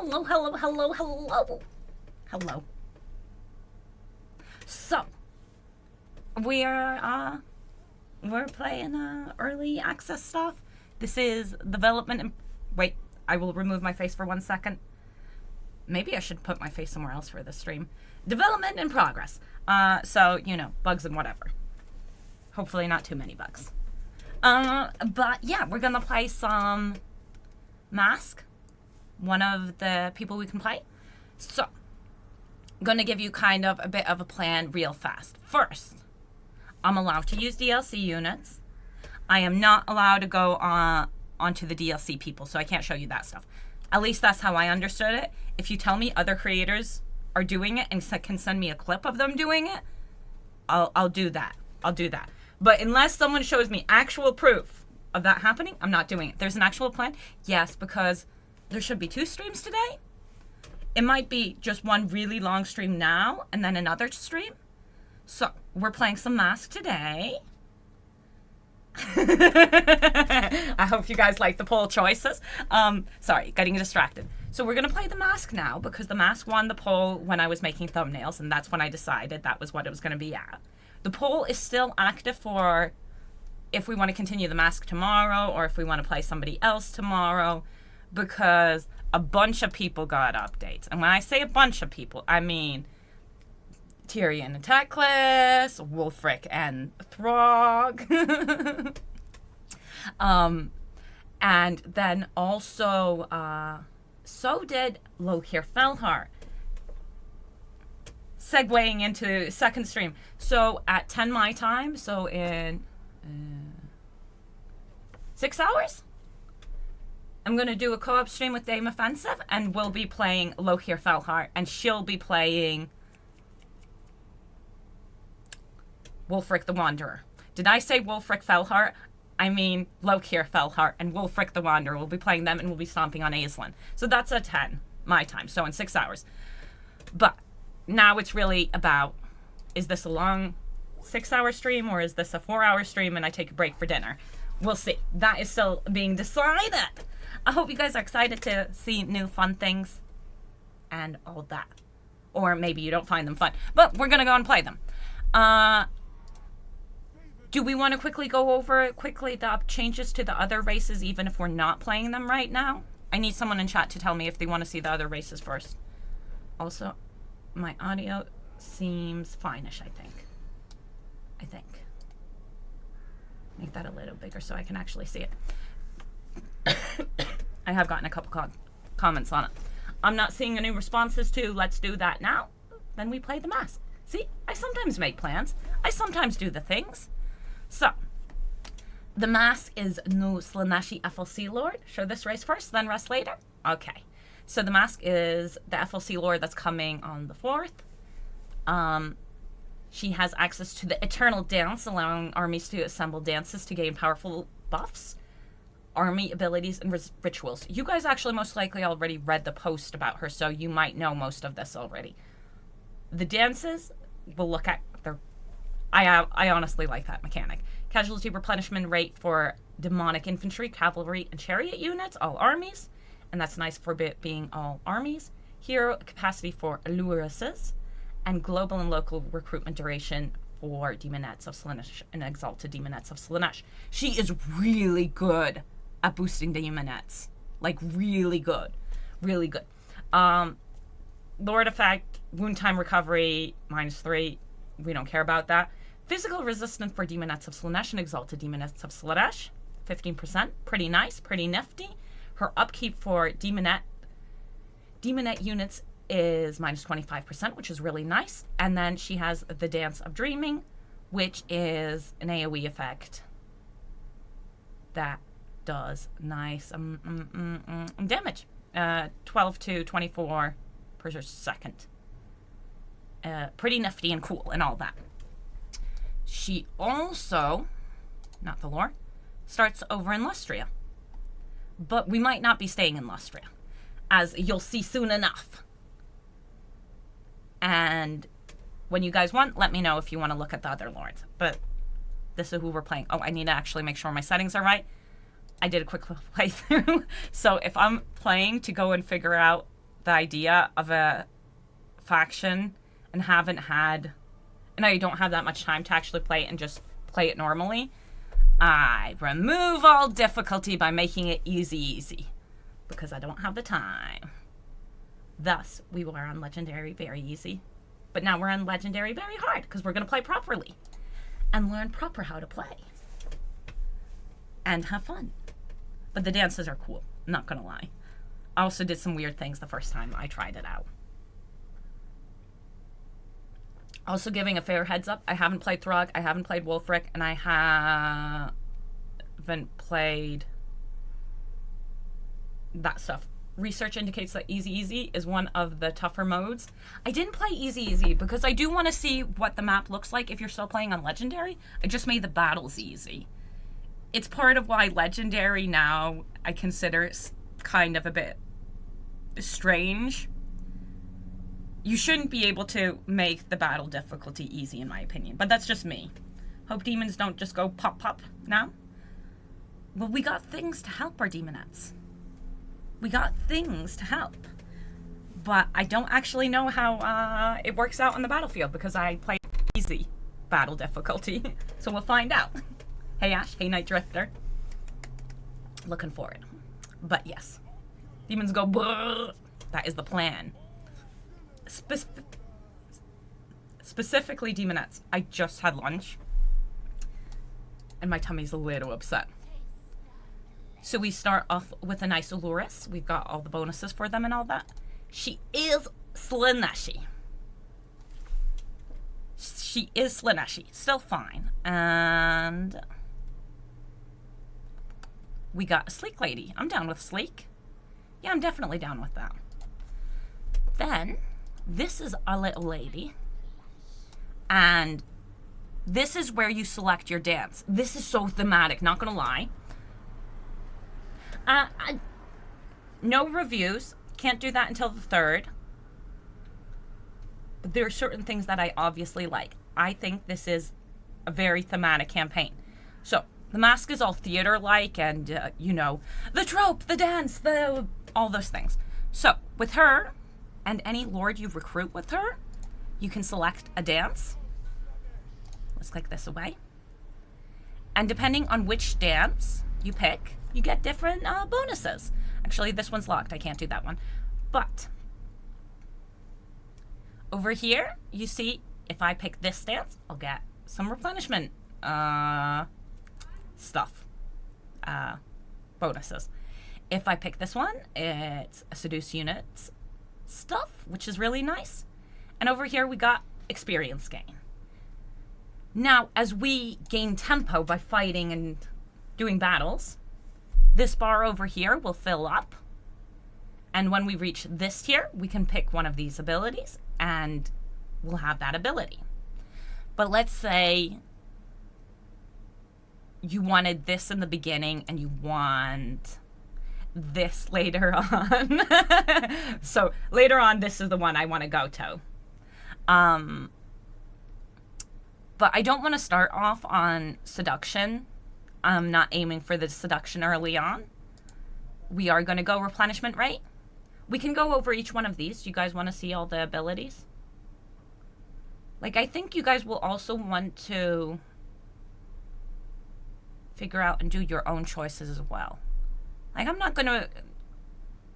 Hello, hello, hello, hello. Hello. So, we're playing early access stuff. This is development and... Wait, I will remove my face for 1 second. Maybe I should put my face somewhere else for this stream. Development in progress. So, you know, bugs and whatever. Hopefully not too many bugs. But yeah, we're gonna play some Mask. One of the people we can play. So, I'm gonna give you kind of a bit of a plan real fast. First, I'm allowed to use DLC units. I am not allowed to go onto the DLC people, so I can't show you that stuff. At least that's how I understood it. If you tell me other creators are doing it and can send me a clip of them doing it, I'll do that. I'll do that. But unless someone shows me actual proof of that happening, I'm not doing it. There's an actual plan? Yes, because there should be 2 streams today. It might be just one really long stream now and then another stream. So, we're playing some Mask today. I hope you guys like the poll choices. Sorry, getting distracted. So we're going to play the Mask now because the Mask won the poll when I was making thumbnails, and that's when I decided that was what it was going to be at. The poll is still active for if we want to continue the Mask tomorrow or if we want to play somebody else tomorrow, because a bunch of people got updates. And when I say a bunch of people, I mean Tyrion and Teclis, Wulfric and Throg. And then also, so did Lohir Felhar. Segueing into second stream. So at 10 my time, so in 6 hours, I'm going to do a co-op stream with Dame Offensive, and we'll be playing Lohir Felhar, and she'll be playing Wulfric the Wanderer. Did I say Wulfric Felhar? I mean Lohir Felhar and Wulfric the Wanderer. We'll be playing them, and we'll be stomping on Aislinn. So that's at 10 my time, so in 6 hours. But now it's really about, is this a long 6-hour stream or is this a 4-hour stream and I take a break for dinner? We'll see. That is still being decided. I hope you guys are excited to see new fun things and all that. Or maybe you don't find them fun. But we're going to go and play them. Do we want to quickly go over the changes to the other races even if we're not playing them right now? I need someone in chat to tell me if they want to see the other races first. Also, my audio seems fine-ish, I think. Make that a little bigger so I can actually see it. I have gotten a couple comments on it. I'm not seeing any responses to let's do that now. Then we play the Mask. See, I sometimes make plans. I sometimes do the things. So, the Mask is new Slaaneshi FLC Lord. Show this race first, then rest later? Okay. So the Mask is the FLC Lord that's coming on the 4th. She has access to the Eternal Dance, allowing armies to assemble dances to gain powerful buffs, army abilities, and rituals. You guys actually most likely already read the post about her, so you might know most of this already. The dances, we'll look at their... I honestly like that mechanic. Casualty replenishment rate for demonic infantry, cavalry, and chariot units, all armies. And that's nice for being all armies. Hero capacity for Aluruses, and global and local recruitment duration for Demonettes of Slaanesh and Exalted Demonettes of Slaanesh. She is really good at boosting Demonettes. Like, really good. Really good. Lord effect, wound time recovery, -3. We don't care about that. Physical resistance for Demonettes of Slaanesh and Exalted Demonettes of Slaanesh, 15%. Pretty nice, pretty nifty. Her upkeep for Demonette units is -25%, which is really nice. And then she has the Dance of Dreaming, which is an AoE effect that does nice damage. 12 to 24 per second. Pretty nifty and cool and all that. She also, not the lore, starts over in Lustria. But we might not be staying in Lustria, as you'll see soon enough. And when you guys want, let me know if you want to look at the other lords. But this is who we're playing. Oh, I need to actually make sure my settings are right. I did a quick playthrough. So if I'm playing to go and figure out the idea of a faction and I don't have that much time to actually play it and just play it normally, I remove all difficulty by making it easy, because I don't have the time. Thus, we were on Legendary very easy, but now we're on Legendary very hard, because we're going to play properly and learn proper how to play and have fun. But the dances are cool, not going to lie. I also did some weird things the first time I tried it out. Also giving a fair heads up, I haven't played Throg, I haven't played Wolfric, and I haven't played that stuff. Research indicates that Easy is one of the tougher modes. I didn't play Easy because I do want to see what the map looks like if you're still playing on Legendary. I just made the battles easy. It's part of why Legendary now I consider kind of a bit strange. You shouldn't be able to make the battle difficulty easy, in my opinion, but that's just me. Hope demons don't just go pop now. Well, we got things to help our demonettes. We got things to help. But I don't actually know how it works out on the battlefield because I play easy battle difficulty. So we'll find out. Hey Ash, hey Night Drifter. Looking for it. But yes. Demons go brrr. That is the plan. Specifically demonettes. I just had lunch. And my tummy's a little upset. So we start off with a nice Uluris. We've got all the bonuses for them and all that. She is Slaneshi. She is Slaneshi. Still fine. And we got a Sleek Lady. I'm down with Sleek. Yeah, I'm definitely down with that. Then, this is our little lady. And this is where you select your dance. This is so thematic, not gonna lie. No reviews. Can't do that until the 3rd. But there are certain things that I obviously like. I think this is a very thematic campaign. So, the mask is all theater-like and, you know, the trope, the dance, all those things. So, with her, and any lord you recruit with her, you can select a dance. Let's click this away. And depending on which dance you pick, you get different bonuses. Actually, this one's locked. I can't do that one. But over here, you see, if I pick this dance, I'll get some replenishment stuff. Bonuses. If I pick this one, it's a seduce units stuff, which is really nice. And over here, we got experience gain. Now, as we gain tempo by fighting and doing battles, this bar over here will fill up. And when we reach this tier, we can pick one of these abilities and we'll have that ability. But let's say you wanted this in the beginning and you want this later on. So later on, this is the one I want to go to. But I don't want to start off on seduction. I'm not aiming for the seduction early on. We are going to go replenishment rate. We can go over each one of these. You guys want to see all the abilities? Like, I think you guys will also want to figure out and do your own choices as well. Like, I'm not going to...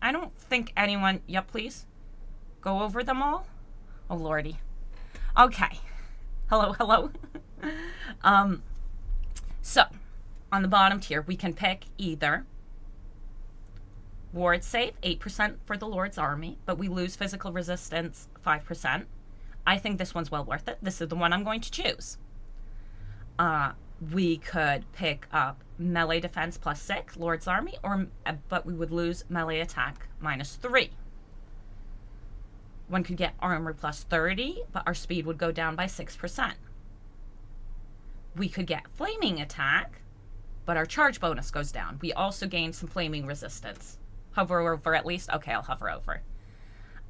I don't think anyone... Yep, please. Go over them all? Oh, lordy. Okay. Hello. So, on the bottom tier, we can pick either ward save, 8% for the Lord's Army, but we lose physical resistance, 5%. I think this one's well worth it. This is the one I'm going to choose. We could pick up melee defense +6, Lord's Army, but we would lose melee attack -3. One could get armor +30, but our speed would go down by 6%. We could get flaming attack, but our charge bonus goes down. We also gain some flaming resistance. Hover over at least? Okay, I'll hover over.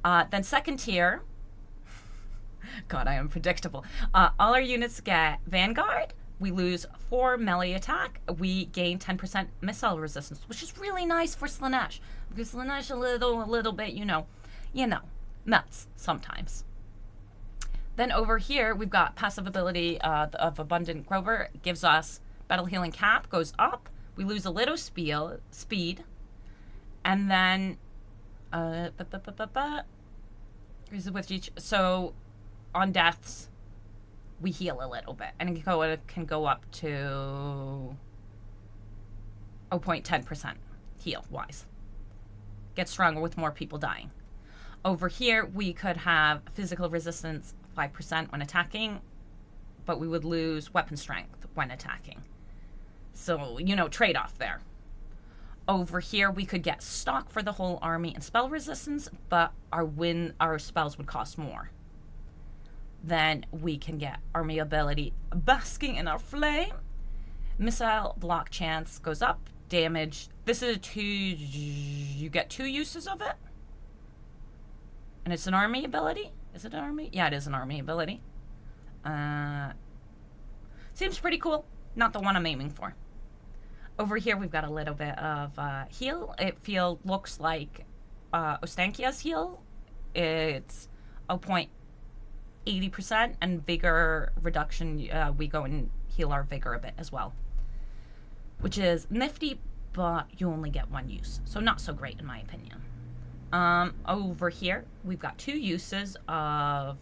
Then second tier. God, I am predictable. All our units get Vanguard. We lose 4 melee attack. We gain 10% missile resistance, which is really nice for Slanesh. Because Slanesh a little bit, you know, you know, melts sometimes. Then over here, we've got passive ability of Abundant Grover. It gives us battle healing cap, goes up. We lose a little speed. And then, with each, so on deaths, we heal a little bit. And it can go up to 0.10% heal-wise. Get stronger with more people dying. Over here, we could have physical resistance 5% when attacking, but we would lose weapon strength when attacking. So, you know, trade-off there. Over here, we could get stock for the whole army and spell resistance, but our spells would cost more. Then we can get army ability Basking in Our Flame. Missile block chance goes up. Damage. This is you get 2 uses of it. And it's an army ability. Is it an army? Yeah, it is an army ability. Seems pretty cool. Not the one I'm aiming for. Over here, we've got a little bit of heal. Looks like Ostankia's heal. It's 0.80% and vigor reduction. We go and heal our vigor a bit as well, which is nifty, but you only get 1 use. So not so great in my opinion. Over here, we've got 2 uses of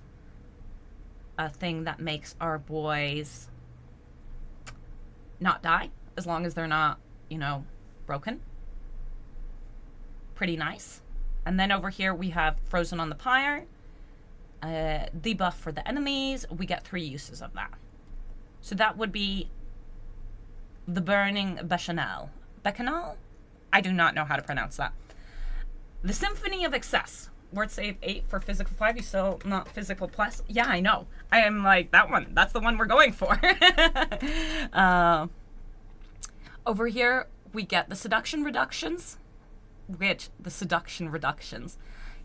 a thing that makes our boys not die, as long as they're not, you know, broken. Pretty nice. And then over here, we have Frozen on the Pyre. Debuff for the enemies. We get 3 uses of that. So that would be the Burning Bacchanal. Bacchanal? I do not know how to pronounce that. The Symphony of Excess. Word save 8 for physical 5. You still not physical plus? Yeah, I know. I am like, that one. That's the one we're going for. Over here, we get the Seduction Reductions.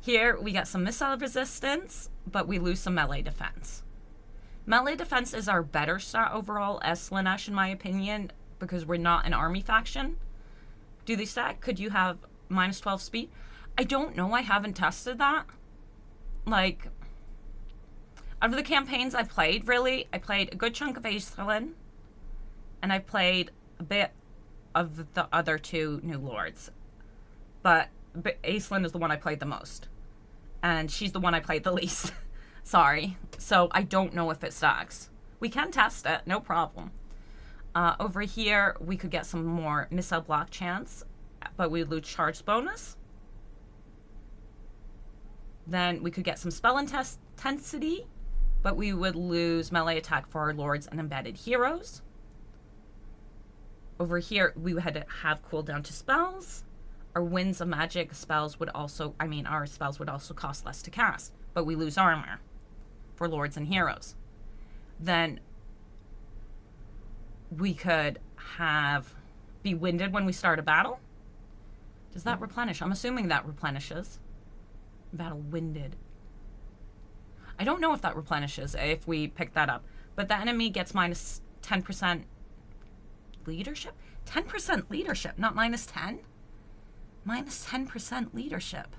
Here, we get some missile resistance, but we lose some melee defense. Melee defense is our better stat overall as Slaanesh, in my opinion, because we're not an army faction. Do they stack? Could you have minus 12 speed? I don't know. I haven't tested that. Like, out of the campaigns I've played, really, I played a good chunk of Aeslin, and I've played a bit of the other 2 New Lords. But Aeslin is the one I played the most. And she's the one I played the least. Sorry. So I don't know if it stacks. We can test it, no problem. Over here, we could get some more missile block chance, but we lose charge bonus. Then we could get some spell intensity, but we would lose melee attack for our lords and embedded heroes. Over here, we had to have cooldown to spells. Our winds of magic spells would also, our spells would also cost less to cast, but we lose armor for lords and heroes. Then we could be winded when we start a battle. Does that replenish? I'm assuming that replenishes. Battle winded. I don't know if that replenishes if we pick that up, but the enemy gets minus 10% leadership? 10% leadership, not minus 10? Minus 10% leadership.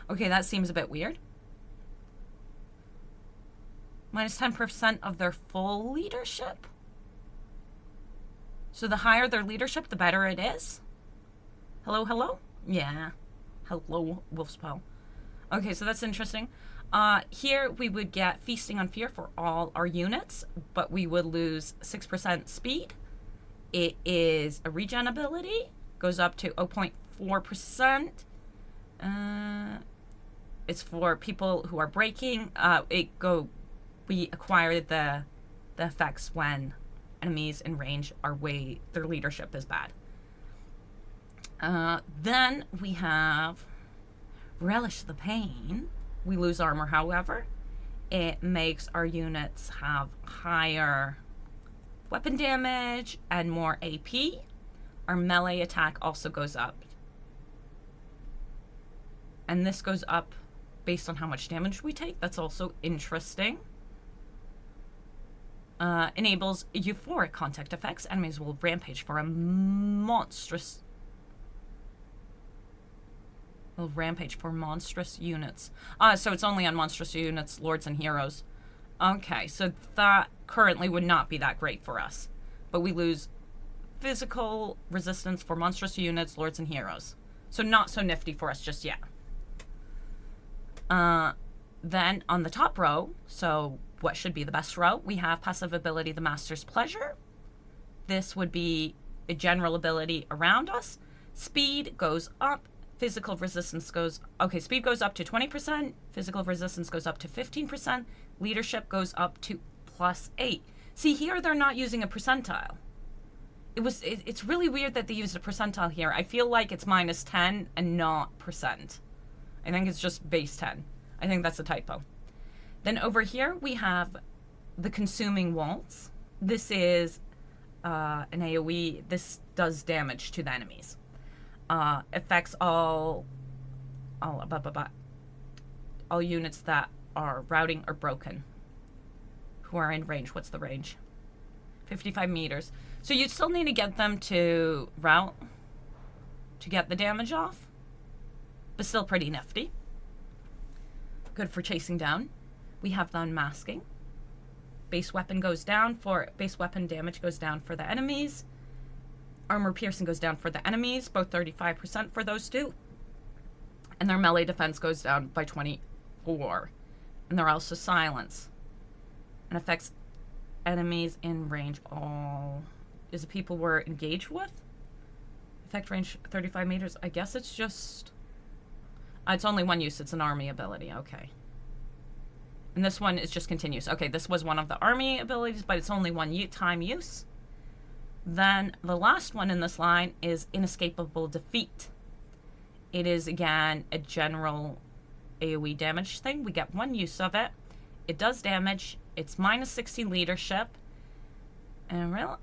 Okay, that seems a bit weird. Minus 10% of their full leadership? So the higher their leadership, the better it is? Hello, hello? Yeah. Hello, Wolfspell. Okay, so that's interesting. Here we would get Feasting on Fear for all our units, but we would lose 6% speed. It is a regen ability. Goes up to 0.4%. It's for people who are breaking. We acquire the effects when enemies in range their leadership is bad. Then we have Relish the Pain. We lose armor, however. It makes our units have higher weapon damage and more AP. Our melee attack also goes up. And this goes up based on how much damage we take. That's also interesting. Enables euphoric contact effects. Enemies will rampage for a monstrous Will rampage for monstrous units. So it's only on monstrous units, lords and heroes. Okay, so that currently would not be that great for us. But we lose physical resistance for monstrous units, lords and heroes. So not so nifty for us just yet. Then on the top row, so what should be the best row, we have passive ability, the Master's Pleasure. This would be a general ability around us. Speed goes up. Physical resistance goes... Okay, speed goes up to 20%. Physical resistance goes up to 15%. Leadership goes up to +8. See, here they're not using a percentile. It's really weird that they used a percentile here. I feel like it's -10 and not percent. I think it's just base 10. I think that's a typo. Then over here we have the Consuming Waltz. This is an AoE. This does damage to the enemies. Affects all units that are routing or broken who are in range. What's the range? 55 meters. So you still need to get them to route to get the damage off, but still pretty nifty. Good for chasing down. We have the Unmasking. Base weapon goes down for base weapon damage goes down for the enemies. Armor piercing goes down for the enemies, both 35% for those two. And their melee defense goes down by 24. And they're also silence. And affects enemies in range. All is the people we're engaged with. Effect range 35 meters. I guess it's just... it's only one use. It's an army ability. Okay. And this one is just continuous. Okay, this was one of the army abilities, but it's only one time use. Then the last one in this line is Inescapable Defeat. It is, again, a general AoE damage thing. We get one use of it. It does damage. It's -60 leadership. And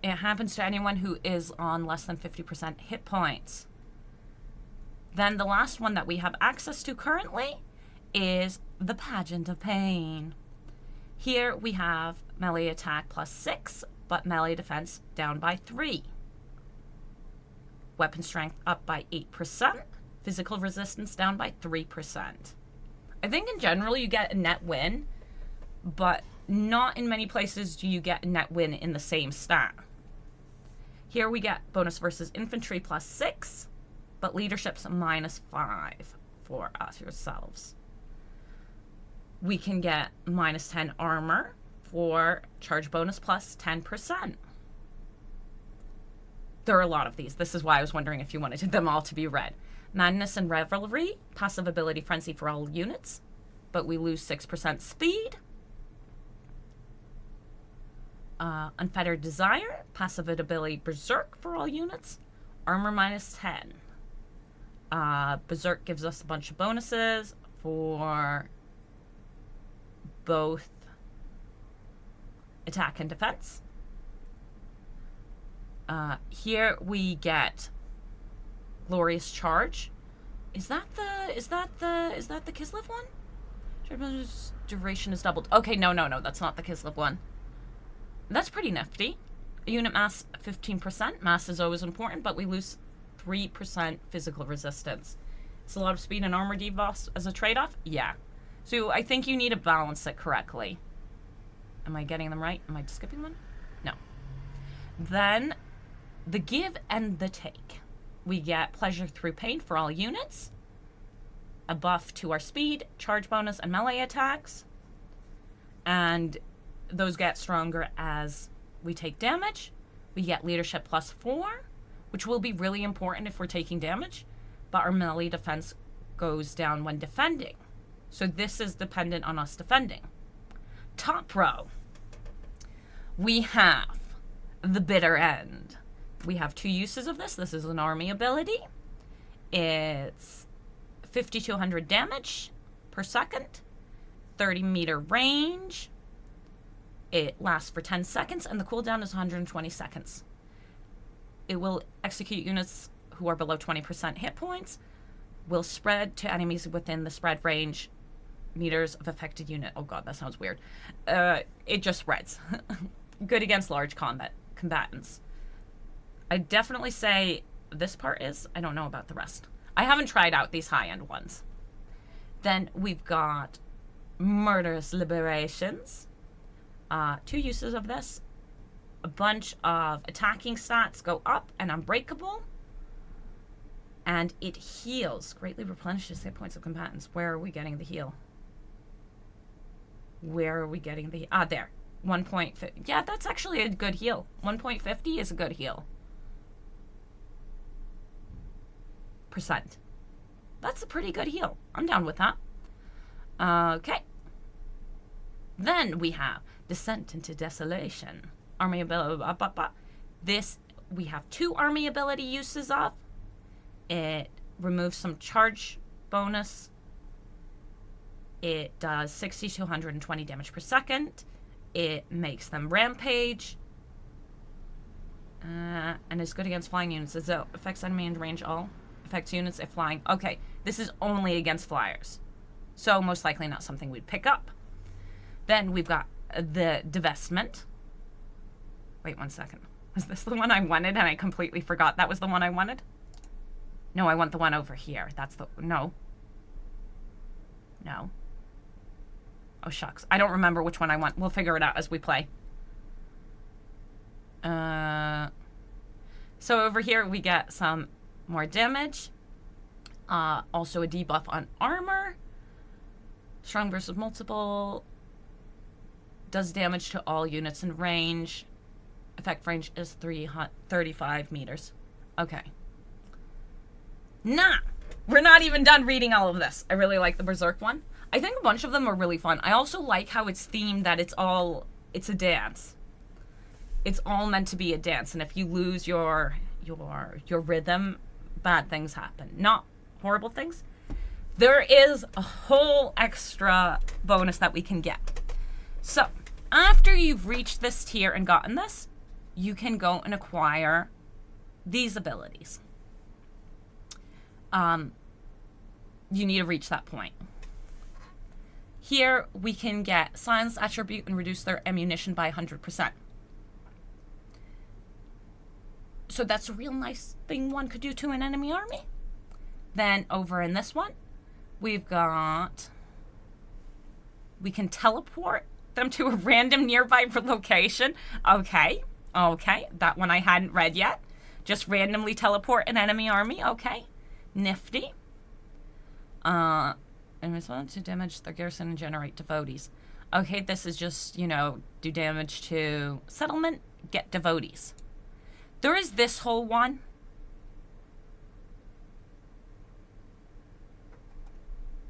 it happens to anyone who is on less than 50% hit points. Then the last one that we have access to currently is the Pageant of Pain. Here we have melee attack +6, but melee defense down by 3. Weapon strength up by 8%. Physical resistance down by 3%. I think in general you get a net win, but not in many places do you get a net win in the same stat. Here we get bonus versus infantry +6, but leadership's -5 for us yourselves. We can get -10 armor for charge bonus +10%. There are a lot of these. This is why I was wondering if you wanted them all to be read. Madness and Revelry, passive ability Frenzy for all units, but we lose 6% speed. Unfettered Desire, passive ability Berserk for all units, armor -10. Berserk gives us a bunch of bonuses for both attack and defense. Here we get Glorious Charge. Is that the Kislev one? Duration is doubled. Okay, no, that's not the Kislev one. That's pretty nifty. Unit mass 15%. Mass is always important, but we lose 3% physical resistance. It's a lot of speed and armor debuffs as a trade-off? Yeah. So I think you need to balance it correctly. Am I getting them right? Am I skipping one? No. Then the give and the take. We get Pleasure Through Pain for all units. A buff to our speed, charge bonus, and melee attacks. And those get stronger as we take damage. We get Leadership +4, which will be really important if we're taking damage. But our melee defense goes down when defending. So this is dependent on us defending. Top row. We have the Bitter End. We have 2 uses of this. This is an army ability. It's 50 to 100 damage per second, 30-meter range. It lasts for 10 seconds, and the cooldown is 120 seconds. It will execute units who are below 20% hit points, will spread to enemies within the spread range meters of affected unit. Oh god, that sounds weird. It just spreads. Good against large combatants. I definitely say this part is. I don't know about the rest. I haven't tried out these high-end ones. Then we've got Murderous Liberations. 2 uses of this. A bunch of attacking stats go up and Unbreakable. And it heals. Greatly replenishes hit points of combatants. Where are we getting the heal? Where are we getting the... there. 1.50. Yeah, that's actually a good heal. 1.50 is a good heal. Percent. That's a pretty good heal. I'm down with that. Okay. Then we have Descent into Desolation. Army ability. This, we have 2 army ability uses of. It removes some charge bonus. It does 60 to 120 damage per second. It makes them rampage. And is good against flying units. It affects enemy in range all. Affects units if flying. Okay, this is only against flyers. So most likely not something we'd pick up. Then we've got the Divestment. Wait 1 second. Was this the one I wanted and I completely forgot that was the one I wanted? No, I want the one over here. That's the... No. No. Oh, shucks. I don't remember which one I want. We'll figure it out as we play. So over here we get some more damage. Also a debuff on armor. Strong versus multiple. Does damage to all units in range. Effect range is 35 meters. Okay. Nah! We're not even done reading all of this. I really like the Berserk one. I think a bunch of them are really fun. I also like how it's themed that it's a dance. It's all meant to be a dance, and if you lose your rhythm, bad things happen. Not horrible things. There is a whole extra bonus that we can get. So, after you've reached this tier and gotten this, you can go and acquire these abilities. You need to reach that point. Here, we can get Silence Attribute and reduce their ammunition by 100%. So that's a real nice thing one could do to an enemy army. Then over in this one, we've got... We can teleport them to a random nearby location. Okay. Okay. That one I hadn't read yet. Just randomly teleport an enemy army. Okay. Nifty. In response to damage their garrison and generate devotees. Okay, this is just, you know, do damage to settlement, get devotees. There is this whole one.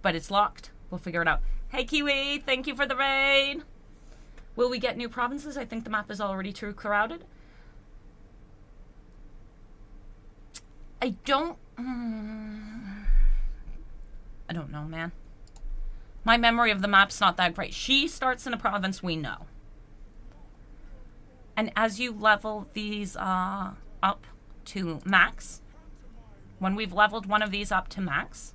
But it's locked. We'll figure it out. Hey, Kiwi, thank you for the raid. Will we get new provinces? I think the map is already too crowded. I don't know, man. My memory of the map's not that great. She starts in a province we know. And as you level these up to max, when we've leveled one of these up to max,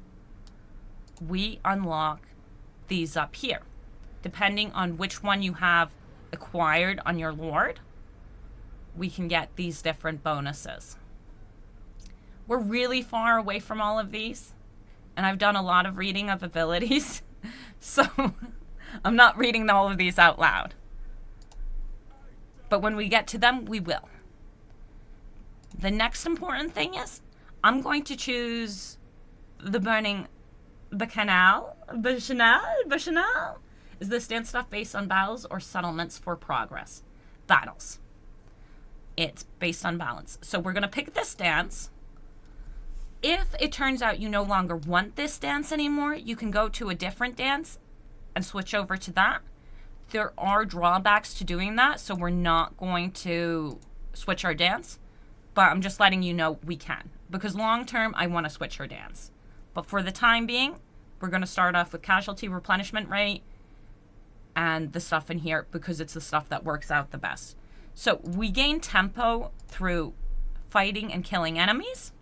we unlock these up here. Depending on which one you have acquired on your lord, we can get these different bonuses. We're really far away from all of these, and I've done a lot of reading of abilities, so I'm not reading all of these out loud. But when we get to them, we will. The next important thing is, I'm going to choose the Burning Bacchanal. Bacchanal? Is this dance stuff based on battles or settlements for progress? Battles. It's based on balance. So we're going to pick this dance. If it turns out you no longer want this dance anymore, you can go to a different dance and switch over to that. There are drawbacks to doing that, so we're not going to switch our dance. But I'm just letting you know we can. Because long term, I want to switch her dance. But for the time being, we're going to start off with casualty replenishment rate and the stuff in here because it's the stuff that works out the best. So we gain tempo through fighting and killing enemies.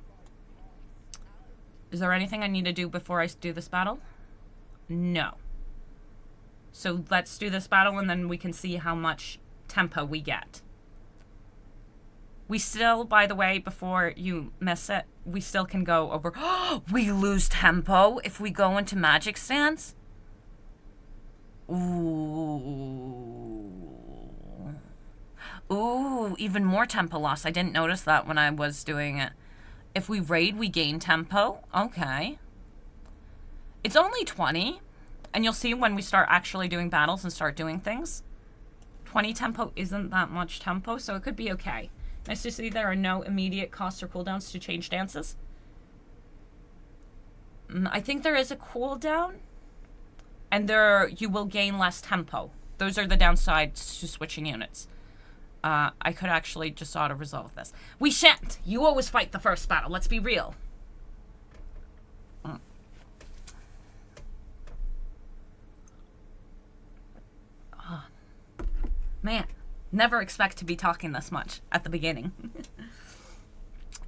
Is there anything I need to do before I do this battle? No. So let's do this battle and then we can see how much tempo we get. We still, by the way, before you miss it, we still can go over. We lose tempo if we go into magic stance. Ooh. Ooh, even more tempo loss. I didn't notice that when I was doing it. If we raid, we gain tempo. Okay. It's only 20. And you'll see when we start actually doing battles and start doing things. 20 tempo isn't that much tempo, so it could be okay. Nice to see there are no immediate costs or cooldowns to change dances. I think there is a cooldown. And you will gain less tempo. Those are the downsides to switching units. I could actually just auto-resolve this. We shan't! You always fight the first battle, let's be real. Oh. Man, never expect to be talking this much at the beginning.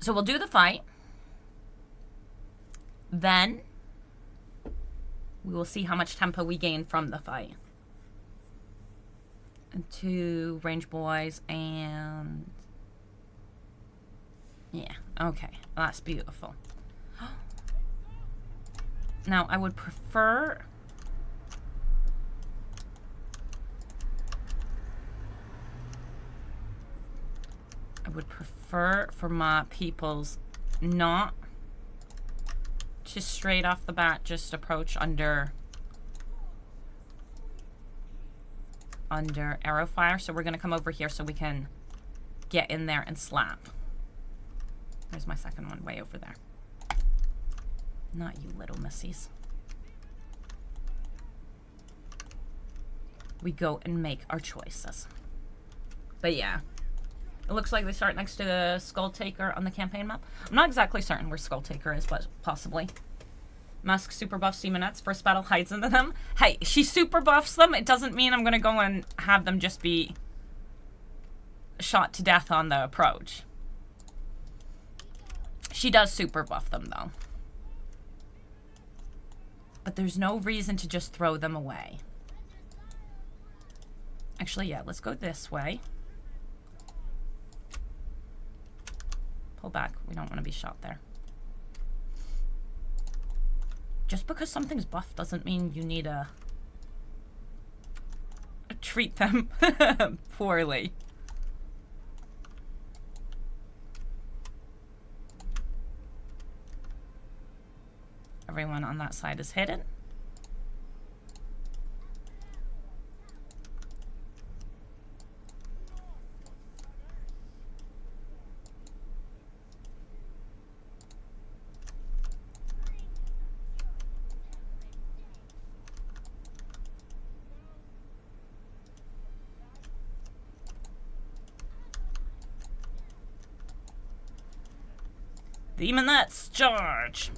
So we'll do the fight. Then we will see how much tempo we gain from the fight. And 2 range boys and... Yeah, okay. That's beautiful. Now, I would prefer... for my peoples not to straight off the bat just approach under arrow fire. So we're going to come over here so we can get in there and slap. There's my second one way over there. Not you little missies. We go and make our choices. But yeah. It looks like they start next to the Skull Taker on the campaign map. I'm not exactly certain where Skull Taker is, but possibly. Mask super buffs Demonettes. First battle hides into them. Hey, she super buffs them. It doesn't mean I'm going to go and have them just be shot to death on the approach. She does super buff them, though. But there's no reason to just throw them away. Actually, yeah, let's go this way. Pull back. We don't want to be shot there. Just because something's buffed doesn't mean you need to treat them poorly. Everyone on that side is hidden. Demonettes, charge!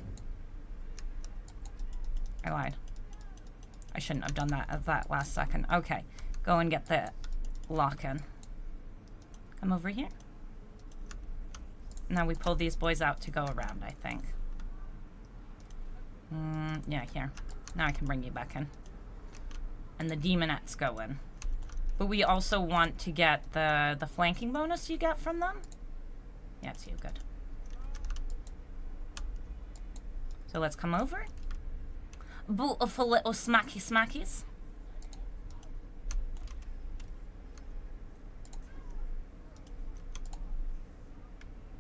I lied. I shouldn't have done that at that last second. Okay, go and get the lock-in. Come over here. Now we pull these boys out to go around, I think. Yeah, here. Now I can bring you back in. And the Demonettes go in. But we also want to get the flanking bonus you get from them. Yeah, it's you. Good. So let's come over. Beautiful little smacky smackies.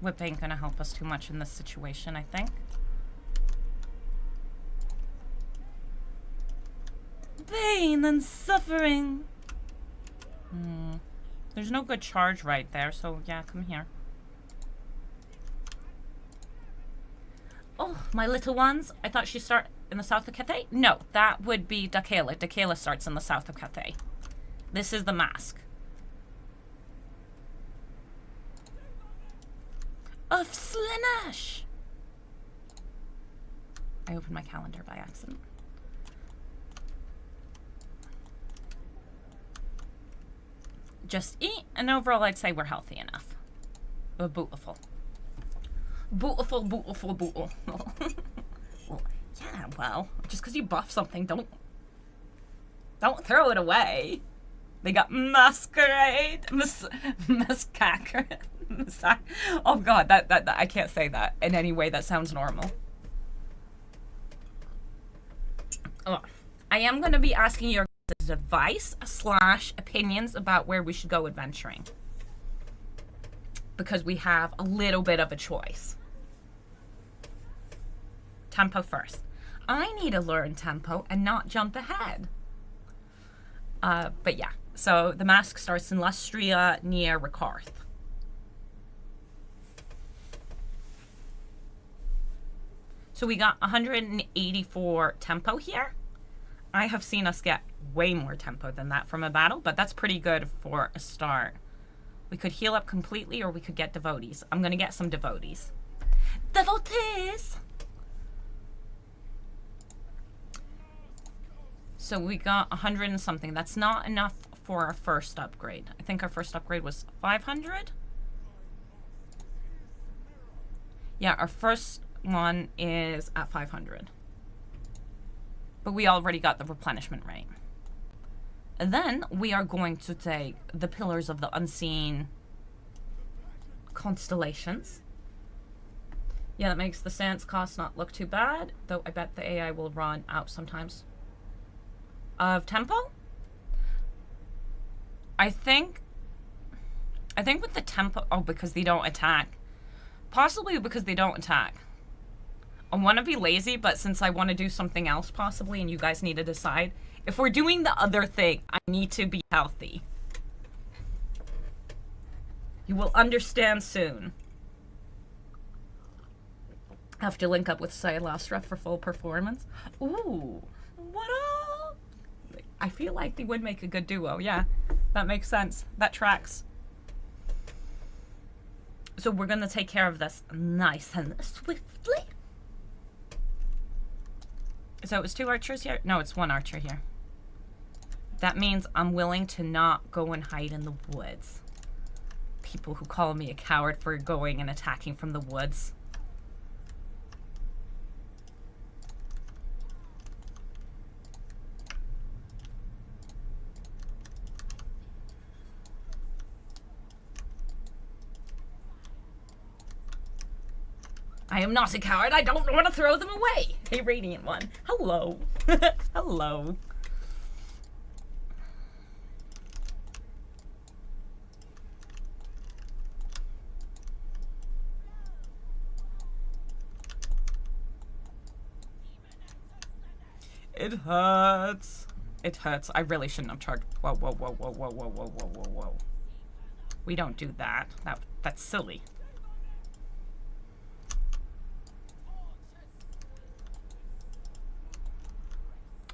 Whip ain't gonna help us too much in this situation, I think. Pain and suffering. There's no good charge right there, so yeah, come here. Oh, my little ones. I thought she'd start in the south of Cathay. No, that would be Dakela. Dakela starts in the south of Cathay. This is the mask. Of Slaanesh! I opened my calendar by accident. Just eat, and overall I'd say we're healthy enough. But beautiful. Beautiful, beautiful, beautiful. Well, yeah, well, just because you buff something, don't throw it away. They got masquerade, masquerade. Oh god, that I can't say that in any way that sounds normal. Oh, I am going to be asking your advice / opinions about where we should go adventuring, because we have a little bit of a choice. Tempo first. I need to learn tempo and not jump ahead. But yeah, so the mask starts in Lustria near Ricarth. So we got 184 tempo here. I have seen us get way more tempo than that from a battle, but that's pretty good for a start. We could heal up completely, or we could get devotees. I'm going to get some devotees. Devotees! So we got 100 and something. That's not enough for our first upgrade. I think our first upgrade was 500. Yeah, our first one is at 500. But we already got the replenishment rate. And then we are going to take the Pillars of the Unseen Constellations. Yeah, that makes the stance cost not look too bad, though I bet the AI will run out sometimes. Of tempo? I think with the tempo, oh, because they don't attack. Possibly because they don't attack. I want to be lazy, but since I want to do something else possibly, and you guys need to decide, if we're doing the other thing, I need to be healthy. You will understand soon. I have to link up with Silastra for full performance. Ooh, what up? I feel like they would make a good duo. Yeah, that makes sense. That tracks. So we're going to take care of this nice and swiftly. So it was 2 archers here? No, it's 1 archer here. That means I'm willing to not go and hide in the woods. People who call me a coward for going and attacking from the woods. I am not a coward. I don't want to throw them away. Hey, Radiant One. Hello. Hello. It hurts. It hurts. I really shouldn't have charged. Whoa, whoa, whoa, whoa, whoa, whoa, whoa, whoa, whoa, whoa. We don't do that. That's silly.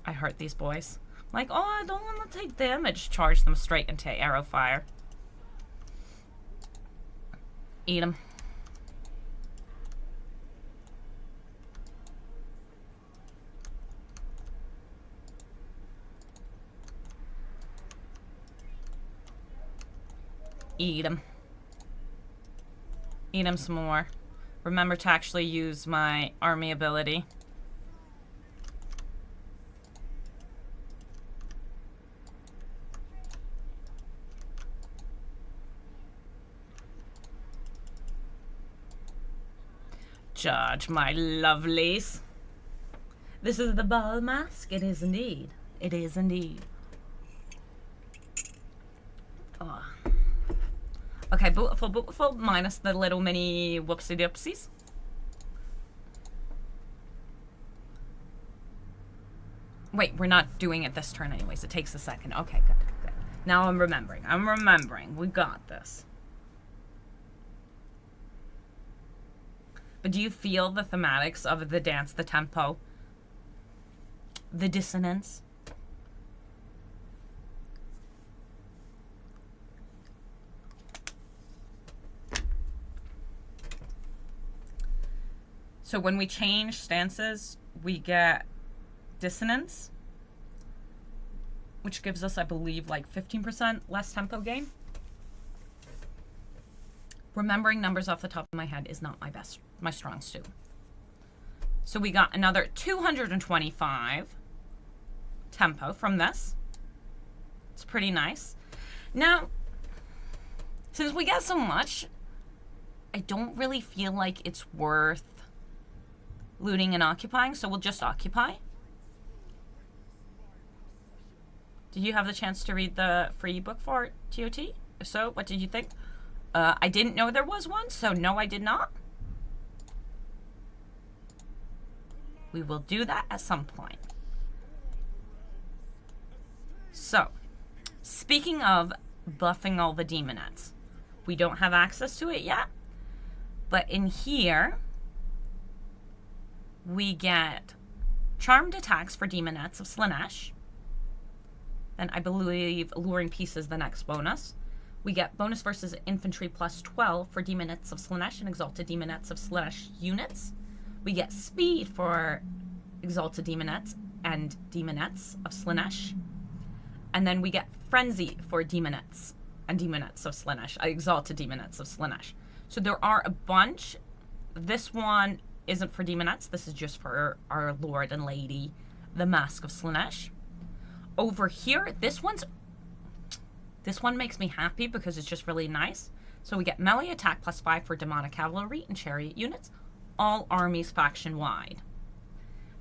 I hurt these boys. Like, oh, I don't want to take damage. Charge them straight into arrow fire. Eat them. Eat them. Eat them some more. Remember to actually use my army ability. Judge, my lovelies. This is the ball mask. It is indeed. It is indeed. Oh. Okay, beautiful, beautiful. Minus the little mini whoopsie dipsies. Wait, we're not doing it this turn anyways. It takes a second. Okay, good, good. Now I'm remembering. I'm remembering. We got this. But do you feel the thematics of the dance, the tempo, the dissonance? So when we change stances, we get dissonance, which gives us, I believe, like 15% less tempo gain. Remembering numbers off the top of my head is not my strong suit. So we got another 225 tempo from this. It's pretty nice. Now, since we get so much, I don't really feel like it's worth looting and occupying, so we'll just occupy. Did you have the chance to read the free ebook for ToT? If so, what did you think? I didn't know there was one, so no, I did not. We will do that at some point. So, speaking of buffing all the demonettes, we don't have access to it yet, but in here, we get charmed attacks for demonettes of Slaanesh. Then I believe Alluring Peace is the next bonus. We get bonus versus infantry plus 12 for demonettes of Slaanesh and exalted demonettes of Slaanesh units. We get speed for exalted demonettes and demonettes of Slaanesh. And then we get frenzy for demonettes and demonettes of Slaanesh, exalted demonettes of Slaanesh. So there are a bunch. This one isn't for demonettes. This is just for our Lord and Lady, the Mask of Slaanesh. Over here, this one makes me happy because it's just really nice. So we get melee attack plus 5 for demonic cavalry and chariot units, all armies faction wide.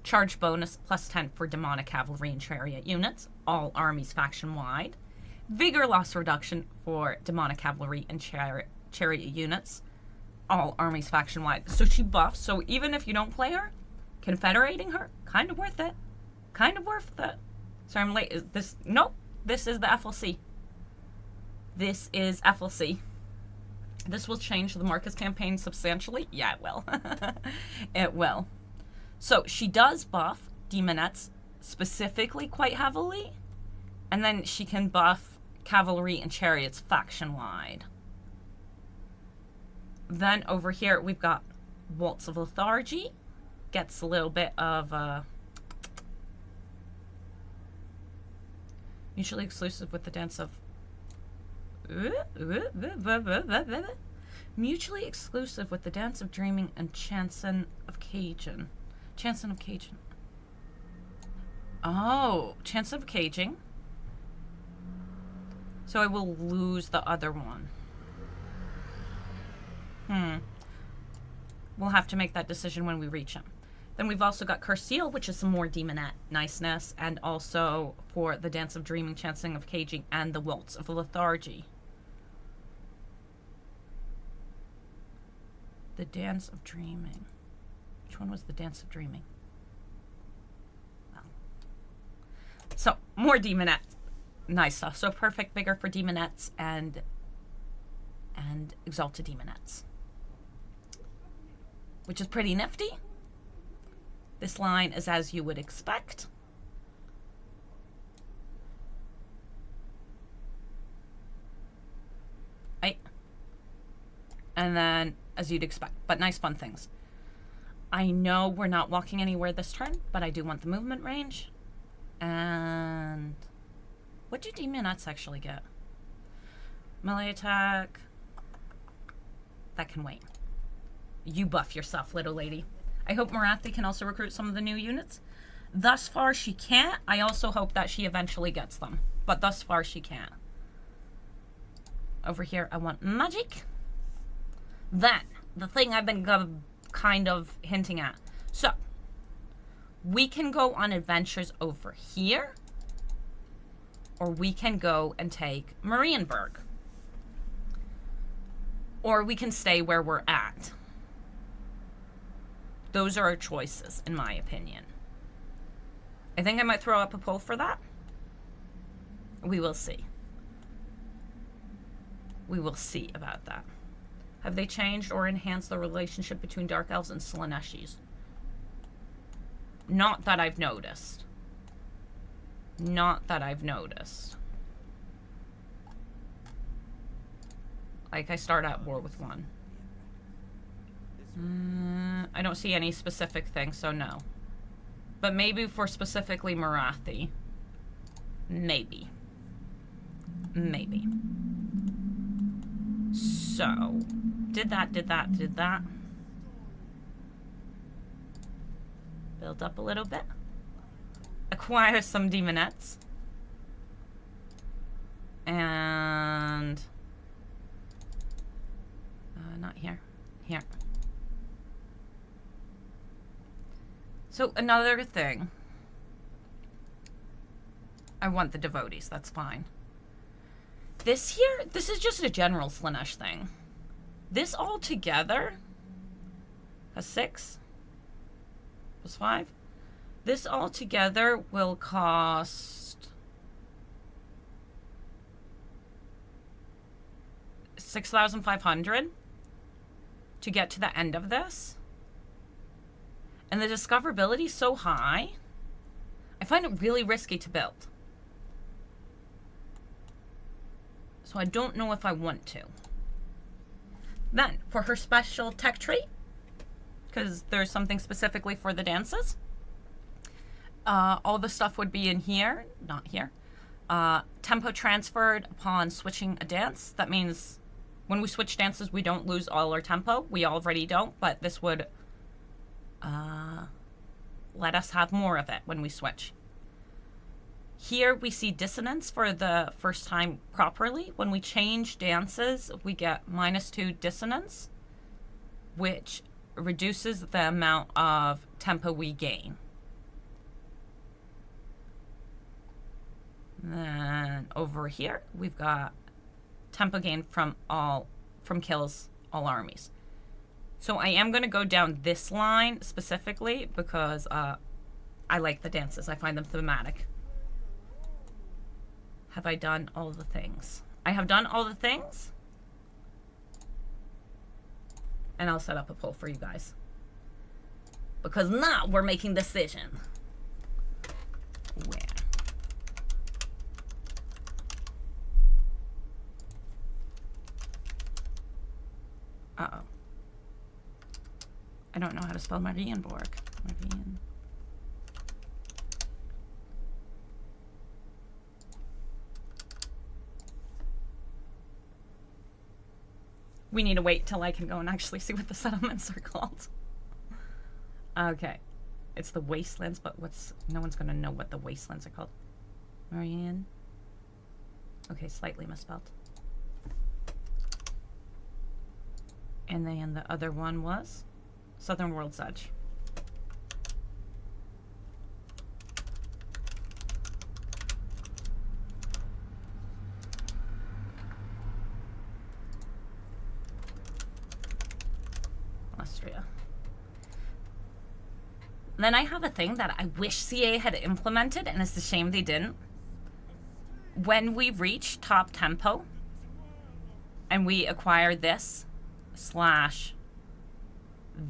Charge bonus plus 10 for demonic cavalry and chariot units, all armies faction wide. Vigor loss reduction for demonic cavalry and chariot units, all armies faction wide. So she buffs, so even if you don't play her, confederating her, kind of worth it. Kind of worth it. Sorry, I'm late. Is this? Nope. This is the FLC. This is FLC. This will change the Marcus campaign substantially. Yeah, it will. It will. So she does buff demonettes specifically quite heavily, and then she can buff cavalry and chariots faction-wide. Then over here we've got Waltz of Lethargy. Gets a little bit of mutually exclusive with the dance of mutually exclusive with the dance of dreaming and Chanson of Cajun. Chanson of Cajun. Oh, Chance of Caging. So I will lose the other one. We'll have to make that decision when we reach him. Then we've also got Curse Seal, which is some more demonette niceness, and also for the Dance of Dreaming, Chancing of Caging, and the Waltz of Lethargy. The Dance of Dreaming. Which one was the Dance of Dreaming? Oh. So, more demonette nice stuff. So perfect vigor for demonettes and exalted demonettes, which is pretty nifty. This line is as you would expect. Right. And then as you'd expect, but nice fun things. I know we're not walking anywhere this turn, but I do want the movement range. And what do demonettes actually get? Melee attack. That can wait. You buff yourself, little lady. I hope Marathi can also recruit some of the new units. Thus far, she can't. I also hope that she eventually gets them. But thus far, she can't. Over here, I want magic. Then, the thing I've been kind of hinting at. So, we can go on adventures over here. Or we can go and take Marienburg. Or we can stay where we're at. Those are our choices, in my opinion. I think I might throw up a poll for that. We will see. We will see about that. Have they changed or enhanced the relationship between Dark Elves and Slaaneshis? Not that I've noticed. Not that I've noticed. Like, I start at war with one. I don't see any specific thing, so no. But maybe for specifically Marathi. Maybe. Maybe. So, did that. Build up a little bit. Acquire some demonettes. And... not here. So another thing. I want the devotees, that's fine. This here, this is just a general Slaanesh thing. This all together, a 6 plus 5. This all together will cost 6,500 to get to the end of this. And the discoverability is so high, I find it really risky to build. So I don't know if I want to. Then, for her special tech trait, because there's something specifically for the dances, all the stuff would be in here, not here. Tempo transferred upon switching a dance. That means when we switch dances, we don't lose all our tempo. We already don't, but this would let us have more of it when we switch. Here we see dissonance for the first time properly. When we change dances, we get -2 dissonance, which reduces the amount of tempo we gain. Then over here, we've got tempo gain from kills all armies. So I am going to go down this line specifically because I like the dances. I find them thematic. Have I done all the things? I have done all the things. And I'll set up a poll for you guys. Because now we're making decision. Where? Uh-oh. I don't know how to spell Marienborg. Marien. We need to wait till I can go and actually see what the settlements are called. Okay. It's the Wastelands, but no one's gonna know what the Wastelands are called. Marianne. Okay, slightly misspelled. And then the other one was Southern World's Edge. Austria. Then I have a thing that I wish CA had implemented, and it's a shame they didn't. When we reach top tempo and we acquire this /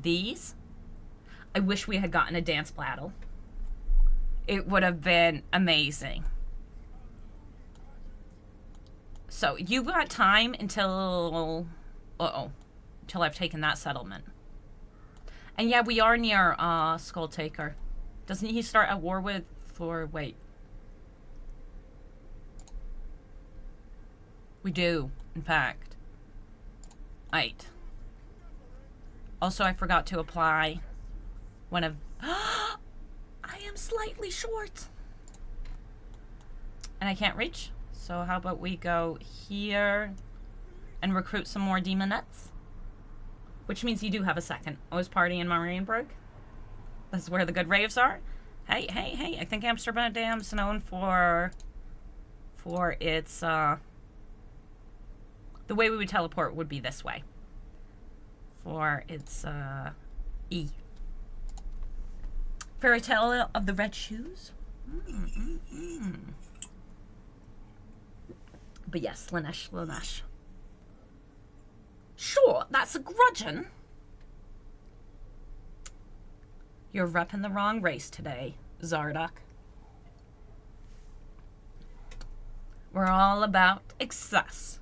these, I wish we had gotten a dance battle. It would have been amazing. So you got time until until I've taken that settlement. And yeah, we are near Skulltaker. Doesn't he start at war with wait. We do, in fact. Right. Also, I forgot to apply one of... I am slightly short. And I can't reach. So how about we go here and recruit some more demonettes? Which means you do have a second. Always party in Marienburg. This is where the good raves are. Hey, hey, hey. I think Amsterdam's known for its... the way we would teleport would be this way. For its, E. Fairy Tale of the Red Shoes. But yes, Slaanesh. Sure, that's a grudgeon. You're repping the wrong race today, Zardock. We're all about excess.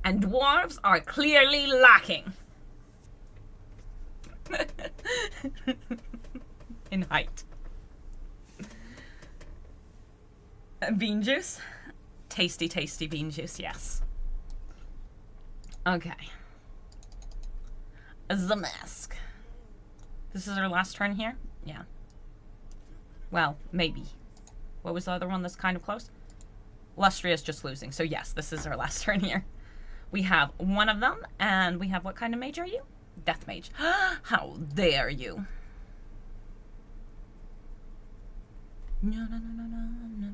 And dwarves are clearly lacking. In height. Bean juice? Tasty, tasty bean juice, yes. Okay. The mask. This is our last turn here? Yeah. Well, maybe. What was the other one that's kind of close? Lustria's just losing, so yes, this is our last turn here. We have one of them, and we have what kind of mage are you? Death mage. How dare you? No, no, no, no, no, no.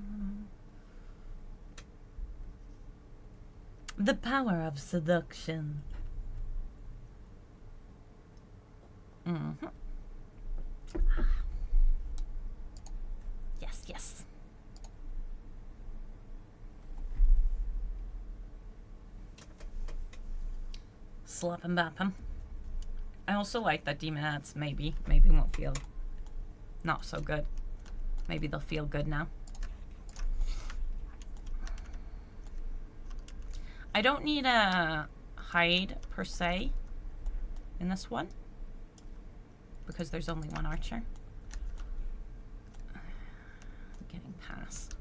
The power of seduction. Mm-hmm. Yes, yes. Slap and bap him. I also like that demon ads maybe won't feel not so good. Maybe they'll feel good now. I don't need a hide per se in this one because there's only one archer. Getting past.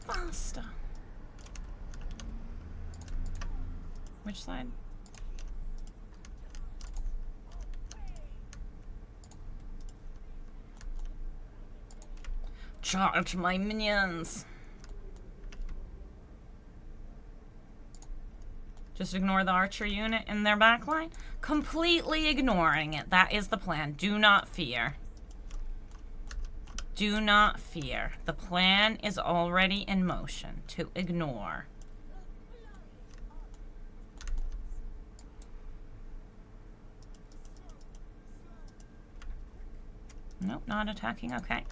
Faster. Which side? Charge my minions. Just ignore the archer unit in their backline. Completely ignoring it. That is the plan. Do not fear. Do not fear. The plan is already in motion to ignore. Nope, not attacking. Okay.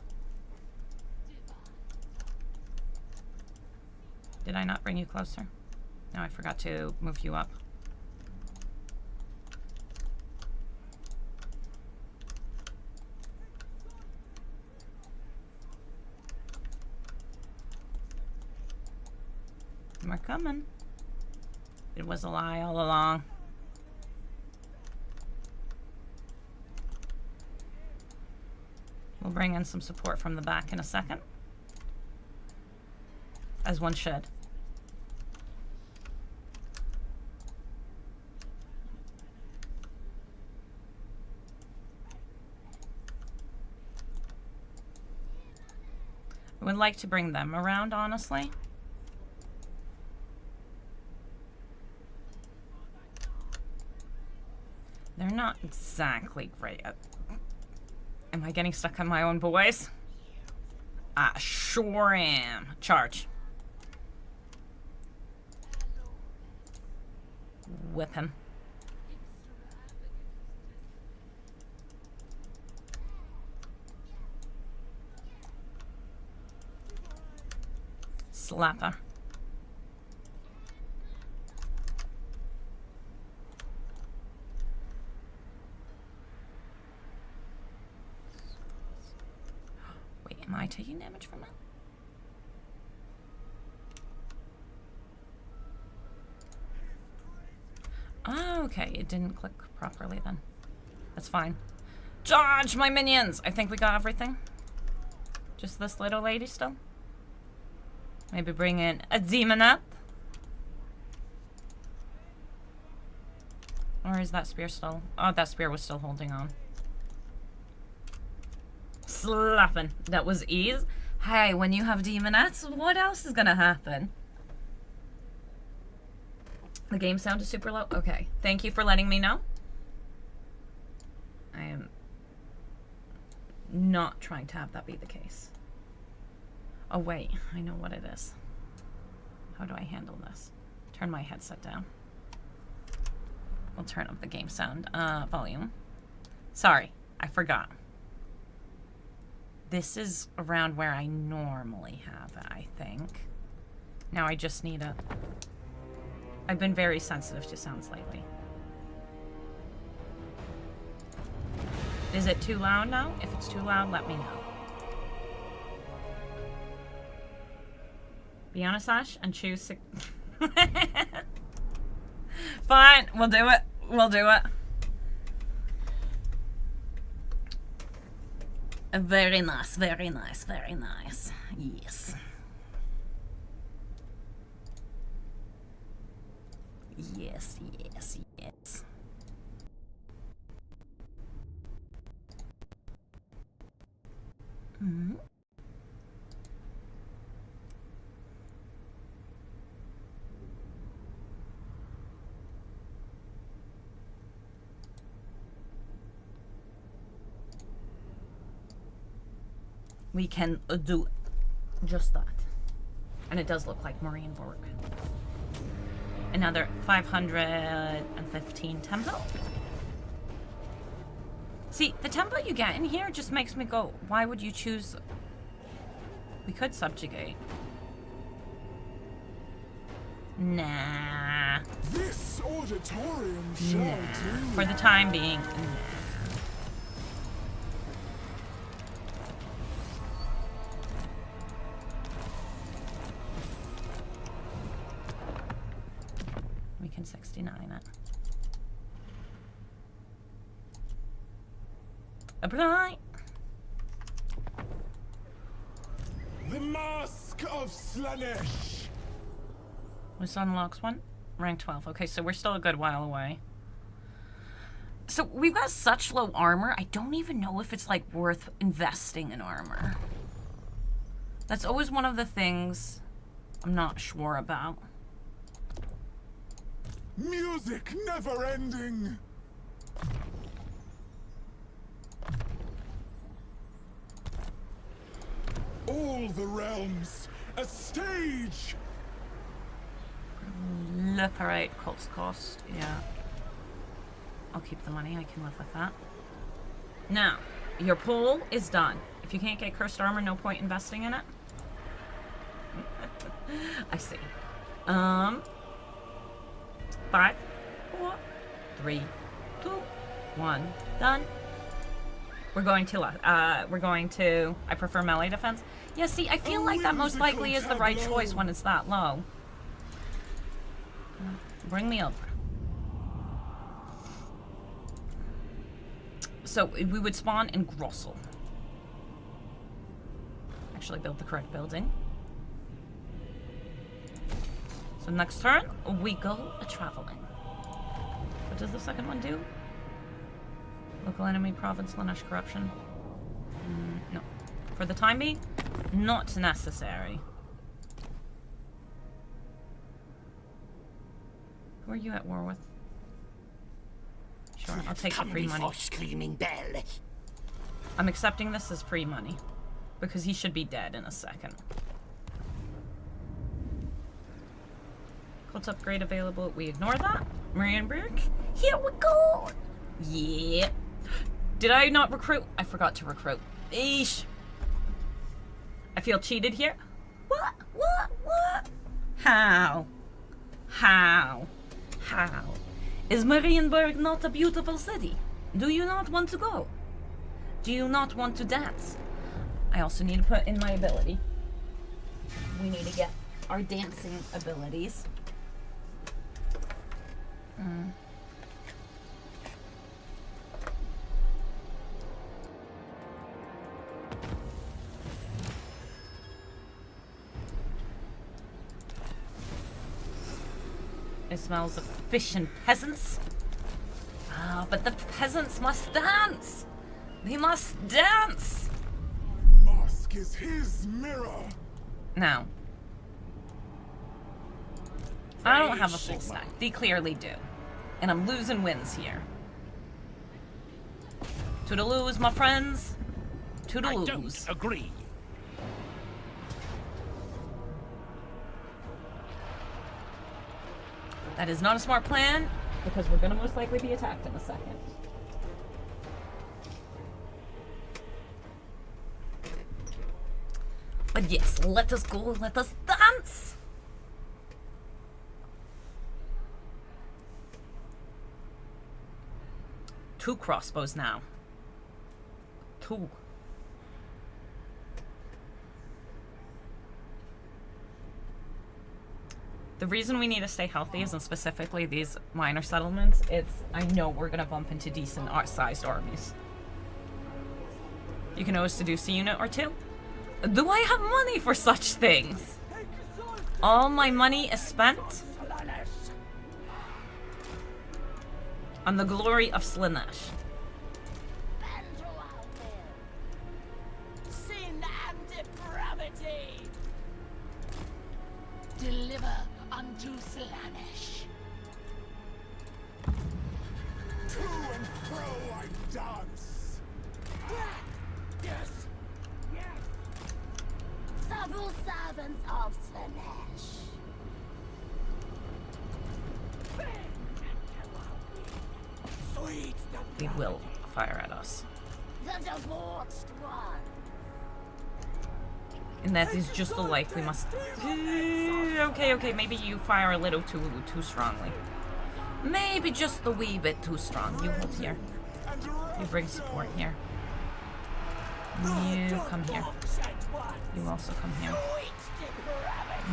Did I not bring you closer? No, I forgot to move you up. We're coming. It was a lie all along. We'll bring in some support from the back in a second. As one should. I would like to bring them around, honestly. They're not exactly great at... Am I getting stuck on my own boys? I sure am. Charge. Whip him. Slapper. Wait, am I taking damage from that? Oh, okay, it didn't click properly then. That's fine. Charge my minions! I think we got everything. Just this little lady still. Maybe bring in a demonette. Or is that spear still? Oh, that spear was still holding on. Slapping. That was ease. Hey, when you have demonettes, what else is gonna happen? The game sound is super low? Okay. Thank you for letting me know. I am not trying to have that be the case. Oh, wait. I know what it is. How do I handle this? Turn my headset down. We'll turn up the game sound volume. Sorry. I forgot. This is around where I normally have it, I think. Now I just need a... I've been very sensitive to sounds lately. Is it too loud now? If it's too loud, let me know. Be honest, Ash, and choose... Fine, we'll do it. We'll do it. Very nice, very nice, very nice. Yes. Yes, yes, yes. Mm-hmm. we can do just that. And it does look like Marienburg. Another 515 tempo. See, the tempo you get in here just makes me go, why would you choose... We could subjugate. Nah. This auditorium shall do. For the time being, nah. We can 69 it. Apply. The Mask of Slaanesh. This unlocks one. Rank 12. Okay, so we're still a good while away. So we've got such low armor, I don't even know if it's like worth investing in armor. That's always one of the things I'm not sure about. Music never ending. All the realms, a stage. Liberate cost. Yeah. I'll keep the money. I can live with that. Now, your pool is done. If you can't get cursed armor, no point investing in it. I see. 5, 4, 3, 2, 1. Done. We're going to I prefer melee defense. Yeah, see, I feel like that most likely is the right choice when it's that low. Bring me over. So we would spawn in Grossel. Actually build the correct building. So next turn, we go a-traveling. What does the second one do? Local enemy province, Slaanesh corruption. No. For the time being, not necessary. Who are you at war with? Sure, I'll take the free money. Screaming bell. I'm accepting this as free money. Because he should be dead in a second. Cult upgrade available. We ignore that. Marienburg. Here we go. Yeah. Did I not recruit? I forgot to recruit. Eesh. I feel cheated here. What? How? Is Marienburg not a beautiful city? Do you not want to go? Do you not want to dance? I also need to put in my ability. We need to get our dancing abilities. It smells of fish and peasants. Ah, but the peasants must dance. They must dance. Mask is his mirror. Now, I don't have a full stack. They clearly do. And I'm losing wins here. Toodaloo, my friends. Toodaloo. I don't agree. That is not a smart plan, because we're going to most likely be attacked in a second. But yes, let us go, let us dance! Two crossbows now. Two. The reason we need to stay healthy isn't specifically these minor settlements. It's, I know we're gonna bump into decent sized armies. You can always seduce a unit or two. Do I have money for such things? All my money is spent on the glory of Slaanesh. Sin and depravity. Deliver unto Slaanesh. To and fro I dance. Yes. True servants of Slanesh. Sweet They will fire at us. The debauched one. And that is just the life we must... Okay, maybe you fire a little too strongly. Maybe just the wee bit too strong. You hold here. You bring support here. You come here. You also come here.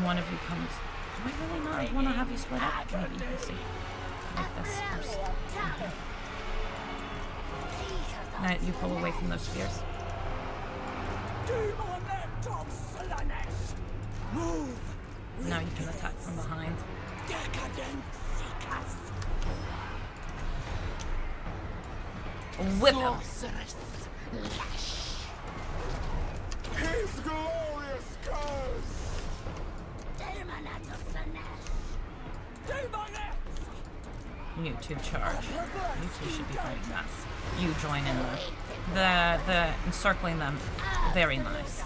One of you comes... Do I really not want to have you split up? Maybe, let's see. Like this first. Okay. Now you pull away from those spheres. Move! Now you can attack from behind. Decadent seekers! Whip him! Sorceress Lash. His glorious curse! Demonat of Slanesh. You two charge. You two should be fighting us. You join in the encircling them. Very nice.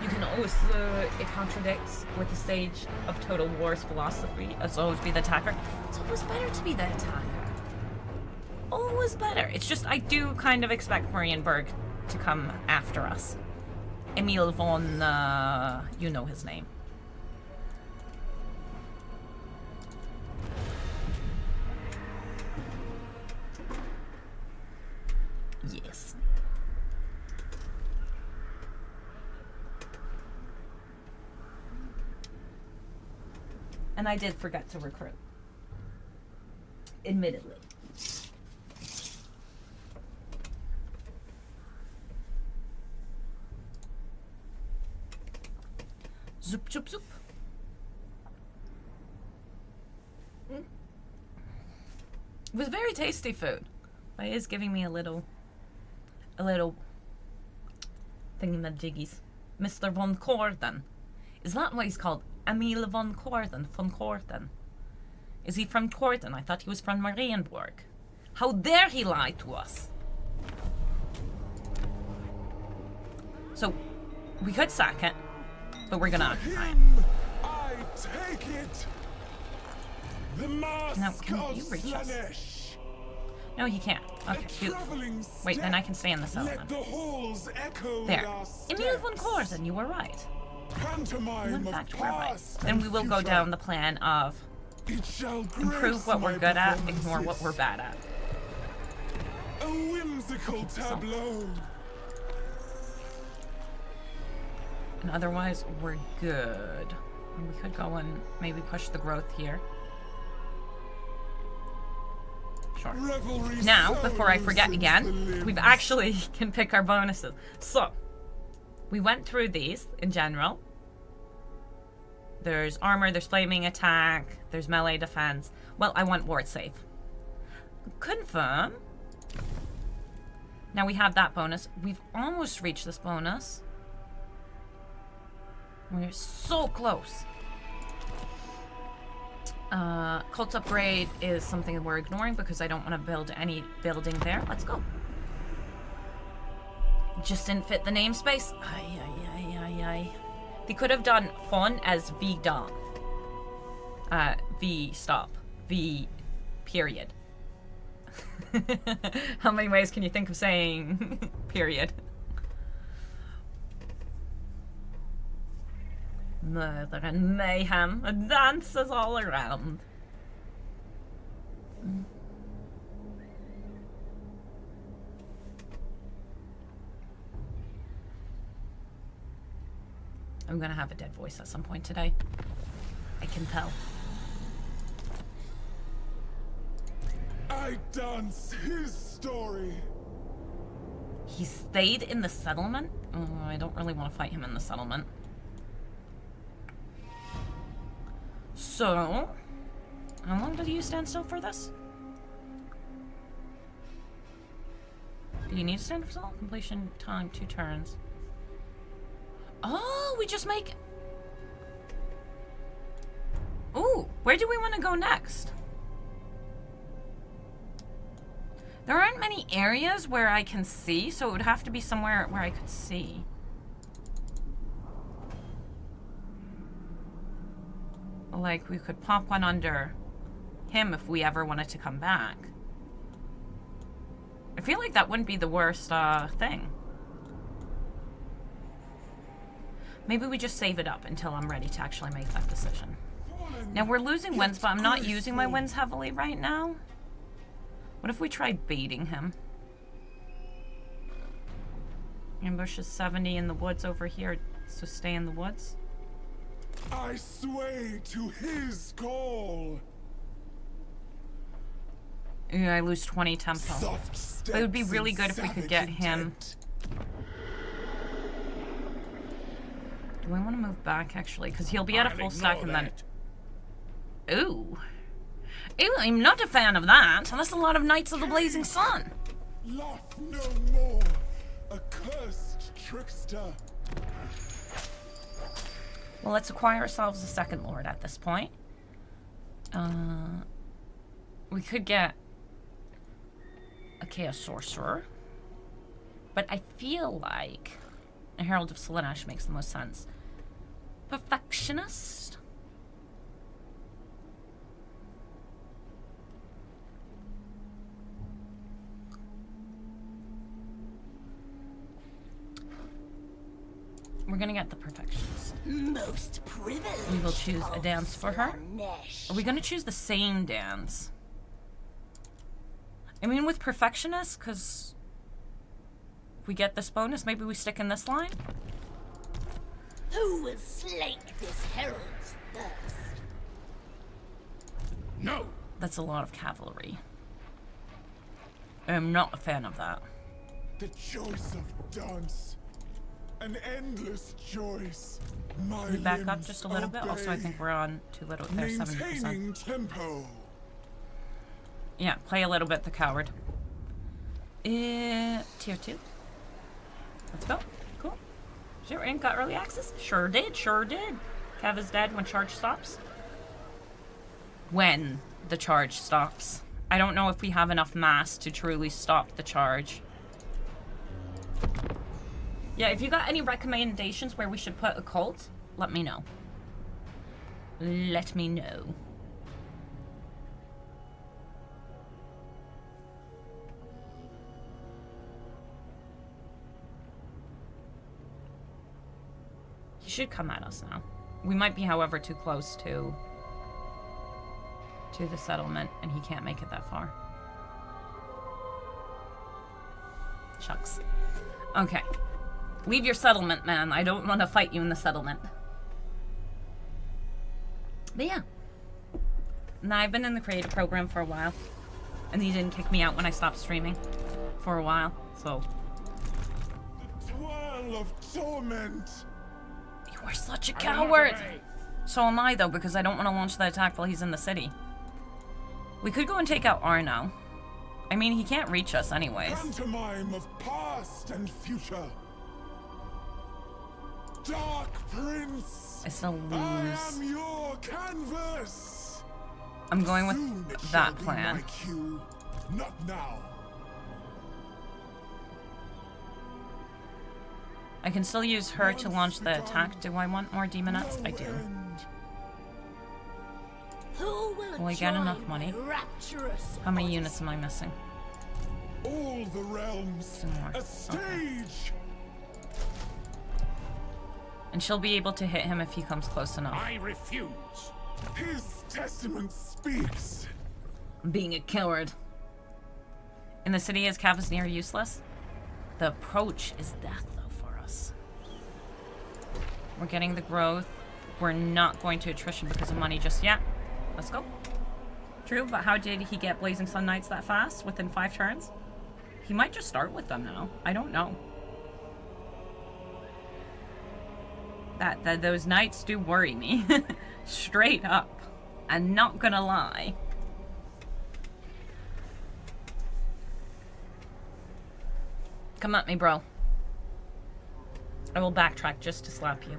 You can also, it contradicts with the Sage of Total War's philosophy as always be the attacker. It's always better to be the attacker. Always better. It's just I do kind of expect Marienburg to come after us. Emil von, you know his name. Yes. And I did forget to recruit. Admittedly. Zoop, zoop, zoop. It was very tasty food. But it is giving me a little thingamajiggies. Mr. von Corden. Is that what he's called? Emil von Corden. Von Corden. Is he from Corden? I thought he was from Marienburg. How dare he lie to us? So, we could sack it, but we're gonna occupy it. I take it. The mask Now, can of you reach us? Slanesh. No, he can't. Okay, A beautiful. traveling Wait, then step. I can stay in the Let settlement. the halls echo There. with our Emil von steps. Corden, you were right. Pantomime In of fact, we're right. past Then and we will go future. down the plan of It shall improve grace what we're my good at, ignore what performances. we're bad at. A whimsical tableau. And otherwise, we're good. And we could go and maybe push the growth here. Sure. Revelry Now, so before I forget loosens again, the limbs. we've actually can pick our bonuses. So, we went through these in general. There's armor, there's flaming attack, there's melee defense. Well, I want ward save. Confirm. Now we have that bonus. We've almost reached this bonus. We're so close. Cult upgrade is something that we're ignoring because I don't want to build any building there. Let's go. Just didn't fit the namespace. Ay, ay, ay, ay, ay. They could have done fun as V dom. V stop. V period. How many ways can you think of saying period? Murder and mayhem dances all around. I'm gonna have a dead voice at some point today. I can tell. I dance his story. He stayed in the settlement? Oh, I don't really want to fight him in the settlement. So, how long did you stand still for this? Do you need to stand still? Completion time 2 turns. Oh, we just make... Ooh, where do we want to go next? There aren't many areas where I can see, so it would have to be somewhere where I could see. Like, we could pop one under him if we ever wanted to come back. I feel like that wouldn't be the worst thing. Maybe we just save it up until I'm ready to actually make that decision. Now, we're losing winds, but I'm not using my winds heavily right now. What if we tried baiting him? Ambush is 70 in the woods over here, so stay in the woods. I sway to his call. Yeah, I lose 20 tempo. Soft But it would be steps really and good if we could savage get him. intent. Do I want to move back, actually? Because he'll be at a full stack and then... Ooh. Ooh, I'm not a fan of that. That's a lot of Knights of the Blazing Sun. Laugh no more, accursed trickster. Well, let's acquire ourselves a second lord at this point. We could get a Chaos Sorcerer. But I feel like a Herald of Slaanesh makes the most sense. Perfectionist? We're gonna get the Perfectionist. Most privileged. We will choose a dance for her. Slaanesh. Are we gonna choose the same dance? I mean, with Perfectionist, because we get this bonus, maybe we stick in this line? Who will slake this herald's thirst? No. That's a lot of cavalry. I'm not a fan of that. The choice of dance. An endless choice. My We back up limbs just a little bit. Also, I obey. think we're on too little. There's 70%. Maintaining tempo. Yeah, play a little bit the coward. Tier 2. Let's go. Cool. Sure, and got early access? Sure did, sure did. Kev is dead when charge stops. When the charge stops. I don't know if we have enough mass to truly stop the charge. Yeah, if you got any recommendations where we should put a cult, let me know. Let me know. He should come at us now. We might be, however, too close to the settlement, and he can't make it that far. Shucks. Okay. Leave your settlement, man. I don't want to fight you in the settlement. But yeah. Now, I've been in the creator program for a while. And he didn't kick me out when I stopped streaming. For a while, so... The twirl of torment. You are such a coward! So am I, though, because I don't want to launch the attack while he's in the city. We could go and take out Arno. I mean, he can't reach us anyways. Pantomime of past and future. Dark Prince. I still I lose. am your canvas. I'm going Soon with it shall that be plan. my cue. Not now. I can still use her to launch the attack. Do I want more demonettes? I do. end. Who will Will I get join enough money? my rapturous How many odyssey? units am I missing? All the realms. Two more. A Okay. stage. And she'll be able to hit him if he comes close enough. I refuse. His testament speaks. Being a coward. In the city, is Cav near useless? The approach is death, though, for us. We're getting the growth. We're not going to attrition because of money just yet. Let's go. True, but how did he get Blazing Sun Knights that fast within 5 turns? He might just start with them now. I don't know. Those knights do worry me. Straight up. I'm not gonna lie. Come at me, bro. I will backtrack just to slap you.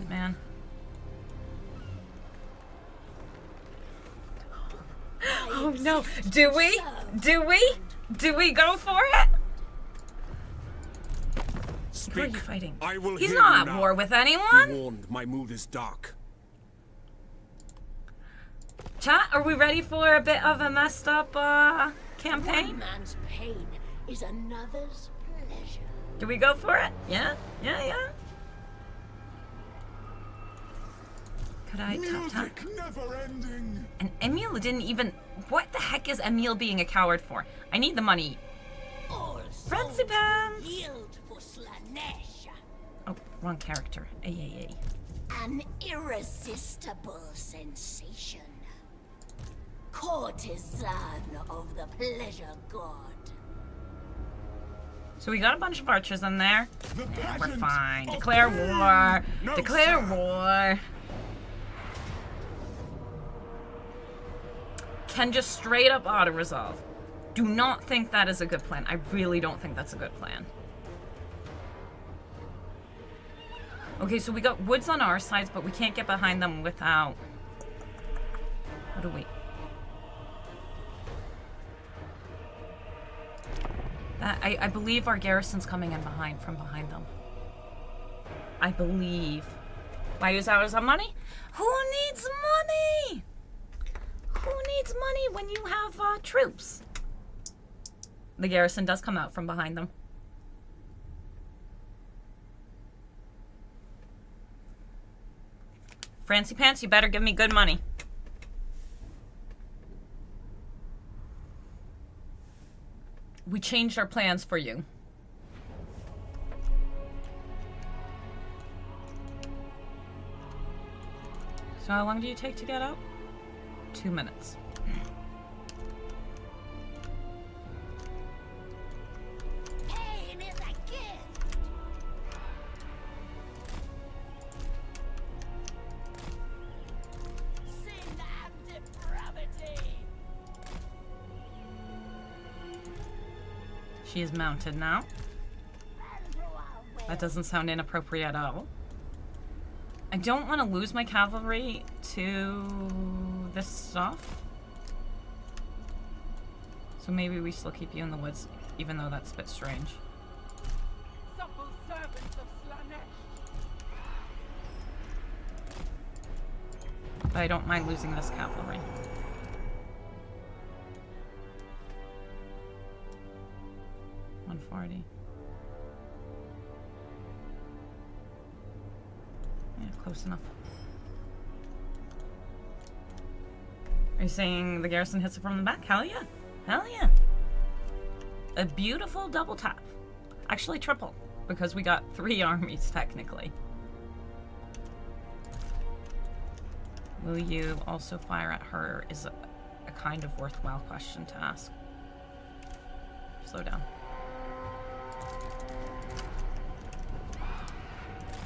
it, man. Oh no. Do we? Do we? Do we go for it? Who are you fighting? I will He's hear not you at now. war with Be anyone. warned, my mood is dark. Chat, are we ready for a bit of a messed up One campaign? man's pain is another's pleasure. Do we go for it? Yeah? Yeah, yeah. Could I tap tap? Music never ending. And Emil didn't even... What the heck is Emil being a coward for? I need the money. All Fancy souls pants! yield for Slanesh. Oh, wrong character. Ay. An irresistible sensation. Courtesan of the pleasure god. So we got a bunch of archers in there. The We're pageant fine. of Declare pain. war. No, Declare sir. war. Can just straight up auto-resolve. Do not think that is a good plan. I really don't think that's a good plan. Okay, so we got woods on our sides, but we can't get behind them without... What do we... I believe our garrison's coming in from behind them. I believe. Why use hours on money? Who needs money? Who needs money when you have troops? The garrison does come out from behind them. Fancy Pants, you better give me good money. We changed our plans for you. So how long do you take to get out? 2 minutes. Pain is a gift. Sin and depravity. She is mounted now. That doesn't sound inappropriate at all. I don't want to lose my cavalry to this stuff. So maybe we still keep you in the woods, even though that's a bit strange. Supple servants of Slanesh. But I don't mind losing this cavalry. $140. Yeah, close enough. Are you saying the garrison hits it from the back? Hell yeah. Hell yeah. A beautiful double tap. Actually triple, because we got 3 armies technically. Will you also fire at her is a kind of worthwhile question to ask. Slow down.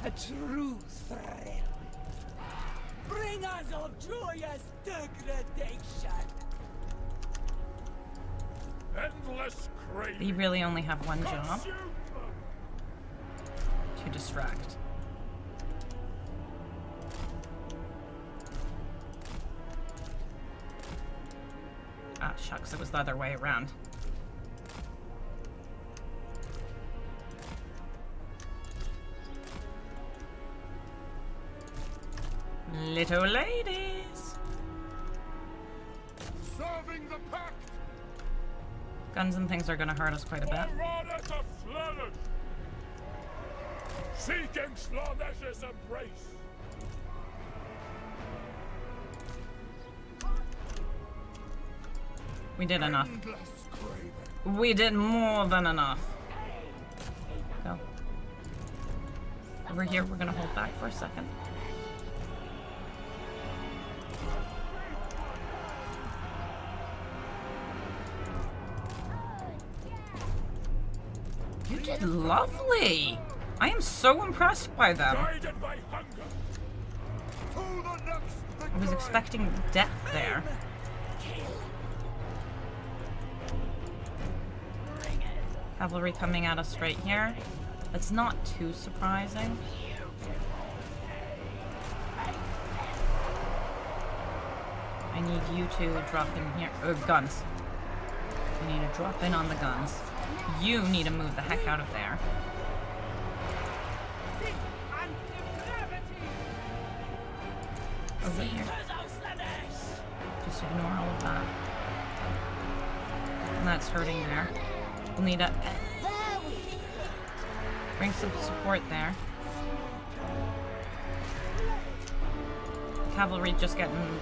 A true thrill. Bring us of joyous degradation. Endless craving. You really only have one job, Consume. to distract. Ah, shucks, it was the other way around. Little ladies. Serving the pact. Guns and things are gonna hurt us quite a bit. Marauders of Slanesh. Seeking Slanesh's embrace. We did enough. Endless craving. We did more than enough. Go. Over here, we're gonna hold back for a second. You did lovely. I am so impressed by them. Guided by hunger. To the next I was expecting death there. Cavalry coming at us right here. That's not too surprising. I need you to drop in here. Guns. I need to drop in on the guns. You need to move the heck out of there. Over here. Just ignore all of that. And that's hurting there. We'll need to bring some support there. Cavalry just getting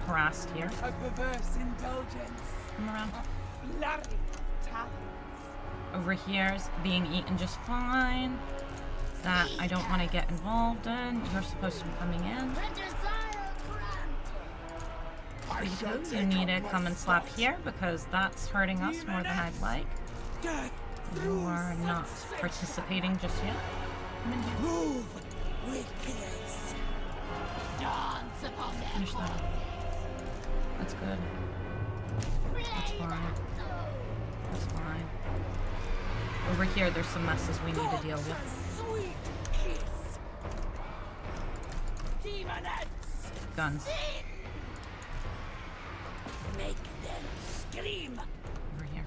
harassed here. A perverse indulgence. Come around. Bloody talons. Over here is being eaten just fine. That I don't want to get involved in. You're supposed to be coming in. You need to come and slap here because that's hurting us more than I'd like. You are not participating just yet. Come in here. Move, weakness. Finish that up. That's good. That's fine. That's fine. Over here, there's some messes we need to deal with. Sweet kiss. Demonettes. Guns. Make them scream. Over here.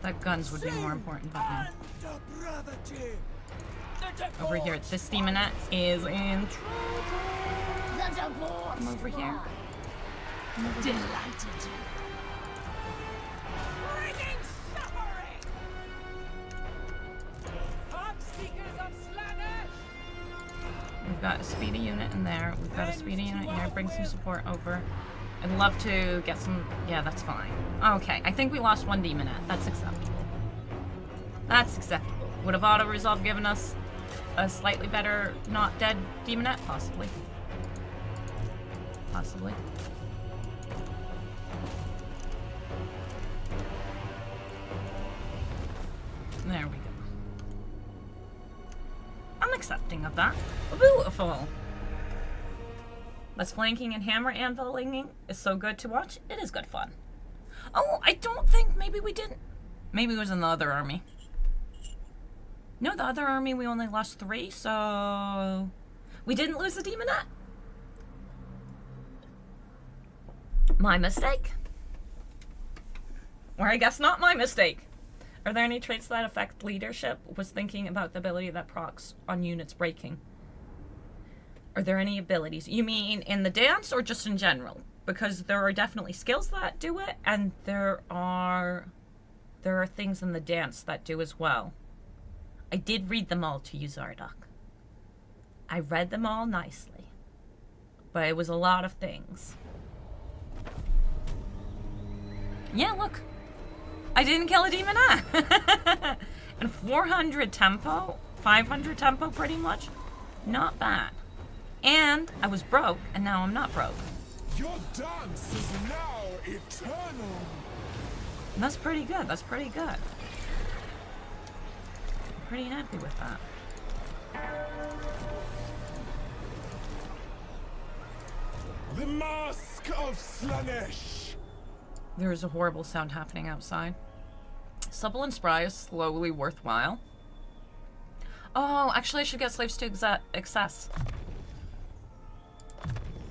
That guns would be more important, but no. Over here, this demonette is in trouble. Come over here. Come over here. Bringing suffering. Heartseekers of Slanesh. We've got a speedy unit in there. We've got a speedy unit here. Bring some support over. I'd love to get some... Yeah, that's fine. Okay, I think we lost one demonette. That's acceptable. That's acceptable. Would have auto-resolve given us a slightly better not dead demonette? Possibly. Possibly. There we go. I'm accepting of that. Beautiful. Less flanking and hammer anviling is so good to watch. It is good fun. Oh, I don't think maybe we didn't. Maybe it was in the other army. No, the other army we only lost 3, so we didn't lose the demonette. My mistake. Or I guess not my mistake. Are there any traits that affect leadership? Was thinking about the ability that procs on units breaking. Are there any abilities? You mean in the dance or just in general? Because there are definitely skills that do it, and there are things in the dance that do as well. I did read them all to you, Zardock. I read them all nicely. But it was a lot of things. Yeah, look. I didn't kill a demonette. And 400 tempo, 500 tempo pretty much. Not bad. And I was broke, and now I'm not broke. Your dance is now eternal. And that's pretty good. That's pretty good. I'm pretty happy with that. The Mask of Slanesh. There is a horrible sound happening outside. Supple and spry is slowly worthwhile. Oh, actually I should get slaves to excess.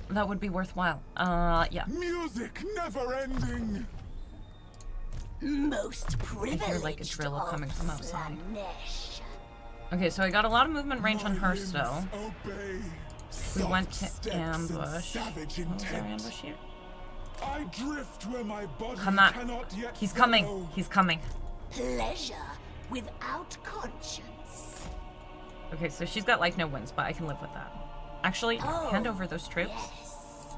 That would be worthwhile. Yeah. Music never ending. Most I privileged hear like a drill coming from outside. Slanesh. Okay, so I got a lot of movement range on her still. Obey. We went Soft to steps and ambush. savage What was our intent. ambush here? I drift where my body Come on. cannot yet He's coming. follow. He's coming. Pleasure without conscience. Okay, so she's got like no wins, but I can live with that. Actually, hand over those troops. Yes.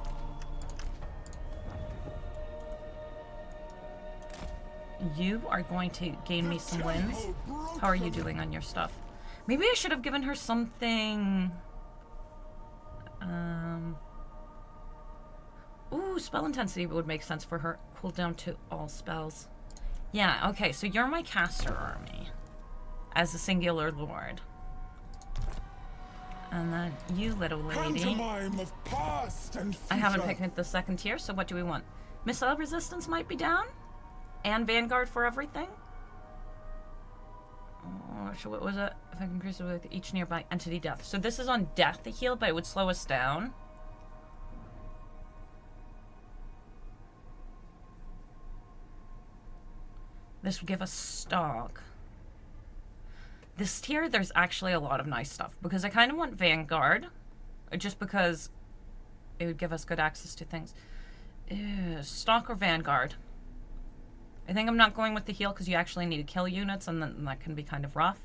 You are going to gain me some wins. How are you doing on your stuff? Maybe I should have given her something... Ooh, spell intensity would make sense for her. Cooldown to all spells. Yeah, okay, so you're my caster army. As a singular lord. And then you, little lady. Pantomime of past and future. I haven't picked the second tier, so what do we want? Missile resistance might be down? And Vanguard for everything? Oh, so what was it? If I can increase it with each nearby entity death. So this is on death, the heal, but it would slow us down. This will give us stock. This tier, there's actually a lot of nice stuff. Because I kind of want Vanguard. Just because it would give us good access to things. Ew, stock or Vanguard? I think I'm not going with the heal because you actually need to kill units and then that can be kind of rough.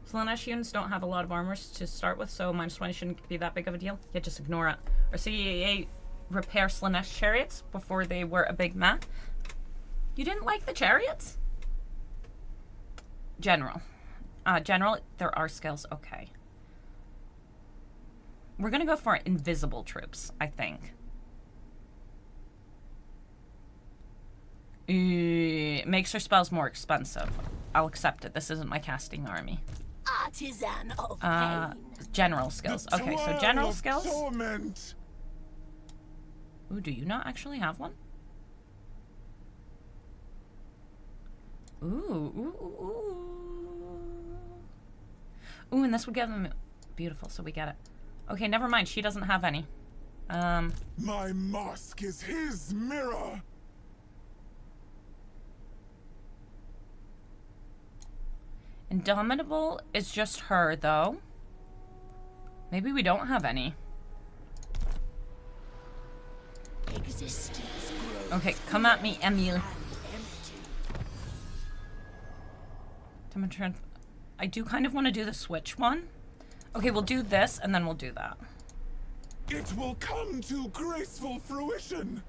Slaanesh units don't have a lot of armors to start with, so -20 shouldn't be that big of a deal. Yeah, just ignore it. Or CAA repair Slaanesh chariots before they were a big map. You didn't like the chariots? General. General, there are skills. Okay. We're gonna go for invisible troops, I think. It makes her spells more expensive. I'll accept it. This isn't my casting army. Artisan of pain. General skills. The Okay, so twirl general of skills. torment. Ooh, do you not actually have one? Ooh, and this would give them... Beautiful, so we get it. Okay, never mind. She doesn't have any. My mask is his mirror. Indomitable is just her, though. Maybe we don't have any. Existence grows Okay, come at me, Emil. empty. I do kind of want to do the switch one. Okay, we'll do this, and then we'll do that. It will come to graceful fruition.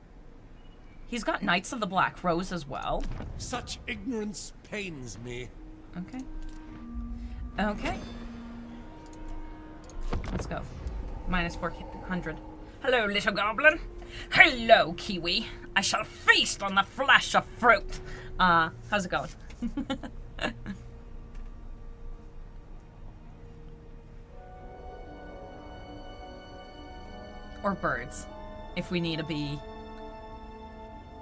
He's got Knights of the Black Rose as well. Such ignorance pains me. Okay. Okay. Let's go. -400. Hello, little goblin. Hello, Kiwi. I shall feast on the flesh of fruit. How's it going? Or birds, if we need to be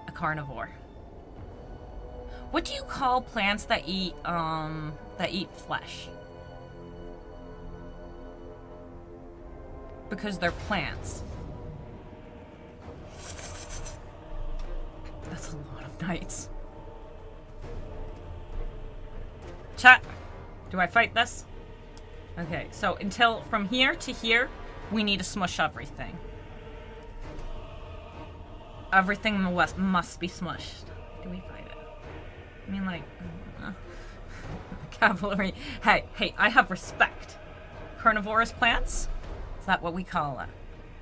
a carnivore. What do you call plants that eat flesh? Because they're plants. That's a lot of knights. Chat, do I fight this? Okay, so until from here to here, we need to smush everything. Everything must be smushed. Do we fight it? I mean, like, cavalry. Hey, I have respect. Carnivorous plants? Is that what we call it?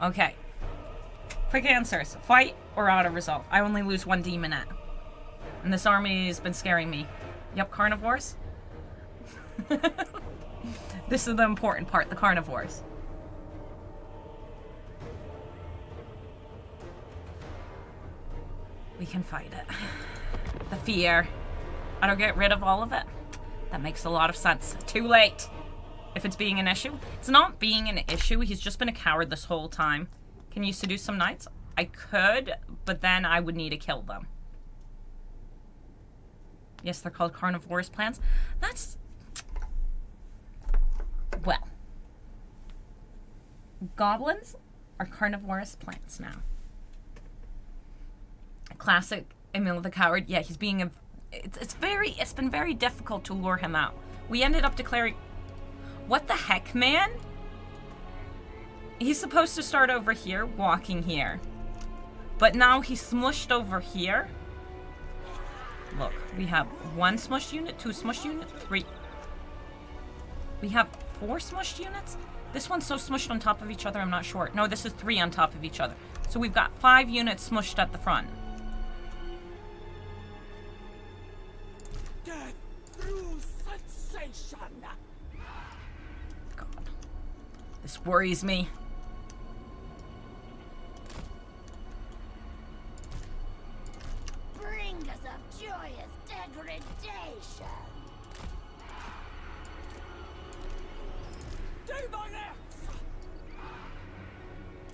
Okay. Quick answers. Fight or auto resolve. I only lose 1 demonette. And this army has been scaring me. Yep, carnivores. This is the important part, the carnivores. We can fight it. The fear. I don't get rid of all of it. That makes a lot of sense. Too late. If it's being an issue. It's not being an issue. He's just been a coward this whole time. Can you seduce some knights? I could, but then I would need to kill them. Yes, they're called carnivorous plants. That's... Well. Goblins are carnivorous plants now. Classic Emil the Coward. Yeah, he's being a... It's been very difficult to lure him out. We ended up declaring... What the heck, man? He's supposed to start over here, walking here. But now he's smushed over here. Look, we have 1 smushed unit, 2 smushed units, 3. We have 4 smushed units? This one's so smushed on top of each other, I'm not sure. No, this is 3 on top of each other. So we've got 5 units smushed at the front. Death through sensation. God. This worries me. Bringers of joyous degradation. Do thy next.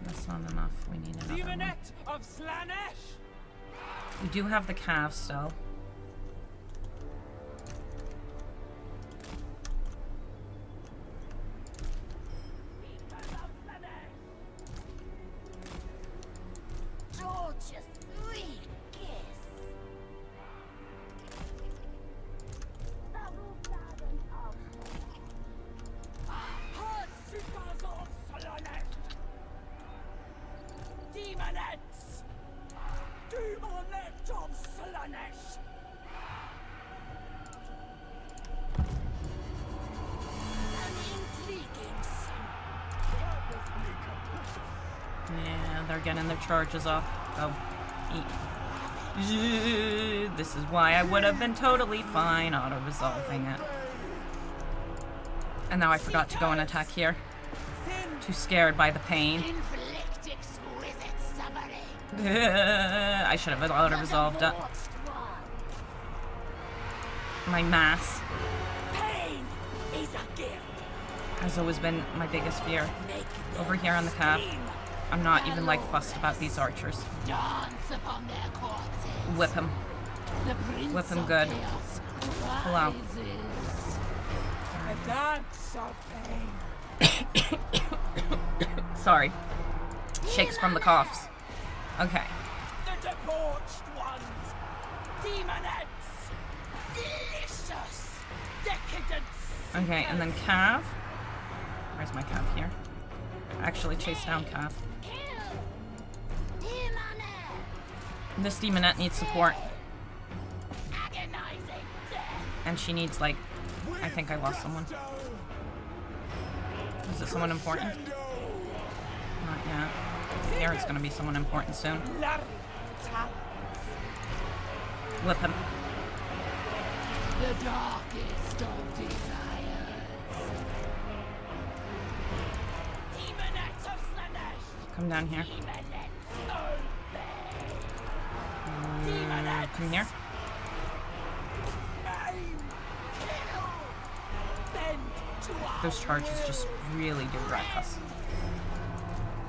That's not enough. We need another one. Demonette of Slaanesh. We do have the calves still. Torture sweet. Slaanesh! An intriguing son. Yeah, they're getting their charges off. Oh, eat. This is why I would have been totally fine auto-resolving it. And now I forgot to go and attack here. Too scared by the pain. Inflict exquisite suffering. I should have auto-resolved it. My mass Pain is a gift. has always been my biggest fear. Make Over here on the cab, I'm not even like fussed about these archers. Dance upon their corpses. Whip him. The prince Whip him of good. chaos Pull out. rises. a dance of pain. Sorry. Shakes from the coughs. Okay. The debauched ones. Demonettes. Delicious. Decadence. Okay, and then Cav. Where's my Cav here? Actually chase down Cav. This demonette needs support. Agonizing death. And she needs, like, I think I lost someone. Is it someone important? Not yet. Here it's gonna be someone important soon. Whip him. The darkest of desires. Demonettes of Slaanesh. Come down here. Come here. Those charges just really do wreck us.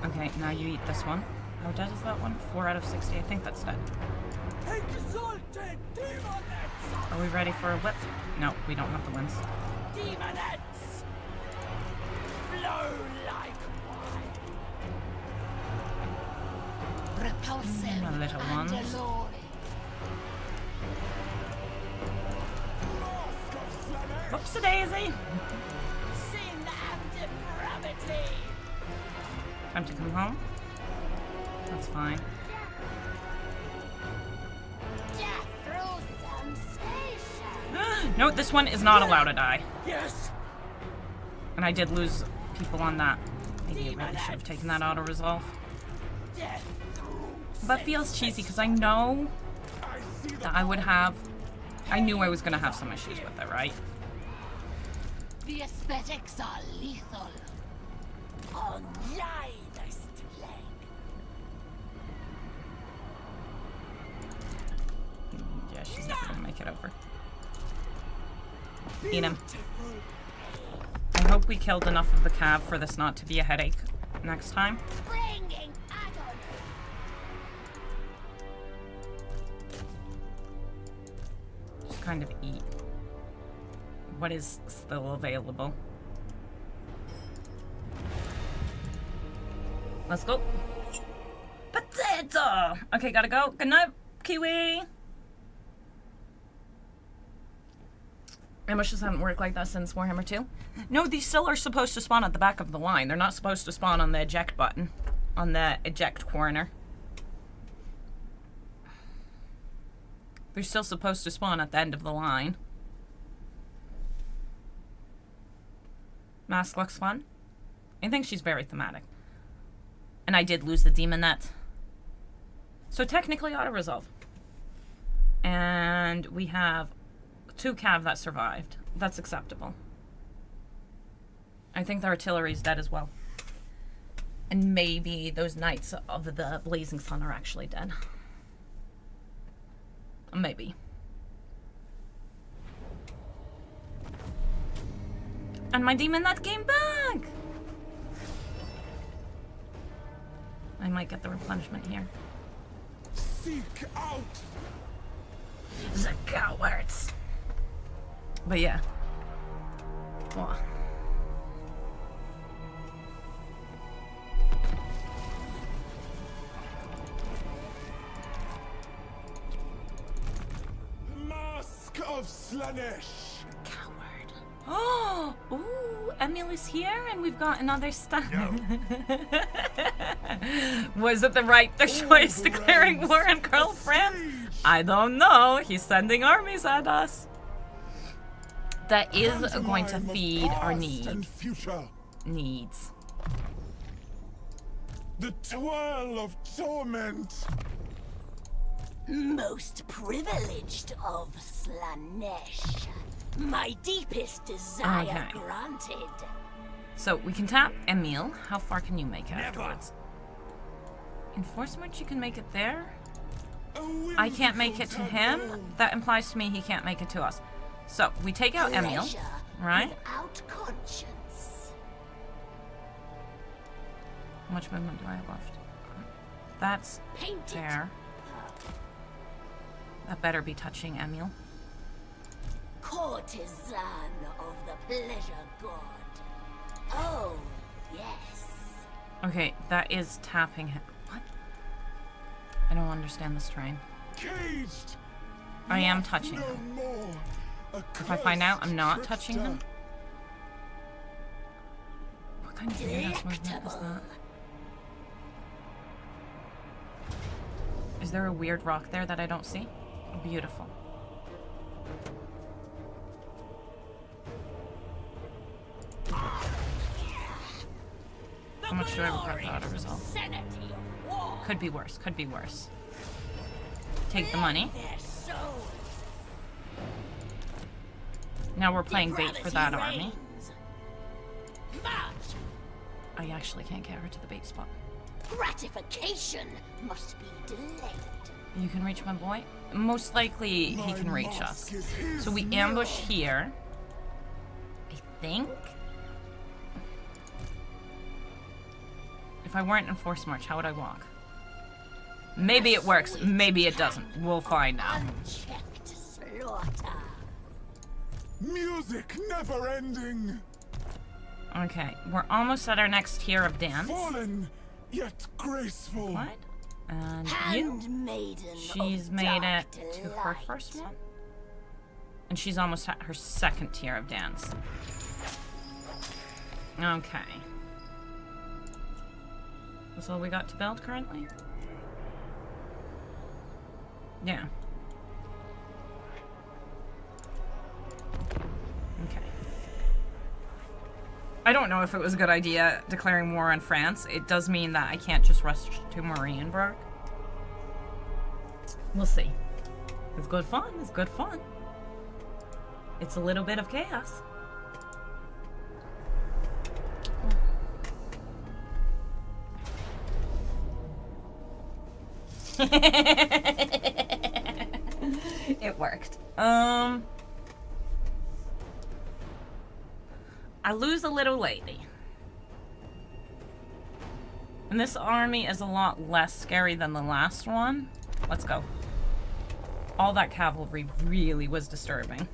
Okay, now you eat this one. How dead is that one? 4 out of 60. I think that's dead. Exalted demonettes. Are we ready for a whip? No, we don't have the wins. Demonettes. Flow like wine. Repulsive My little and ones. alluring. Whoops-a-daisy! Sin and depravity. Time to come home. That's fine. Death through sensation. No, this one is not allowed to die. Yes. And I did lose people on that. Maybe I really should have taken that auto-resolve. Death through. But feels cheesy because I know that I would have... I knew I was going to have some issues with it, right? The aesthetics are lethal. On lightest leg. Yeah, she's never going to make it over. Eat him. I hope we killed enough of the cab for this not to be a headache next time. Bringing agony. Just kind of eat what is still available. Let's go. Potato! Okay, gotta go. Good night, Kiwi! Ambushes haven't worked like that since Warhammer 2. No, these still are supposed to spawn at the back of the line. They're not supposed to spawn on the eject button. On the eject corner. They're still supposed to spawn at the end of the line. Mask looks fun. I think she's very thematic. And I did lose the demonette. So technically auto-resolve. And we have 2 cav that survived. That's acceptable. I think the artillery's dead as well. And maybe those knights of the Blazing Sun are actually dead. Maybe. And my demon that came back! I might get the replenishment here. Seek out. The cowards! But yeah. Well, Mask of Slaanesh. coward. Oh! Ooh, Emil is here and we've got another stuff. Was it the right choice declaring war on girlfriends? I don't know. He's sending armies at us. That is going to Pantomime of feed our past and future. needs. The twirl of torment. Most privileged of Slanesh. My deepest desire Okay. granted. So we can tap Emil. How far can you make it afterwards? Enforcement, you can make it there. I can't make it to him. That implies to me he can't make it to us. So we take out Emil, Pleasure right? without conscience. How much movement do I have left? That's Painted. there. That better be touching Emil. Courtesan of the pleasure god. Oh, yes. Okay, that is tapping him. What? I don't understand this terrain. Caged. I am Laugh touching no him. more. If I find out I'm not touching him. What kind of weird ass movement is that? Is there a weird rock there that I don't see? Beautiful. How much do I regret the auto result? Sanity of war. Could be worse, could be worse. Take the money. Their soul. Now we're playing bait for that Depravity army. reigns. March. I actually can't get her to the bait spot. Gratification must be delayed. You can reach my boy? Most likely he can reach us. So we ambush here. I think. If I weren't in force march, how would I walk? Maybe it works, maybe it doesn't. We'll find out. Unchecked slaughter. Music never ending. Okay, we're almost at our next tier of dance. Fallen, yet graceful. What? And you? Handmaiden She's of made dark it to her delight. first one. And she's almost at her second tier of dance. Okay. That's all we got to build currently? Yeah. Okay. I don't know if it was a good idea declaring war on France. It does mean that I can't just rush to Marienburg. We'll see. It's good fun. It's good fun. It's a little bit of chaos. It worked. I lose a little lady. And this army is a lot less scary than the last one. Let's go. All that cavalry really was disturbing.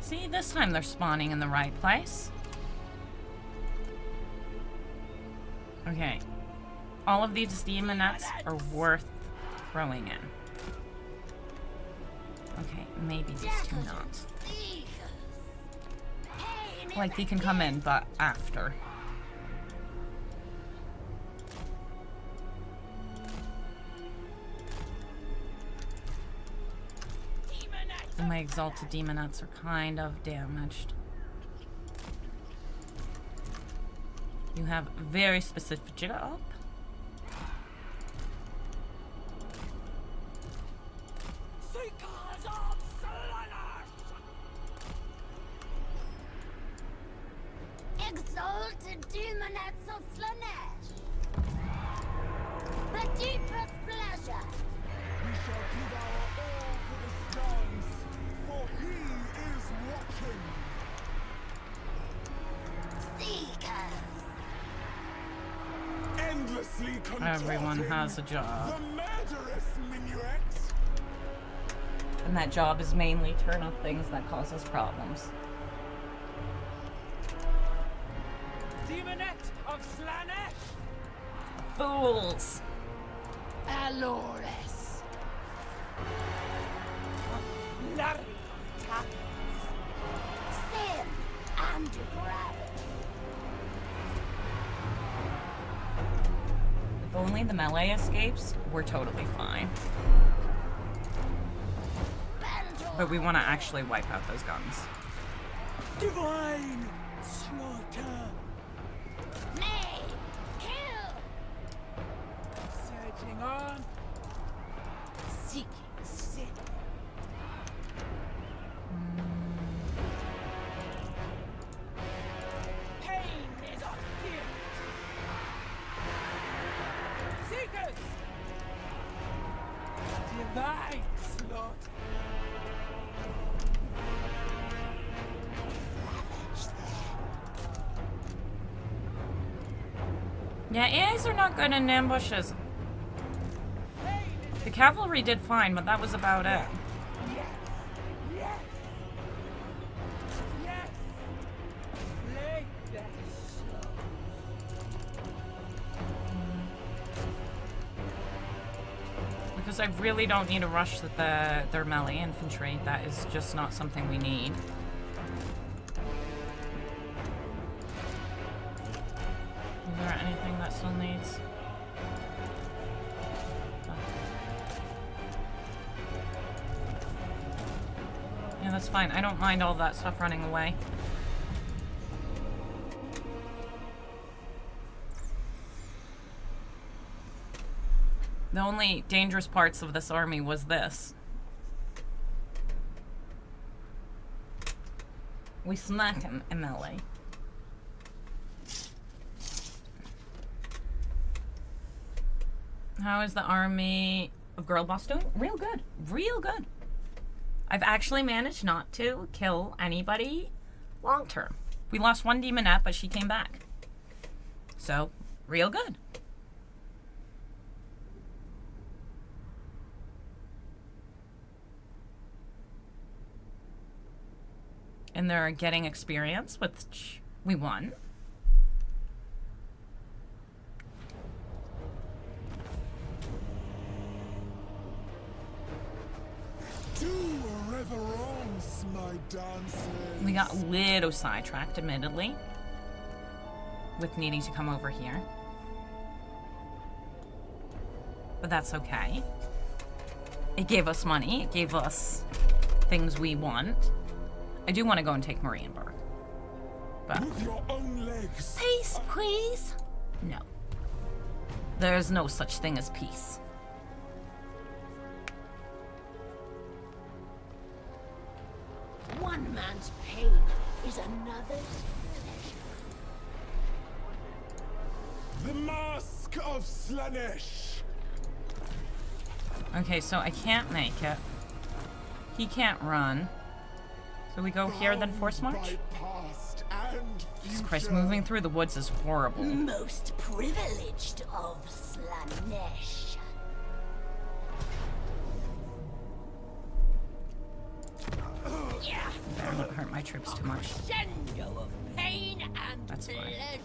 See, this time they're spawning in the right place. Okay. All of these demonettes are worth throwing in. Okay, maybe these two not. Like, he can come in, but after. And my exalted demonettes are kind of damaged. You have very specific job. Seekers of Slanesh. Exalted demonettes of Slanesh. The deepest pleasure. We shall give our all for the stars, for he is watching. Seekers. Endlessly contorting. Everyone has a job. The murderous minuet. And that job is mainly turn off things that cause us problems. Demonette of Slanesh! Fools! Alores! Flurry of tongues! Sin and depravity. If only the melee escapes, we're totally fine. But we want to actually wipe out those guns. Divine slaughter! Nay, kill. Surging on! Seeking sin! Pain is a gift! Seekers! Divine slaughter! Yeah, AIs are not good in ambushes. The cavalry did fine, but that was about it. Yes! Yes! Yes! Lay their soul. Because I really don't need to rush their melee infantry. That is just not something we need. Is there anything that still needs? Yeah, that's fine. I don't mind all that stuff running away. The only dangerous parts of this army was this. We smack him in melee. How is the army of Girl Boss doing? Real good. Real good. I've actually managed not to kill anybody long term. We lost one demonette, but she came back. So, real good. And they're getting experience, which we won. Do reverence, my dancers. We got a little sidetracked, admittedly, with needing to come over here. But that's okay. It gave us money. It gave us things we want. I do want to go and take Marienburg. But With your own legs. peace, please? No. There's no such thing as peace. One man's pain is another's pleasure. The Mask of Slanesh. Okay, so I can't make it. He can't run. So we go here, then force march? By past and Jesus future. Christ, moving through the woods is horrible. Most privileged of Slanesh. Better not hurt my troops too much. Crescendo of pain and That's fine. pleasure.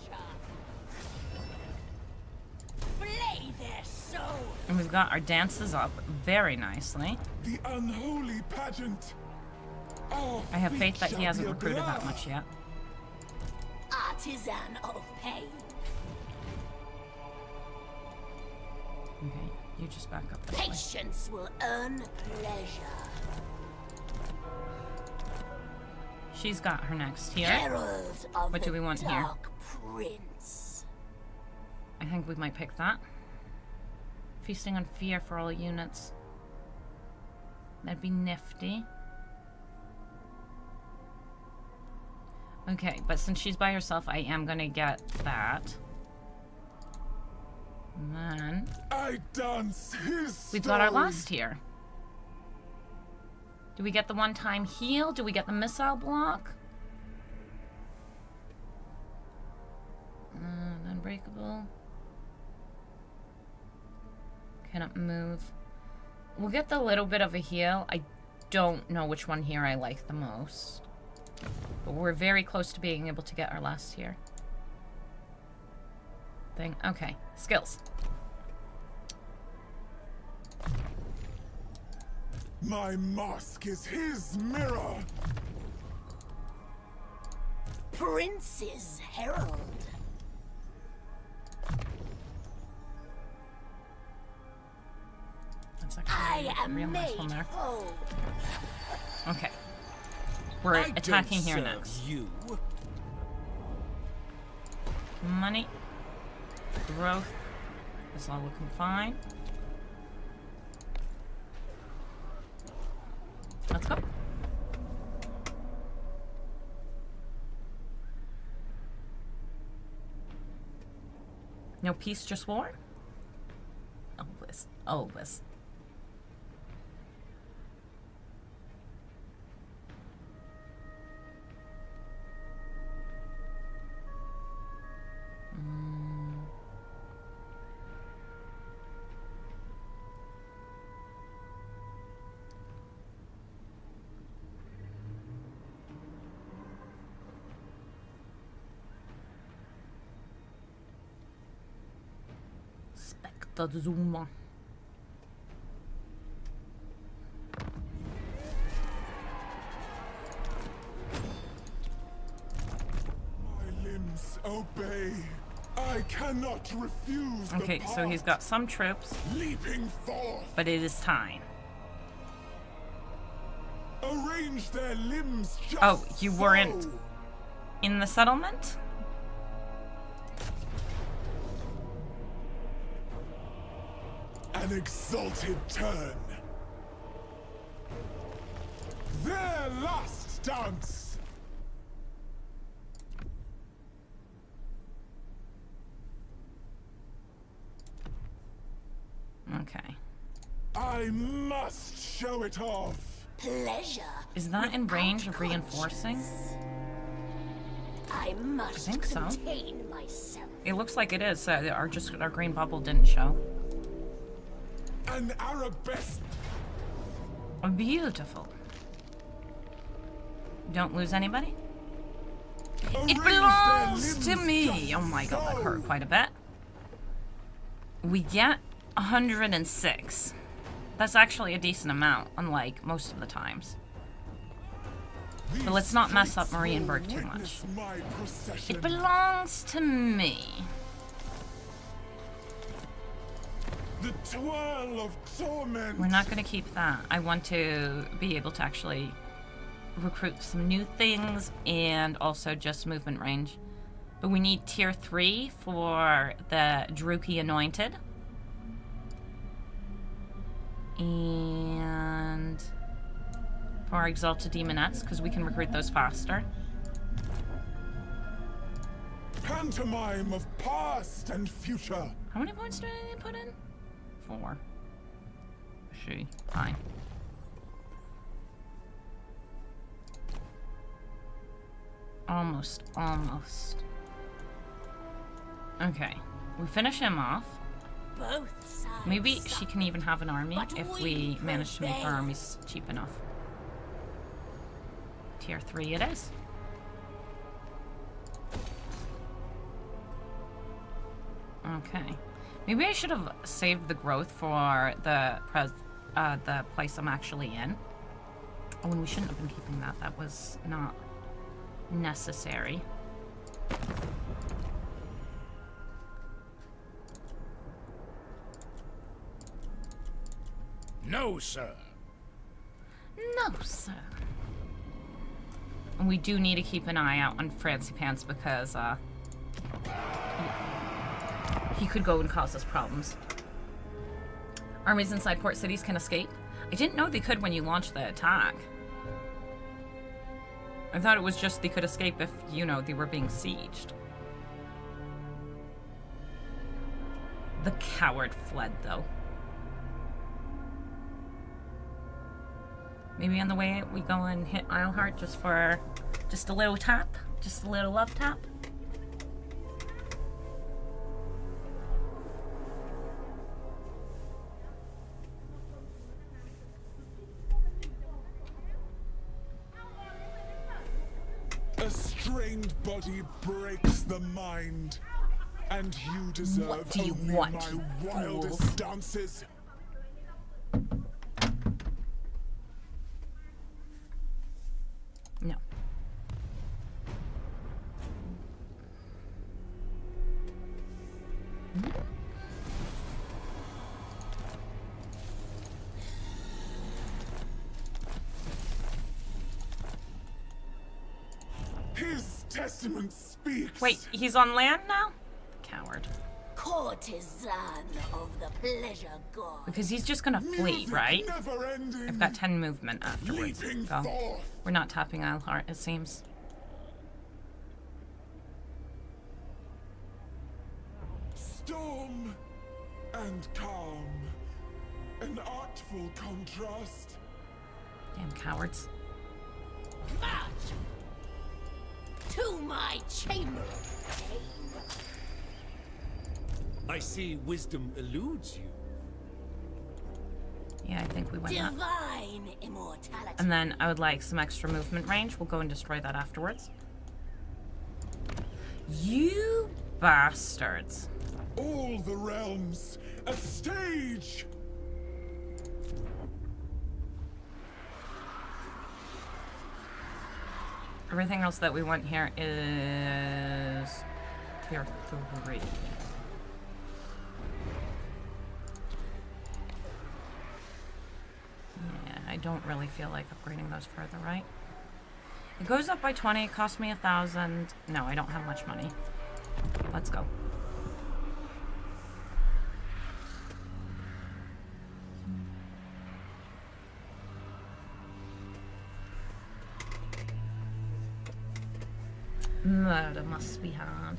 Flay their soul. And we've got our dances up very nicely. The unholy pageant. Our I have feet faith that he shall hasn't be a recruited that blur. much yet. Artisan of pain. Okay, you just back up this way. Patience will earn pleasure. She's got her next here. Herald of What the do we want here? Dark Prince. I think we might pick that. Feasting on fear for all units. That'd be nifty. Okay, but since she's by herself, I am gonna get that. And then I dance his we've got our story. last here. Do we get the one-time heal? Do we get the missile block? Unbreakable. Cannot move. We'll get the little bit of a heal. I don't know which one here I like the most. But we're very close to being able to get our last tier thing. Okay, skills. My mask is his mirror. Prince's Herald. That's I actually a real am nice made one there. whole. Okay. We're I don't attacking here serve next. You. Money. Growth. Is all looking fine. Let's go. No peace, just war? Always. Always. Spectre Zuma. My limbs obey. I cannot refuse Okay, the so he's path. got some troops, Leaping forth. but it is time. Arrange their limbs just Oh, you weren't- so. In the settlement? An exalted turn. Their last dance. Okay. I must show it off. Pleasure. Is that in range of reinforcing? I must think so. contain myself. It looks like it is. Our green bubble didn't show. An arabesque. Beautiful. Don't lose anybody. It Arrange their belongs to limbs me. just Oh my god, that so. hurt quite a bit. We get 106. That's actually a decent amount, unlike most of the times. These But let's not mess up streets Marienburg will too much. witness my procession. It belongs to me. The twirl of torment. We're not going to keep that. I want to be able to actually recruit some new things and also just movement range. But we need tier 3 for the Druki Anointed. And for our Exalted Demonettes, because we can recruit those faster. Pantomime of past and future. How many points do I need to put in? 4. She. Fine. Almost. Okay. We finish him off. Both sides. Maybe she can even have an army But if we we manage to make our prevail. armies cheap enough. Tier 3 it is. Okay. Maybe I should have saved the growth for the place I'm actually in. Oh, and we shouldn't have been keeping that. That was not necessary. No, sir. No, sir. And we do need to keep an eye out on Fancy Pants because he could go and cause us problems. Armies inside port cities can escape. I didn't know they could when you launch the attack. I thought it was just they could escape if, you know, they were being sieged. The coward fled, though. Maybe on the way we go and hit Isleheart just for just a little tap, just a little love tap. trained body breaks the mind. And you deserve What do you only want, my you wildest fools? dances. No. His testament speaks. Wait, he's on land now? Coward. Courtesan of the pleasure god. Because he's just gonna flee, Music right? never ending. I've got 10 movement afterwards. Leaping Go. forth. We're not tapping Eilhart, it seems. Storm and calm. An artful contrast. Damn cowards. March to my chamber of pain. I see wisdom eludes you. Yeah, I think we went that. Divine immortality. And then I would like some extra movement range. We'll go and destroy that afterwards. You bastards. All the realms, a stage. Everything else that we want here is tier 3. Yeah, I don't really feel like upgrading those further, right? It goes up by 20, it costs me 1,000. No, I don't have much money. Let's go. Murder must be hard.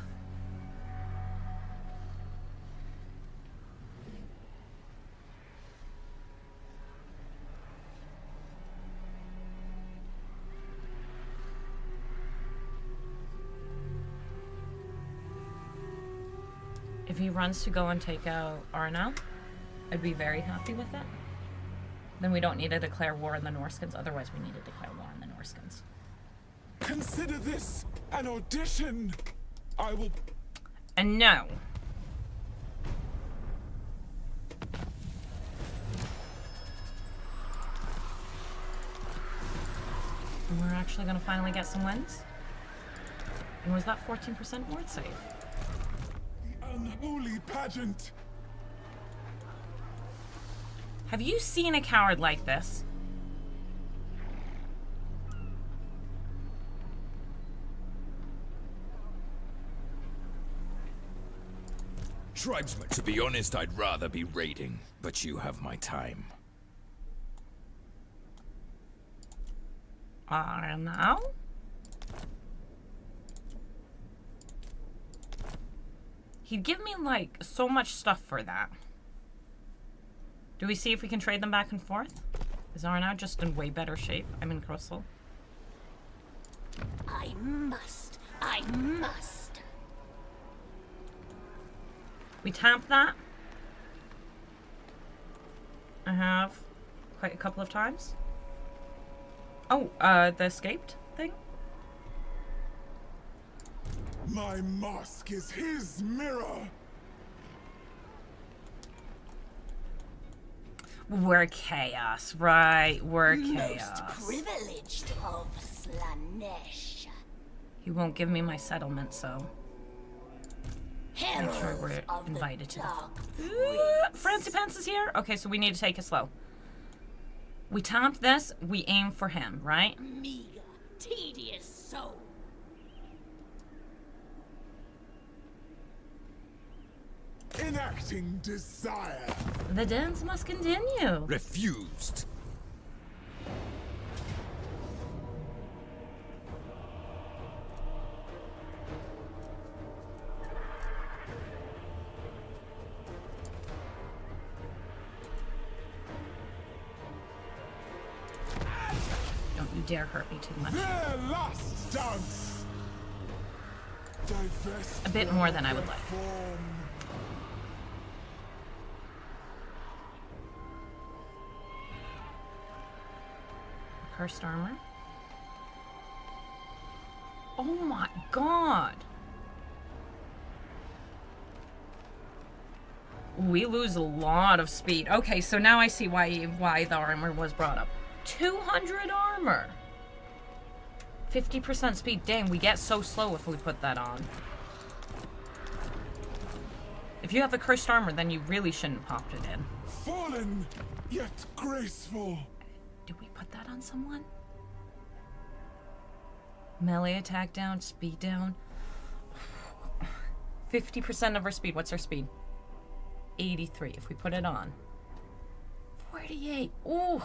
If he runs to go and take out Arno, I'd be very happy with it. Then we don't need to declare war on the Norskins, otherwise we need to declare war on the Norskins. Consider this an audition. I will. And no. And we're actually going to finally get some wins. And was that 14% ward save? The unholy pageant. Have you seen a coward like this? Tribesman, to be honest, I'd rather be raiding, but you have my time. Now? He'd give me, like, so much stuff for that. Do we see if we can trade them back and forth? Is Arno just in way better shape? I'm in Crystal. I must. We tap that. I have quite a couple of times. Oh, the escaped thing? My mask is his mirror. We're chaos, right? We're Most chaos. privileged of Slanesh. He won't give me my settlement, so Herald sure we're of invited the to the- Dark Francie Pants is here? Okay, so we need to take it slow. We tap this, we aim for him, right? Meager, tedious soul. Enacting desire. The dance must continue. Refused. Don't you dare hurt me too much. Their last dance. Divest A bit more than I would their like. form. Cursed armor. Oh my god. We lose a lot of speed. Okay, so now I see why the armor was brought up. 200 armor. 50% speed. Dang, we get so slow if we put that on. If you have the cursed armor, then you really shouldn't have popped it in. Fallen, yet graceful. Did we put that on someone? Melee attack down, speed down. 50% of our speed. What's our speed? 83. If we put it on. 48. Ooh.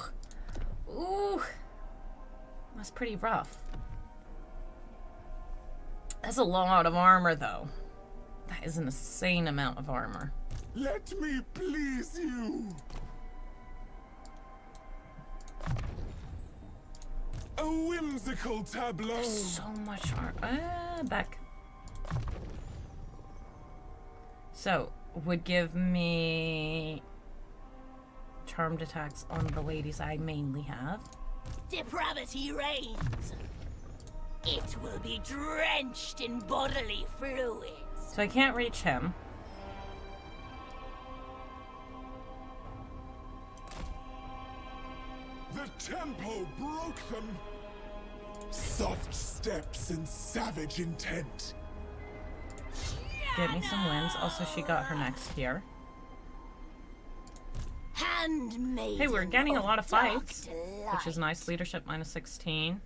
Ooh. That's pretty rough. That's a lot of armor, though. That is an insane amount of armor. Let me please you. A whimsical tableau. So much armor. Back. So, would give me charmed attacks on the ladies I mainly have. Depravity reigns. It will be drenched in bodily fluids. So I can't reach him. The tempo broke them. Soft steps and savage intent. Get me some wins. Also, she got her next here. Handmaiden Hey, we're getting a lot of dark fights, which is delight. nice. Leadership -16.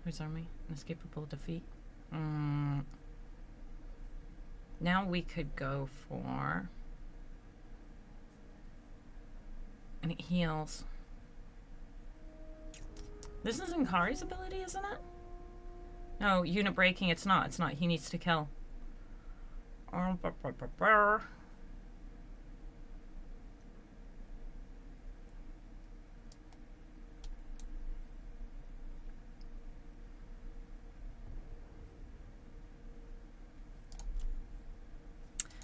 Whose army? Inescapable defeat. Now we could go for... And it heals. This is Inkari's ability, isn't it? No, unit breaking, it's not. It's not. He needs to kill.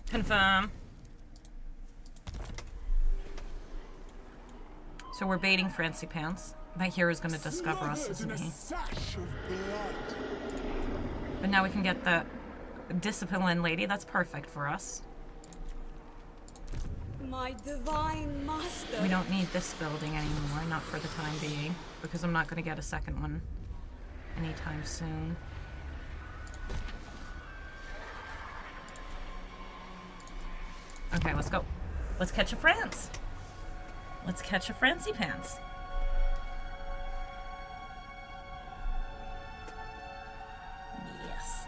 Confirm. So we're baiting Fancy Pants. My hero's gonna discover us, Smothered in isn't a he? sash of blood. But now we can get the discipline lady. That's perfect for us. My divine master. We don't need this building anymore, not for the time being, because I'm not gonna get a second one anytime soon. Okay, let's go. Let's catch a France. Let's catch a Fancy Pants. Yes.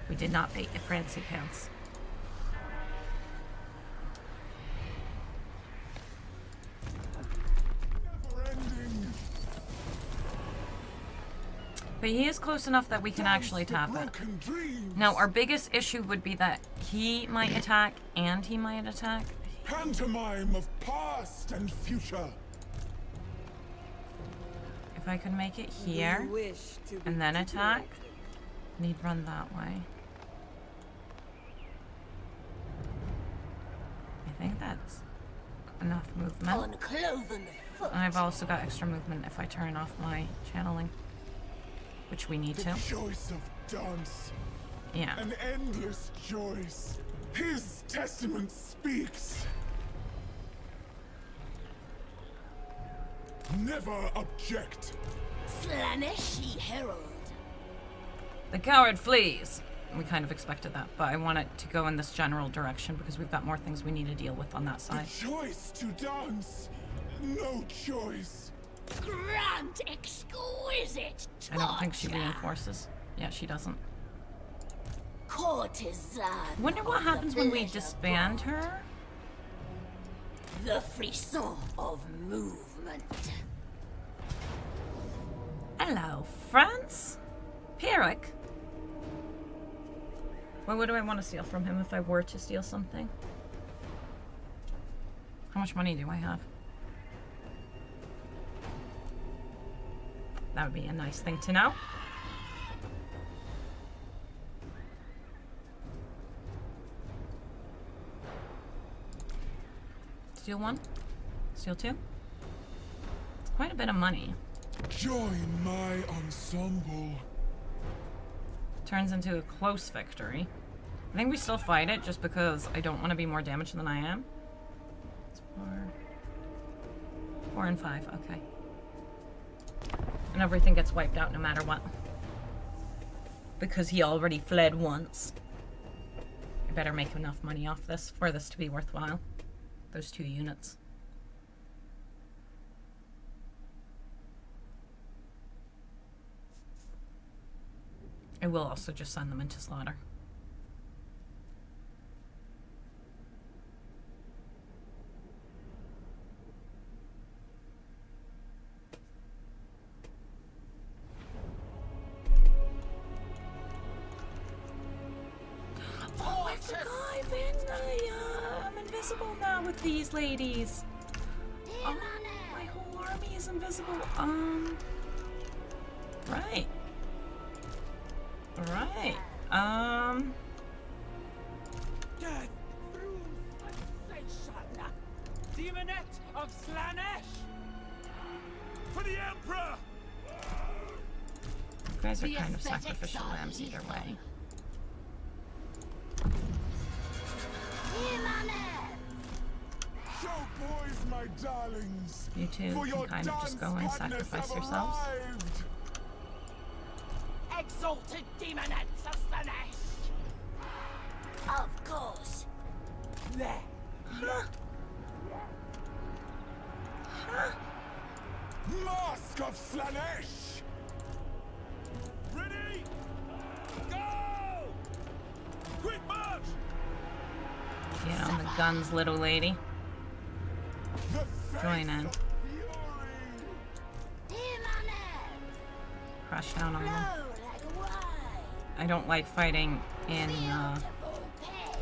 We did not bait the Fancy Pants. Never ending. But he is close enough that we can actually tap it. Broken dreams. Now, our biggest issue would be that he might attack and he might attack. Pantomime of past and future. If I could make it here and then attack, and he'd run that way. I think that's enough movement. Uncloven foot. And I've also got extra movement if I turn off my channeling, which we need The to. choice of dance. Yeah. An endless choice. His testament speaks. Never object. Slaneshi herald. The coward flees. We kind of expected that, but I want it to go in this general direction because we've got more things we need to deal with on that The side. choice to dance. No choice. Grant exquisite I don't think she torture. reinforces. Yeah, she doesn't. courtesan. Wonder what of the happens when we pleasure disband ball. her? The frisson of movement. Hello, France? Pierrick? Well, what do I want to steal from him if I were to steal something? How much money do I have? That would be a nice thing to know. Steal one? Steal two? It's quite a bit of money. Join my ensemble. Turns into a close victory. I think we still fight it just because I don't want to be more damaged than I am. It's 4 and 5, okay. And everything gets wiped out no matter what. Because he already fled once. I better make enough money off this for this to be worthwhile. Those 2 units. I will also just send them into slaughter. Oh, I forgot I'm invisible now with these ladies. Oh, my whole army is invisible. Right. Right. Death through sensation. Demonette of Slanesh. For the Emperor! You guys are kind of sacrificial lambs either way. Show boys, my darlings. You two For can your kind of just go and dance partners sacrifice have yourselves. arrived. Exalted demonettes of Slanesh. Of course. There. Mask of Slanesh. Ready? Go! Quick march! Get on the guns, little lady. The Join in. face of fury. Crash down on them. Flow like wine. I don't like fighting in Beautiful pay.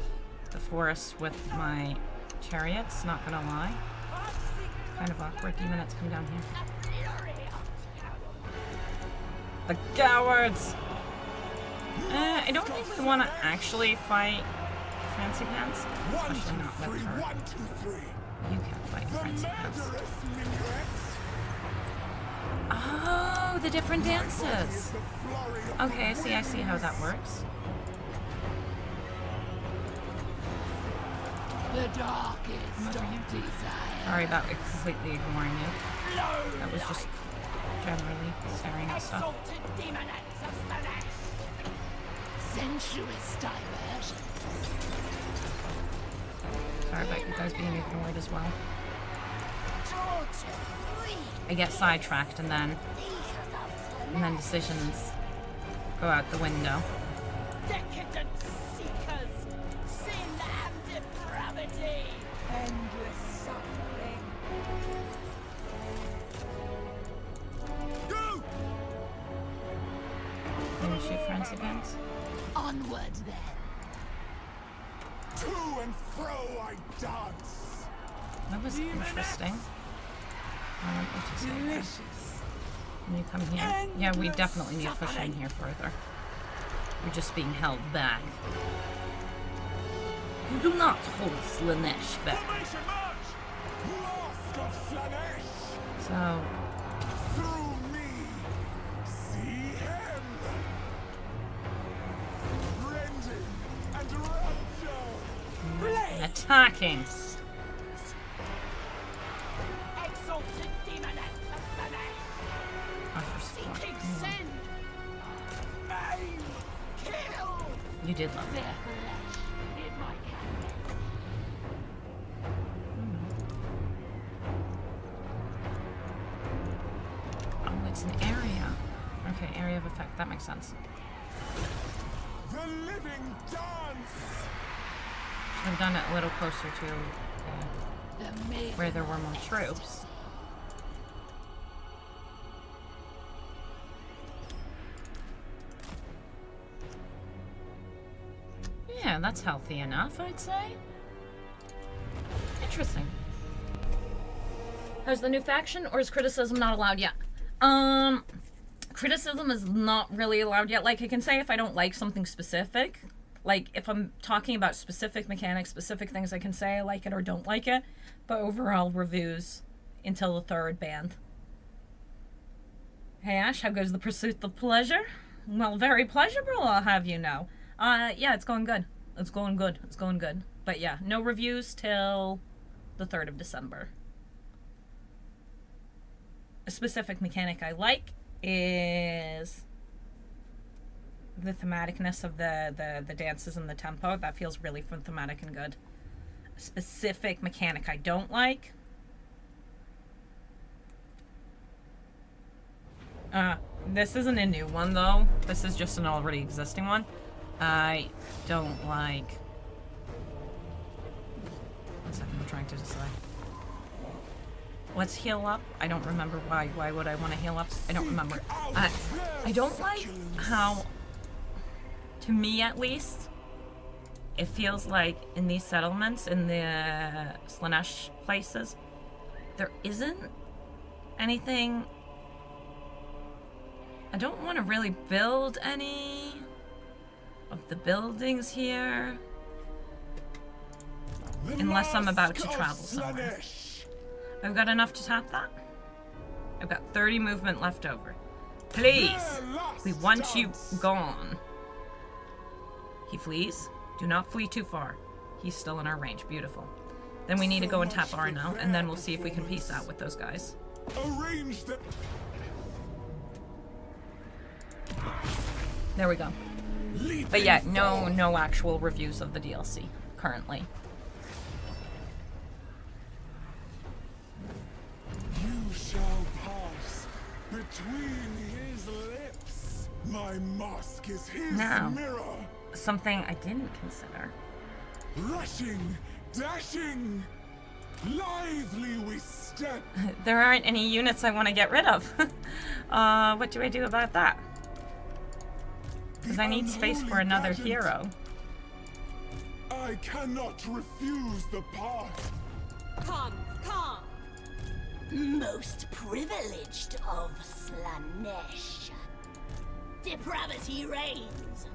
the forest with my chariots, not gonna lie. Kind of awkward. Demonettes come down here. The cowards! I don't think we want to actually fight Fancy Pants. One, two, Especially not with three, her. 1, 2, 3. You can't fight The Fancy Pants. murderous minuets. Oh, the different dances! The flurry of Okay, I see how that works. The darkest of desire. Sorry about completely ignoring you. That was just generally staring at stuff. Exalted demonettes of Slanesh. Sensuous diversion. Sorry about you guys being ignored as well. Torture free. I get sidetracked and then decisions go out the window. Decadent seekers. Sin and depravity. Endless suffering. Go! Can you shoot Fancy Pants? Onward then. To and fro I dance. That was interesting. What to say there. Delicious. Can you come here? Yeah, we definitely need to push in here further. We're just being held back. You do not hold Slanesh back. Formation march! Mask of Slanesh. So, Through me. See him. Rending and rapture. attacking. Exalted demonette of Slanesh. Oh, for support. Seeking sin. Aim. Kill. You did love Their that. flesh in my hand. Oh, it's an area. Okay, area of effect. That makes sense. The living dance! Should have done it a little closer to The maiden where there were more troops. Yeah, that's healthy enough, I'd say. Interesting. How's the new faction, or is criticism not allowed yet? Criticism is not really allowed yet. Like, I can say if I don't like something specific. Like, if I'm talking about specific mechanics, specific things, I can say I like it or don't like it. But overall, reviews until the 3rd band. Hey Ash, how goes the pursuit of pleasure? Well, very pleasurable, I'll have you know. Yeah, it's going good. It's going good. It's going good. But yeah, no reviews till the 3rd of December. A specific mechanic I like is the thematicness of the dances and the tempo. That feels really fun, thematic, and good. A specific mechanic I don't like. This isn't a new one, though. This is just an already existing one. I don't like... One second, I'm trying to decide. Let's heal up. I don't remember why. Why would I want to heal up? I don't remember. I don't like how, to me at least, it feels like in these settlements, in the Slaanesh places, there isn't anything... I don't want to really build any of the buildings here. Unless I'm about to travel somewhere. I've got enough to tap that. I've got 30 movement left over. Please! We want you gone. He flees. Do not flee too far. He's still in our range. Beautiful. Then we need to go and tap Arno, and then we'll see if we can peace out with those guys. Arrange the... There we go. But yeah, no actual reviews of the DLC currently. You shall pass between his lips. My mask is his Now, mirror. something I didn't consider. Rushing, dashing, lively we step. There aren't any units I want to get rid of. What do I do about that? Because I need space for another hero. I cannot refuse the path. Come, come. Most privileged of Slaanesh. Depravity reigns.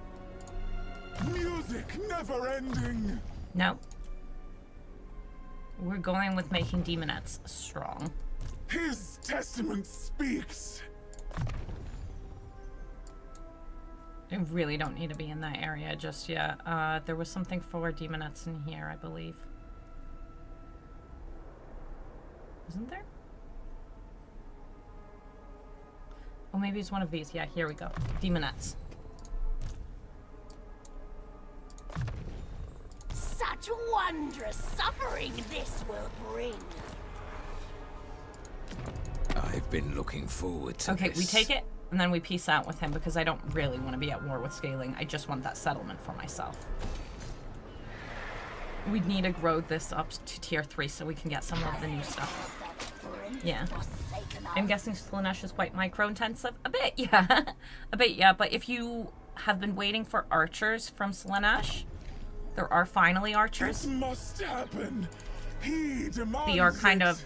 Music never ending. No. We're going with making demonettes strong. His testament speaks. I really don't need to be in that area just yet. There was something for demonettes in here, I believe. Isn't there? Oh, maybe it's one of these. Yeah, here we go. Demonettes. Such wondrous suffering this will bring. I've been looking forward to Okay, this. we take it, and then we peace out with him because I don't really want to be at war with scaling. I just want that settlement for myself. We need to grow this up to tier 3 so we can get some of the new stuff. Yeah. I'm guessing Slaanesh is quite micro-intensive. A bit, yeah. A bit, yeah. But if you have been waiting for archers from Slaanesh, there are finally archers. It must happen. He demands They are kind it. of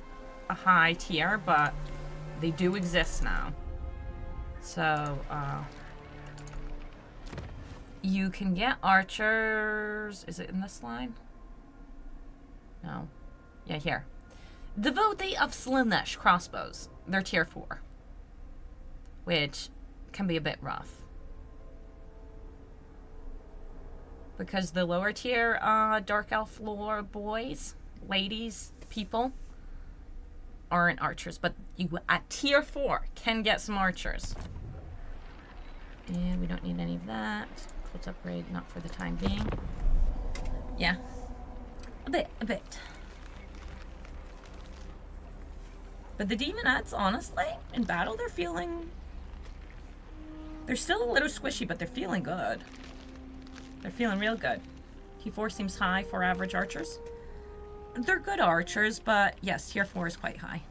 a high tier, but they do exist now. So, you can get archers. Is it in this line? No. Yeah, here. Devotee of Slaanesh crossbows. They're tier 4. Which can be a bit rough. Because the lower tier Dark Elf lore boys, ladies, people aren't archers. But you at tier 4 can get some archers. And we don't need any of that. Let's upgrade, not for the time being. Yeah. A bit. But the demonettes, honestly, in battle, they're still a little squishy, but they're feeling good. They're feeling real good. Tier 4 seems high for average archers. They're good archers, but yes, tier 4 is quite high.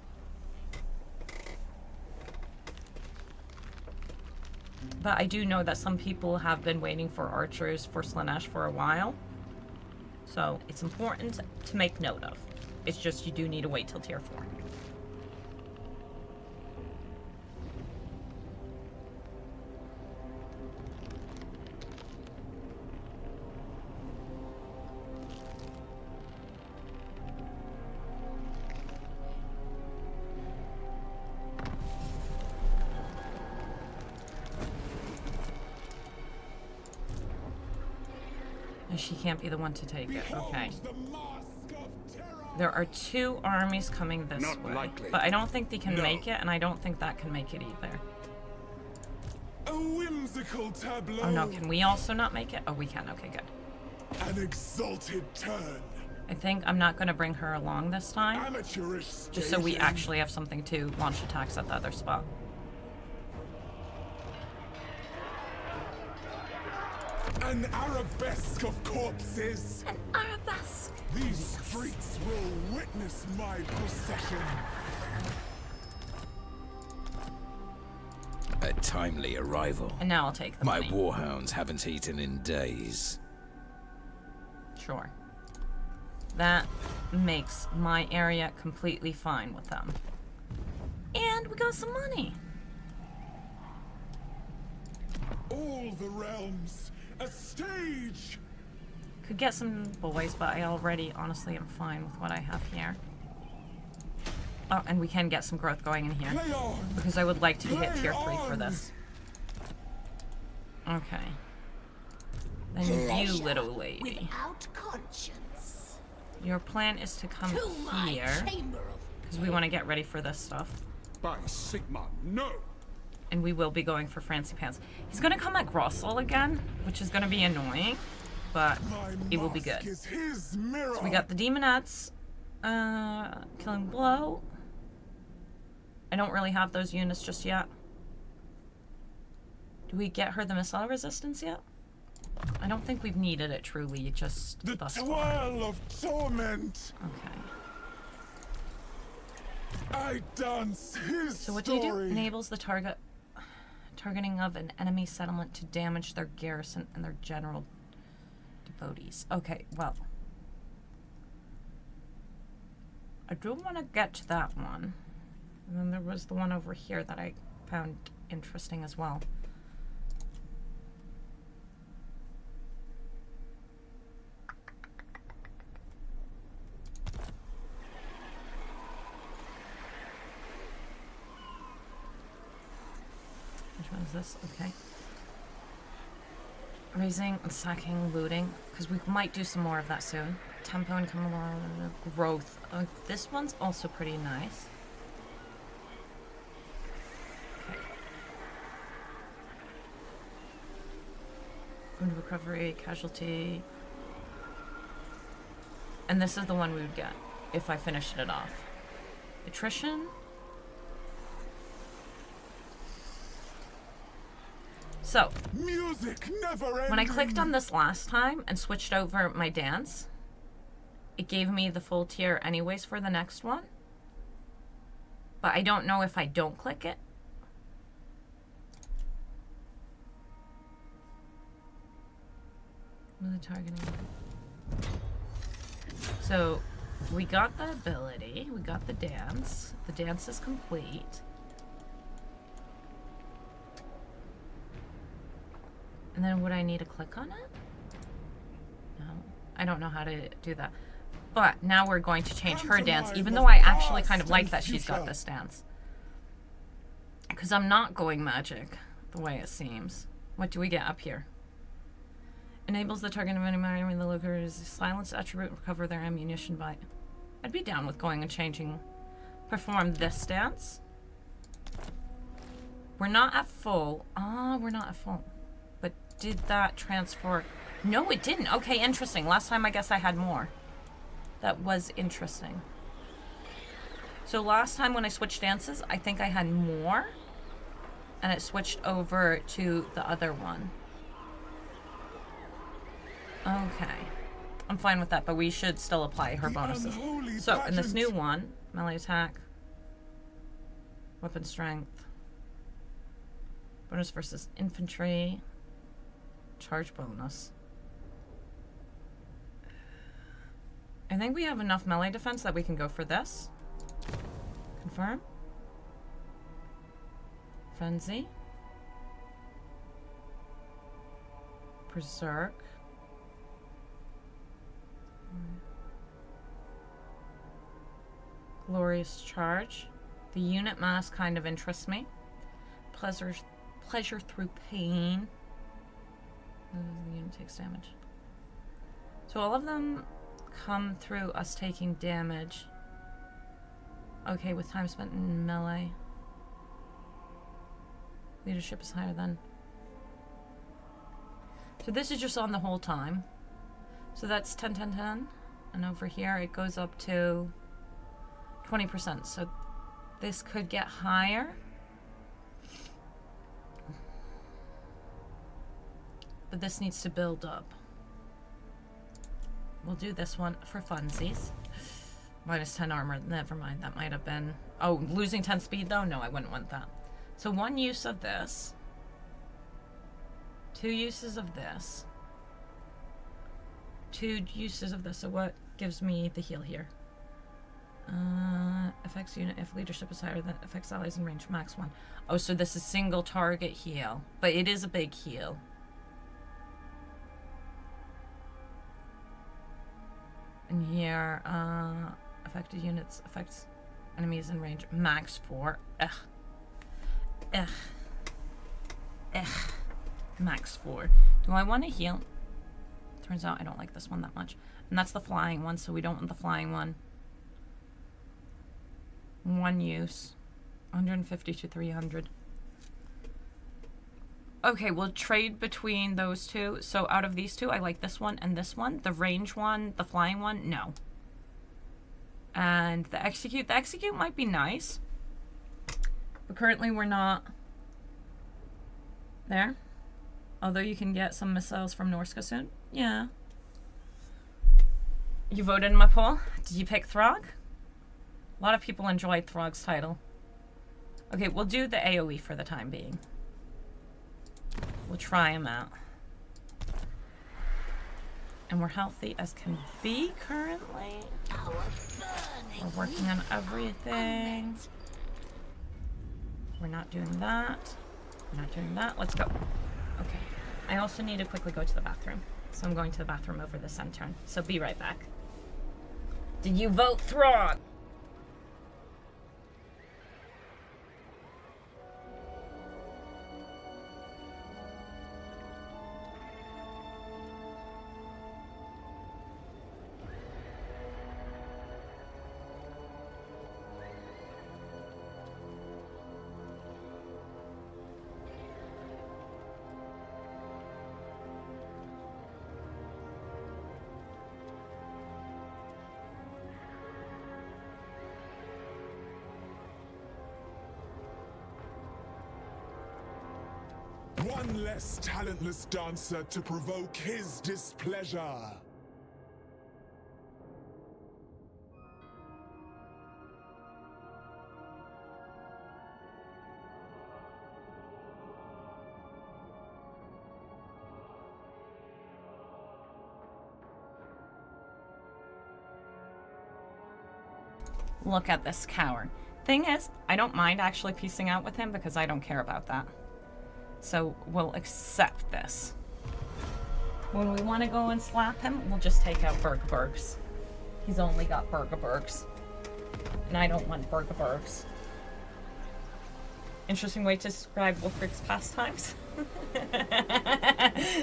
But I do know that some people have been waiting for archers for Slaanesh for a while. So it's important to make note of. It's just you do need to wait till tier 4. She can't be the one to take it. Okay. The mask of terror. There are 2 armies coming this Not way. likely. But I don't think they can No. make it, and I don't think that can make it either. A whimsical tableau. Oh no, can we also not make it? Oh, we can. Okay, good. An exalted turn. I think I'm not going to bring her along this time. Amateurish Just so we staging. actually have something to launch attacks at the other spot. An arabesque of corpses. An arabesque. These streets will witness my procession. A timely arrival. And now I'll take the My money. warhounds haven't eaten in days. Sure. That makes my area completely fine with them. And we got some money. All the realms, a stage. Could get some boys, but I already honestly am fine with what I have here. Oh, and we can get some growth going in here. Play on. Because I would like to hit Play tier 3 for on. this. Okay. Then you Pleasure little lady. without conscience. Your plan is to come To my here. chamber of Because we want to get ready for this stuff. By Sigma, no. And we will be going for Francie Pants. He's going to come at Grossel again, which is going to be annoying. But My it will be mask good. is his mirror. We got the Demonettes. Killing Blow. I don't really have those units just yet. Do we get her the missile resistance yet? I don't think we've needed it truly, just the thus far. twirl of torment. Okay. I dance his So what do you do? story. Enables the targeting of an enemy settlement to damage their garrison and their general devotees. Okay, well. I do want to get to that one. And then there was the one over here that I found interesting as well. Which one is this? Okay. Raising and sacking, looting, because we might do some more of that soon. Tempo and come along, growth. This one's also pretty nice. Okay. Wound recovery, casualty. And this is the one we would get if I finished it off. Attrition. So, Music never when I ending. clicked on this last time and switched over my dance, it gave me the full tier anyways for the next one. But I don't know if I don't click it. With the targeting. So, we got the ability, we got the dance. The dance is complete. And then would I need to click on it? No. I don't know how to do that. But now we're going to change her dance, even though I actually kind of like that she's got this dance. Because I'm not going magic, the way it seems. What do we get up here? Enables the target of enemy the looker's silence attribute, recover their ammunition by... I'd be down with going and changing... Perform this dance. We're not at full. We're not at full. But did that transfer... No, it didn't. Okay, interesting. Last time I guess I had more. That was interesting. So last time when I switched dances, I think I had more. And it switched over to the other one. Okay. I'm fine with that, but we should still apply her bonuses. unholy So, in this pageant. new one, melee attack, weapon strength, bonus versus infantry, charge bonus. I think we have enough melee defense that we can go for this. Confirm. Frenzy. Berserk. Glorious charge. The unit mass kind of interests me. Pleasure through pain. The unit takes damage. So all of them come through us taking damage. Okay, with time spent in melee. Leadership is higher than. So this is just on the whole time. So that's 10, 10, 10. And over here it goes up to 20%. So this could get higher. But this needs to build up. We'll do this one for funsies. Minus 10 armor. Never mind. That might have been... Oh, losing 10 speed though? No, I wouldn't want that. So one use of this. 2 uses of this. 2 uses of this. So what gives me the heal here? Affects unit if leadership is higher than affects allies in range max 1. Oh, so this is single target heal. But it is a big heal. And here, affected units affects enemies in range max 4. Ugh. Ugh. Ugh. Max 4. Do I want to heal? Turns out I don't like this one that much. And that's the flying one, so we don't want the flying one. 1 use. 150 to 300. Okay, we'll trade between those two. So out of these two, I like this one and this one. The range one, the flying one, no. And the execute might be nice. But currently we're not there. Although you can get some missiles from Norska soon. Yeah. You voted in my poll? Did you pick Throg? A lot of people enjoyed Throg's title. Okay, we'll do the AoE for the time being. We'll try him out. And we're healthy as can be currently. We're working on everything. We're not doing that. We're not doing that. Let's go. Okay. I also need to quickly go to the bathroom. So I'm going to the bathroom over this end turn. So be right back. Did you vote Throg? One less talentless dancer to provoke his displeasure. Look at this coward. Thing is, I don't mind actually piecing out with him because I don't care about that. So we'll accept this. When we want to go and slap him, we'll just take out Bergbergs. He's only got Bergbergs. And I don't want Bergbergs. Interesting way to describe Wolfric's pastimes.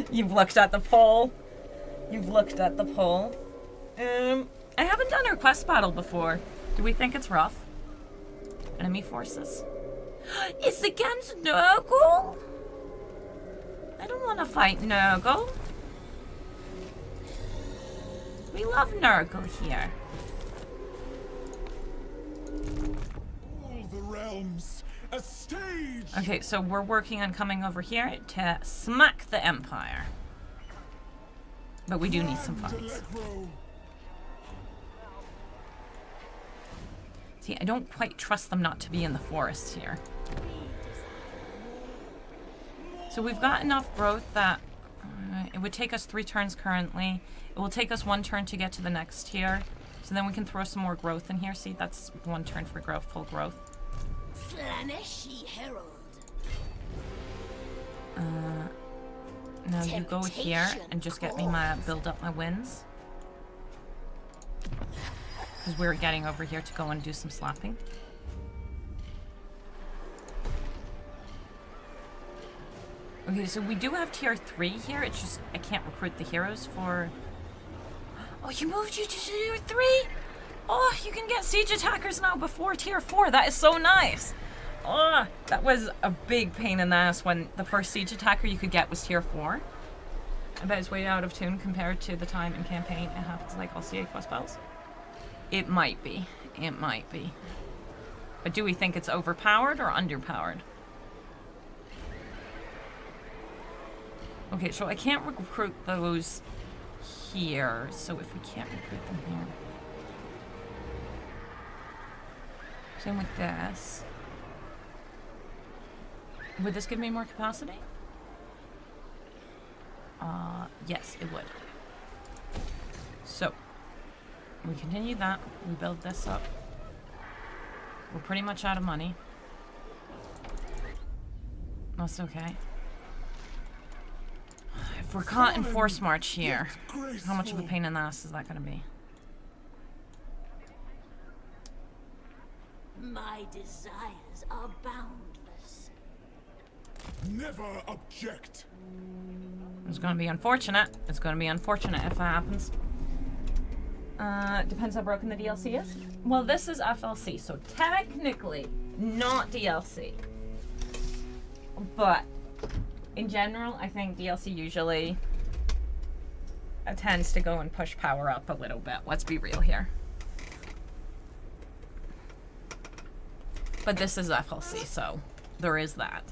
You've looked at the poll. You've looked at the poll. I haven't done her quest battle before. Do we think it's rough? Enemy forces. It's against Nurgle? I don't want to fight Nurgle. We love Nurgle here. All the realms, a stage. Okay, so we're working on coming over here to smack the Empire. But we do need some funds. See, I don't quite trust them not to be in the forests here. So we've got enough growth that it would take us 3 turns currently. It will take us 1 turn to get to the next tier. So then we can throw some more growth in here. See, that's 1 turn for growth, full growth. Slaneshi Herald. Now you go here and just get me my, build up my wins. Because we're getting over here to go and do some slapping. Okay, so we do have tier 3 here. It's just I can't recruit the heroes for... Oh, you moved you to tier 3? Oh, you can get siege attackers now before tier 4. That is so nice. Oh, that was a big pain in the ass when the first siege attacker you could get was tier 4. I bet it's way out of tune compared to the time in campaign it happens like all CA plus spells. It might be. It might be. But do we think it's overpowered or underpowered? Okay, so I can't recruit those here. So if we can't recruit them here. Same with this. Would this give me more capacity? Yes, it would. So, we continue that. We build this up. We're pretty much out of money. That's okay. If we're caught in force march here, how much of a pain in the ass is that going to be? My desires are boundless. Never object. It's going to be unfortunate. It's going to be unfortunate if that happens. Depends how broken the DLC is. Well, this is FLC, so technically not DLC. But in general, I think DLC usually tends to go and push power up a little bit. Let's be real here. But this is FLC, so there is that.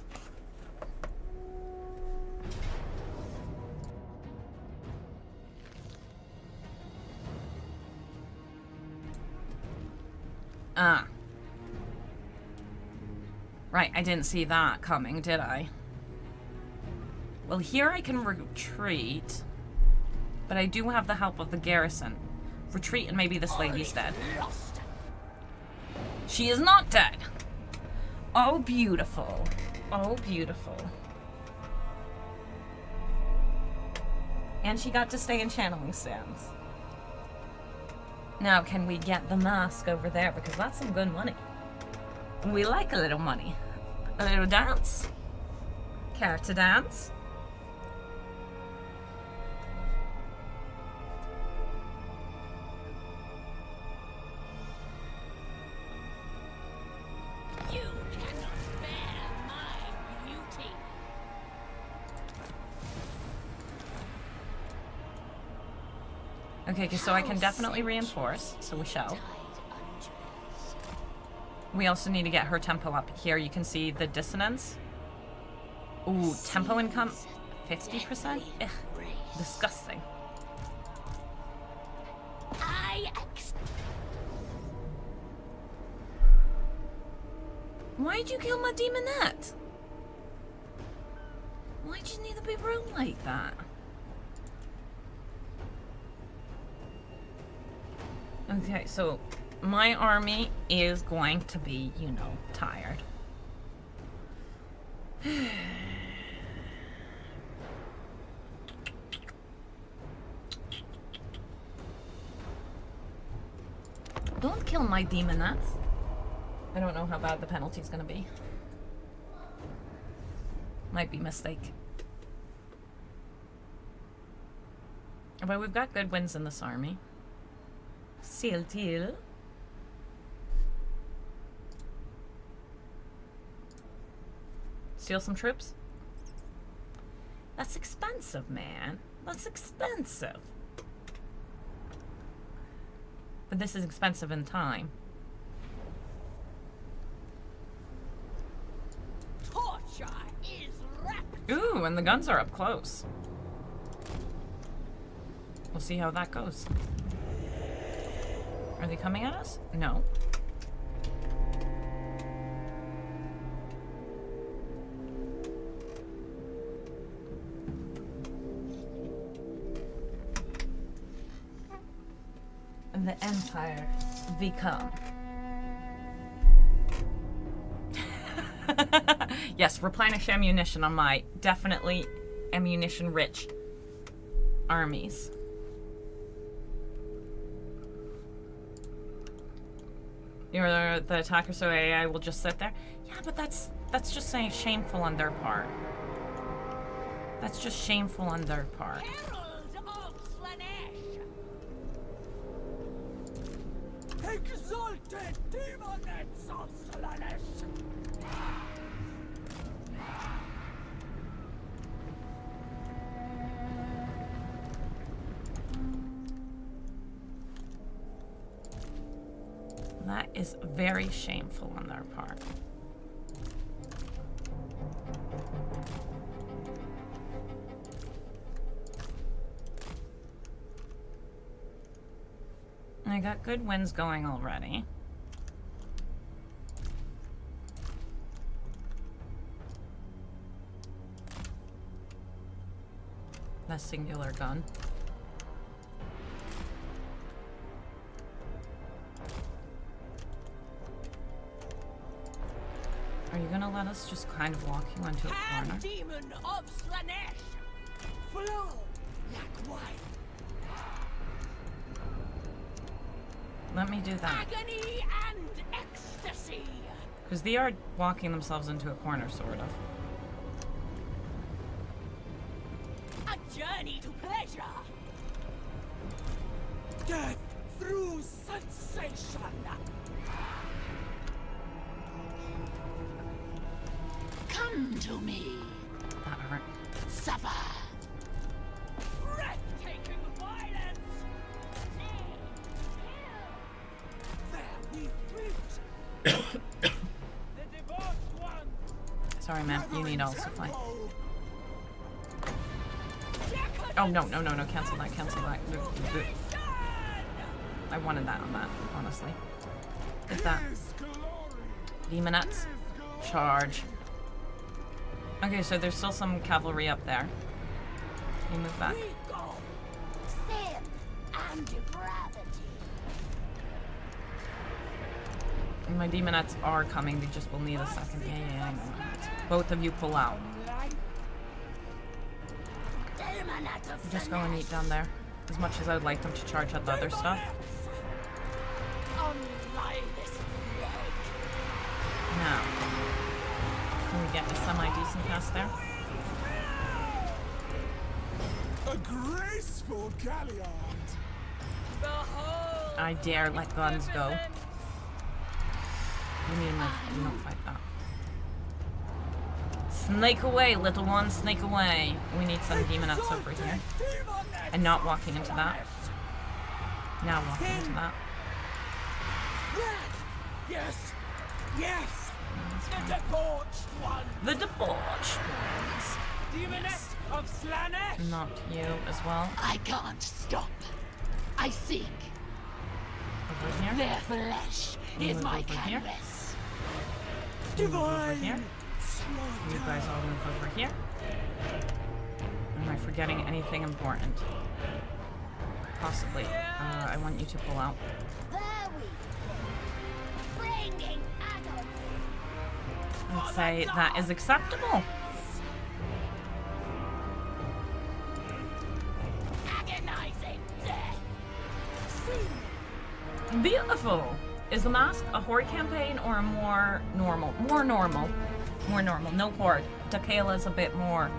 Right, I didn't see that coming, did I? Well, here I can retreat, but I do have the help of the garrison. Retreat and maybe this lady's dead. She is not dead. Oh, beautiful. Oh, beautiful. And she got to stay in channeling stands. Now, can we get the mask over there? Because that's some good money. We like a little money. A little dance. Care to dance? You cannot bear my beauty. Okay, so I can definitely reinforce, so we shall. We also need to get her tempo up here. You can see the dissonance. Ooh, tempo income 50%? Ugh, disgusting. Why'd you kill my demonette? Why'd you need to be rude like that? Okay, so my army is going to be, you know, tired. Don't kill my demonettes. I don't know how bad the penalty's gonna be. Might be a mistake. But we've got good wins in this army. Seal Teal. Steal some troops? That's expensive, man. That's expensive. But this is expensive in time. Torture is rapid. Ooh, and the guns are up close. We'll see how that goes. Are they coming at us? No. The Empire become. Yes, replenish ammunition on my definitely ammunition-rich armies. You're the attacker, so AI will just sit there. Yeah, but that's just saying shameful on their part. That's just shameful on their part. Herald of Slanesh! Exalted demonets of Slanesh! That is very shameful on their part. I got good winds going already. That singular gun. Are you gonna let us just kind of walk you into a corner? Hand demon of Slanesh! Flow like wine! Let me do that. Agony and ecstasy! Because they are walking themselves into a corner, sort of. A journey to pleasure! Death through sensation! Come to me! That hurt. Suffer! Breathtaking violence! There we meet! The divorced one! Sorry, man. You need also fight. Tempo! Oh, no, no, no, no. Cancel that, cancel that. I wanted that on that, honestly. Get that. His glory! Demonettes. Charge. Okay, so there's still some cavalry up there. You move back. We go! Sin and depravity! My demonettes are coming. They just will need a second. Yeah, I know. Both of you pull out. Demonets of Just go and eat down there. As much as I would like them to charge at the other stuff. Unlie this leg! Now, can we get a semi-decent pass there? A graceful galliard! Behold! I dare let guns go. You need to move. You don't fight that. Snake away, little one. Snake away. We need some demonettes over here. And not walking into that. Now walking into that. Yes! Yes! That's The fine. debauched one! The debauched ones. Demoness of Slanesh! Not you as well. I can't stop. I seek. Over here. Their flesh You is move my over here. canvas. You move over Divine here. You guys all move over here. Am I forgetting anything important? Possibly. I want you to pull out. There we go. Bringing agony. I'd say that is acceptable. Agonizing death. Beautiful. Is the mask a horde campaign or a more normal? More normal. More normal. No horde. Dakayla's a bit more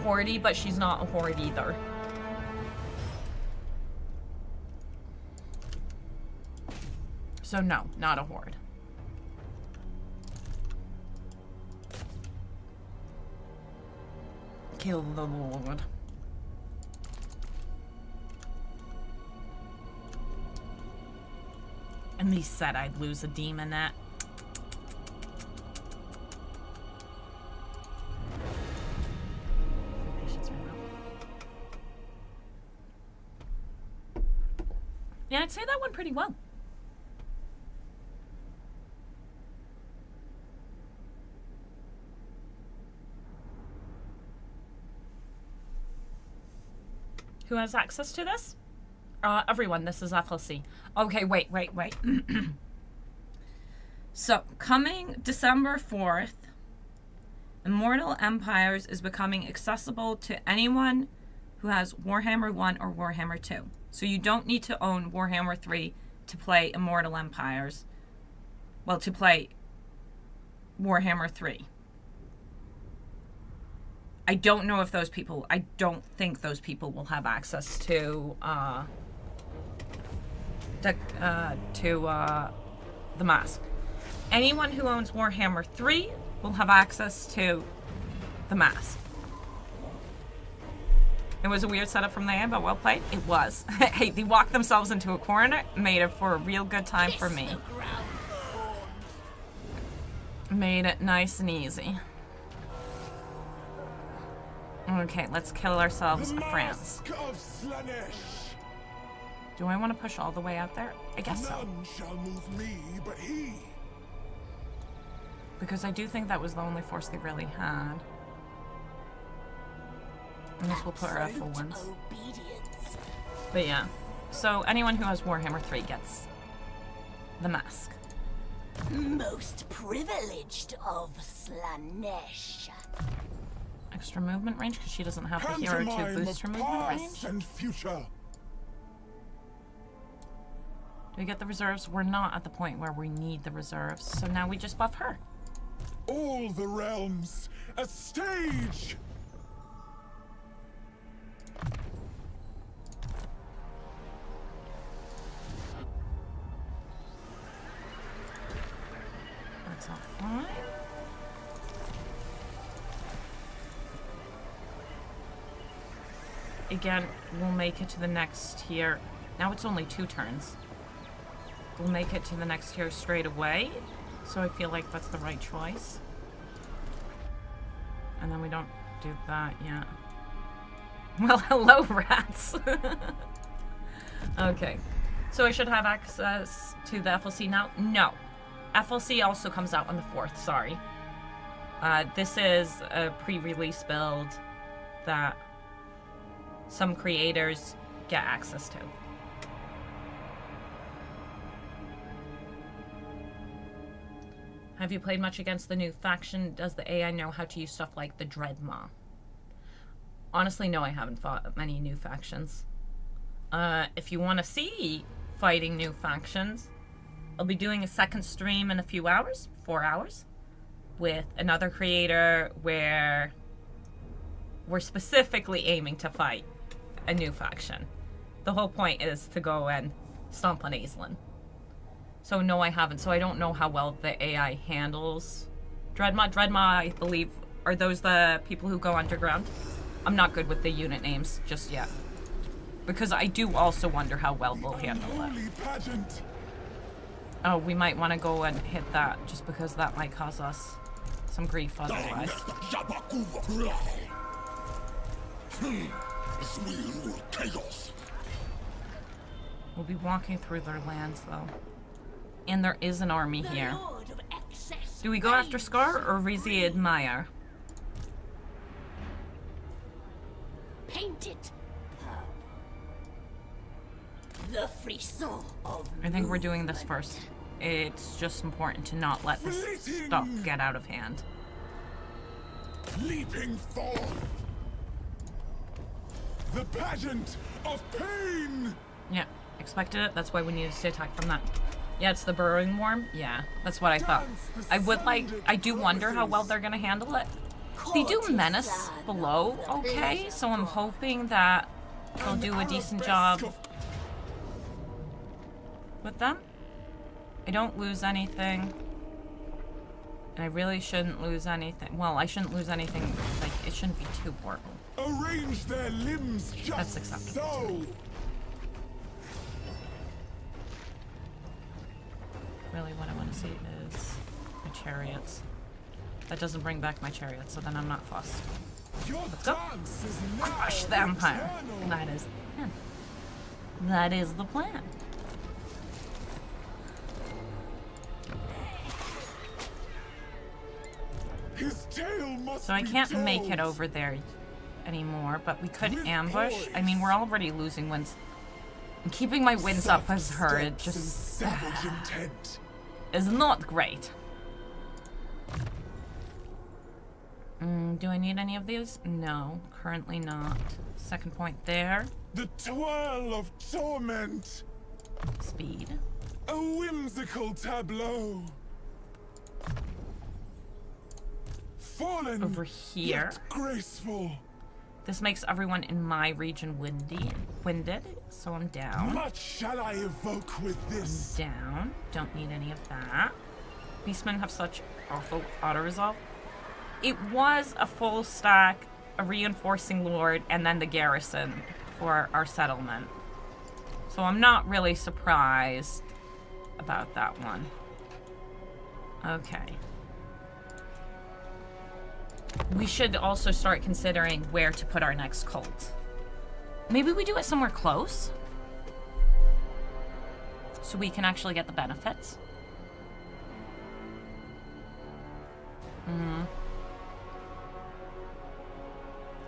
hordy, but she's not a horde either. So no, not a horde. Kill the Lord. At least said I'd lose a demonette. Patience right now. Yeah, I'd say that went pretty well. Who has access to this? Everyone, this is FLC. Okay, wait. So, coming December 4th, Immortal Empires is becoming accessible to anyone who has Warhammer 1 or Warhammer 2. So you don't need to own Warhammer 3 to play Immortal Empires. Well, to play Warhammer 3. I don't know if those people, I don't think those people will have access to the mask. Anyone who owns Warhammer 3 will have access to the mask. It was a weird setup from the end, but well played. It was. Hey, they walked themselves into a corner, made it for a real good time for me. Made it nice and easy. Okay, let's kill ourselves a France. Do I want to push all the way out there? I guess so. None shall move me, but he. Because I do think that was the only force they really had. And this will put her at full ones. Obedience. But yeah. So anyone who has Warhammer 3 gets the mask. Most privileged of Slanesh. Extra movement range because she doesn't have the hero to Pantomime boost her of movement range. past and future. Do we get the reserves? We're not at the point where we need the reserves, so now we just buff her. All the realms, a stage. That's all fine. Again, we'll make it to the next tier. Now it's only 2 turns. We'll make it to the next tier straight away. So I feel like that's the right choice. And then we don't do that yet. Well, hello, rats. Okay. So I should have access to the FLC now? No. FLC also comes out on the 4th, sorry. This is a pre-release build that some creators get access to. Have you played much against the new faction? Does the AI know how to use stuff like the Dreadmaw? Honestly, no, I haven't fought many new factions. If you want to see fighting new factions, I'll be doing a second stream in a few hours, 4 hours, with another creator where we're specifically aiming to fight a new faction. The whole point is to go and stomp on Aislinn. So no, I haven't. So I don't know how well the AI handles Dreadmaw. Dreadmaw, I believe, are those the people who go underground? I'm not good with the unit names just yet. Because I do also wonder how well we'll handle it. Holy pageant. Oh, we might want to go and hit that just because that might cause us some grief otherwise. We'll be walking through their lands though. And there is an army here. Do we go after Scar or Rizi Admire? Paint it purple. The frisson of I think we're doing this first. It's just important to not let this stuff get out of hand. Leaping forth. The pageant of pain. Yeah, expected it. That's why we needed to attack from that. Yeah, it's the burrowing worm. Yeah, that's what I thought. I do wonder how well they're gonna handle it. They do menace below okay, so I'm hoping that they'll do a decent job with them. I don't lose anything. And I really shouldn't lose anything. Well, I shouldn't lose anything. Like, it shouldn't be too horrible. Arrange their limbs just That's acceptable to me. Really, what I want to see is my chariots. That doesn't bring back my chariots, so then I'm not fussed. Let's go. Crush the Empire. That is the plan. That is the plan. His tale must So I be can't make it told. over there anymore, but we could With ambush. I mean, we're already losing wins. And keeping my wins up as her, it Steps and just savage intent. is not great. Do I need any of these? No, currently not. Second point there. The twirl of torment. Speed. A whimsical tableau. Fallen, Over here. yet graceful. This makes everyone in my region winded, so I'm down. Much shall I evoke with this. Down. Don't need any of that. Beastmen have such awful auto-resolve. It was a full stack, a reinforcing lord, and then the garrison for our settlement. So I'm not really surprised about that one. Okay. We should also start considering where to put our next cult. Maybe we do it somewhere close, so we can actually get the benefits.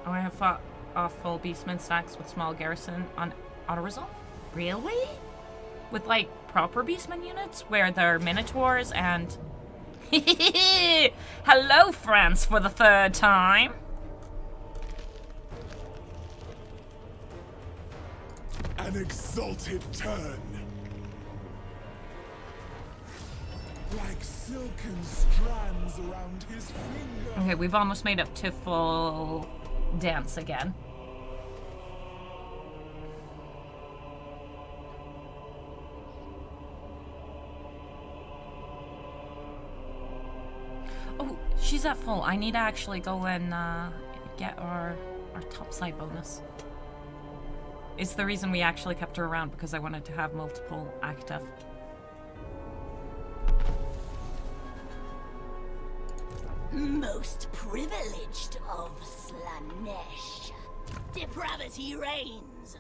Oh, I have fought off full beastman stacks with small garrison on auto-resolve? Really? With, like, proper beastman units where they're minotaurs and... Hello, France, for the third time. An exalted turn. Like silken strands around his finger. Okay, we've almost made up to full dance again. Oh, she's at full. I need to actually go and get our topside bonus. It's the reason we actually kept her around, because I wanted to have multiple active. Most privileged of Slanesh. Depravity reigns.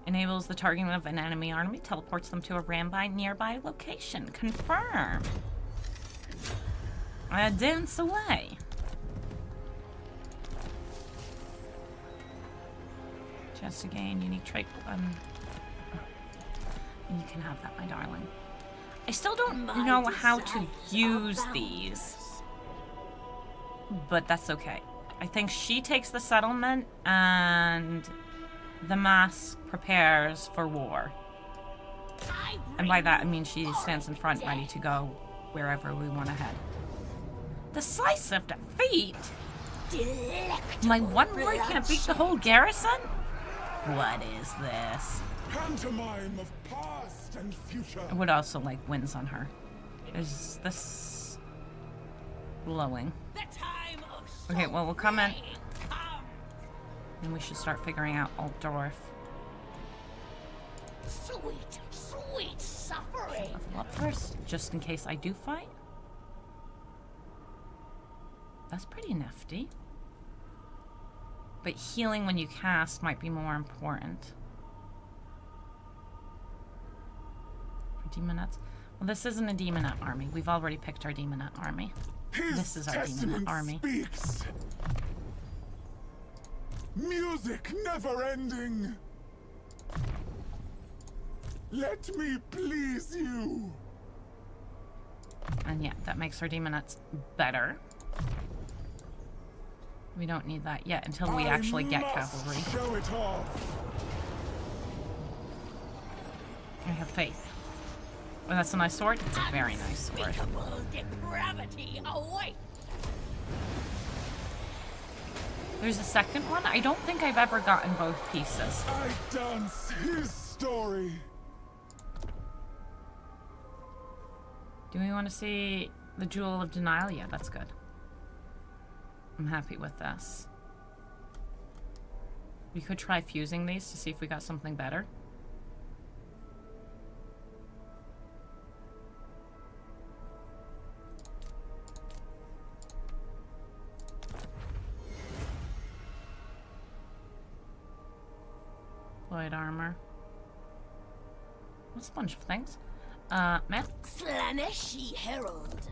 Enables the targeting of an enemy army, teleports them to a nearby location. Confirm. Dance away. Just to gain unique trait. You can have that, my darling. I still don't know how to use these, but that's okay. I think she takes the settlement and the mask prepares for war. And by that I mean she stands in front ready to go wherever we want to head. Decisive defeat? My one lord can't beat the whole garrison? What is this? Pantomime of past and future. I would also like wins on her. Is this glowing? The time of Okay, well we'll come in reign comes. and we should start figuring out Altdorf. Sweet, sweet suffering. Level up first, just in case I do fight. That's pretty nifty. But healing when you cast might be more important. For demonettes. Well, this isn't a demonette army. We've already picked our demonette army. His This is our testament demonette army. speaks. Music never ending. Let me please you. And yeah, that makes our demonettes better. We don't need that yet until we I actually get must cavalry. Show it off. I have faith. Oh, that's a nice sword? It's a very nice sword. Unspeakable depravity away. There's a second one? I don't think I've ever gotten both pieces. I dance his story. Do we want to see the Jewel of Denial? Yeah, that's good. I'm happy with this. We could try fusing these to see if we got something better. Light armor. What's a bunch of things? Man. Slaneshi Herald.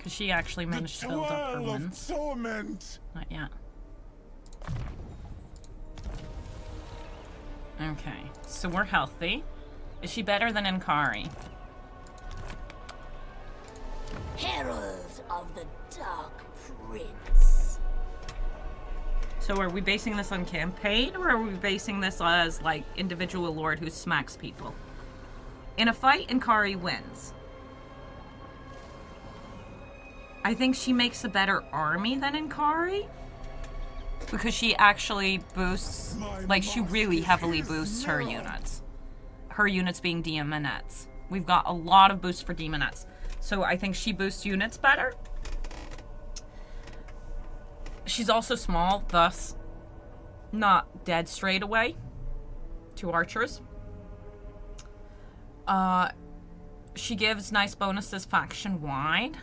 Because she actually managed to build up her Twirl of wins. torment. Not yet. Okay, so we're healthy. Is she better than Inkari? Herald of the Dark Prince. So are we basing this on campaign, or are we basing this as, like, individual lord who smacks people? In a fight, Inkari wins. I think she makes a better army than Inkari. Because she actually boosts, like, she really heavily boosts her units. Her units being demonettes. We've got a lot of boosts for demonettes. So I think she boosts units better. She's also small, thus not dead straight away to archers. She gives nice bonuses faction-wide.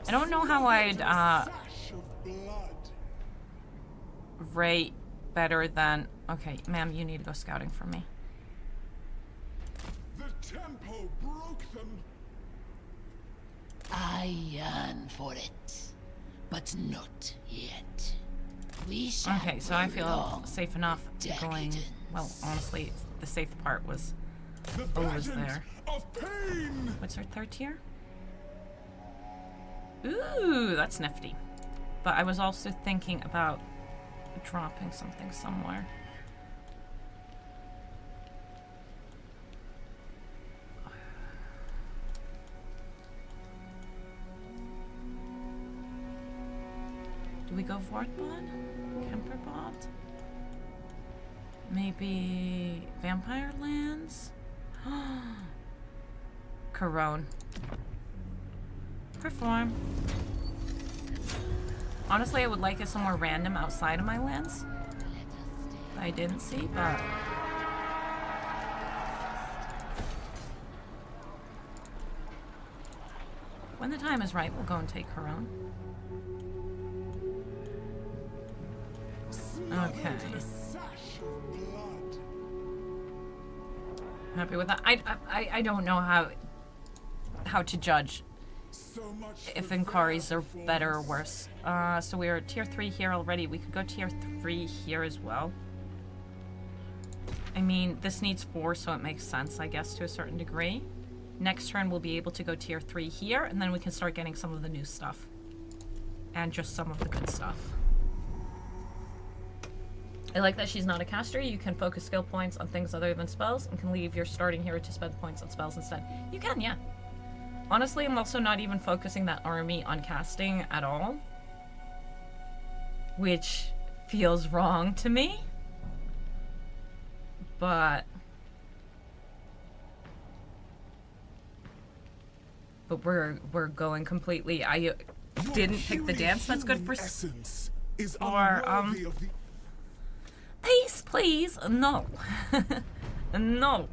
I don't know how I'd Sash of blood. rate better than... Okay, ma'am, you need to go scouting for me. The tempo broke them. I yearn for it, but not yet. We shall Okay, so I feel prolong safe enough going... Well, honestly, the safe part was The Ola's pageant there. of pain. What's her third tier? Ooh, that's nifty. But I was also thinking about dropping something somewhere. Do we go Vortbot? Kemperbot? Maybe Vampire Lands? Corone. Perform. Honestly, I would like it somewhere random outside of my lands that I didn't see, but... When the time is right, we'll go and take her own. Okay. The sash of blood. Happy with that. I don't know how to judge So much if for Inkari's their are better or worse. So we're at tier 3 here already. We could go tier 3 here as well. I mean, this needs 4, so it makes sense, I guess, to a certain degree. Next turn, we'll be able to go tier 3 here, and then we can start getting some of the new stuff. And just some of the good stuff. I like that she's not a caster. You can focus skill points on things other than spells, and can leave your starting hero to spend points on spells instead. You can, yeah. Honestly, I'm also not even focusing that army on casting at all. Which feels wrong to me. But we're going completely... I didn't pick the dance that's good for... essence is Or, unworthy of the Peace, please. No. No.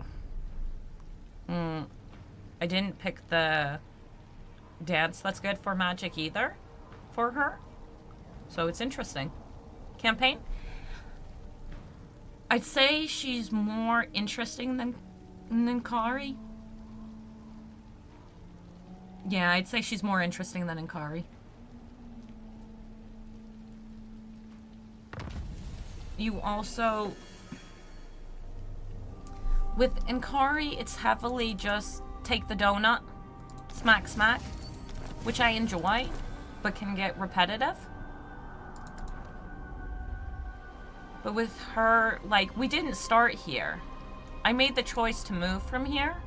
I didn't pick the dance that's good for magic either for her. So it's interesting. Campaign? I'd say she's more interesting than Kari. Yeah, I'd say she's more interesting than Inkari. You also... With Inkari, it's heavily just take the donut, smack, smack, which I enjoy, but can get repetitive. But with her, like, we didn't start here. I made the choice to move from here.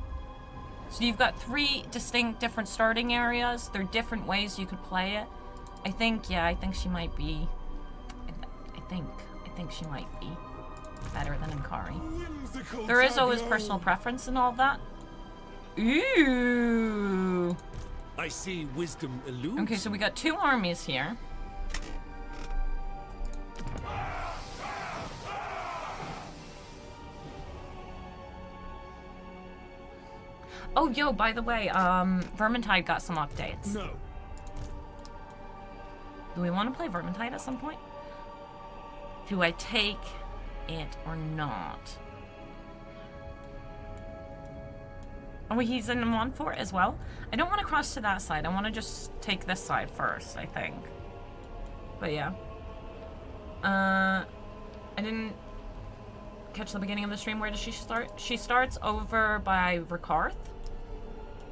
So you've got 3 distinct different starting areas. There are different ways you could play it. I think she might be... I think she might be better than Inkari. whimsical There is always tableau. personal preference and all that. Ooh. I see wisdom eludes. Okay, so we got 2 armies here. Oh, yo, by the way, Vermintide got some updates. No. Do we want to play Vermintide at some point? Do I take it or not? Oh, he's in one fort as well? I don't want to cross to that side. I want to just take this side first, I think. But yeah. I didn't catch the beginning of the stream. Where does she start? She starts over by Ricarth.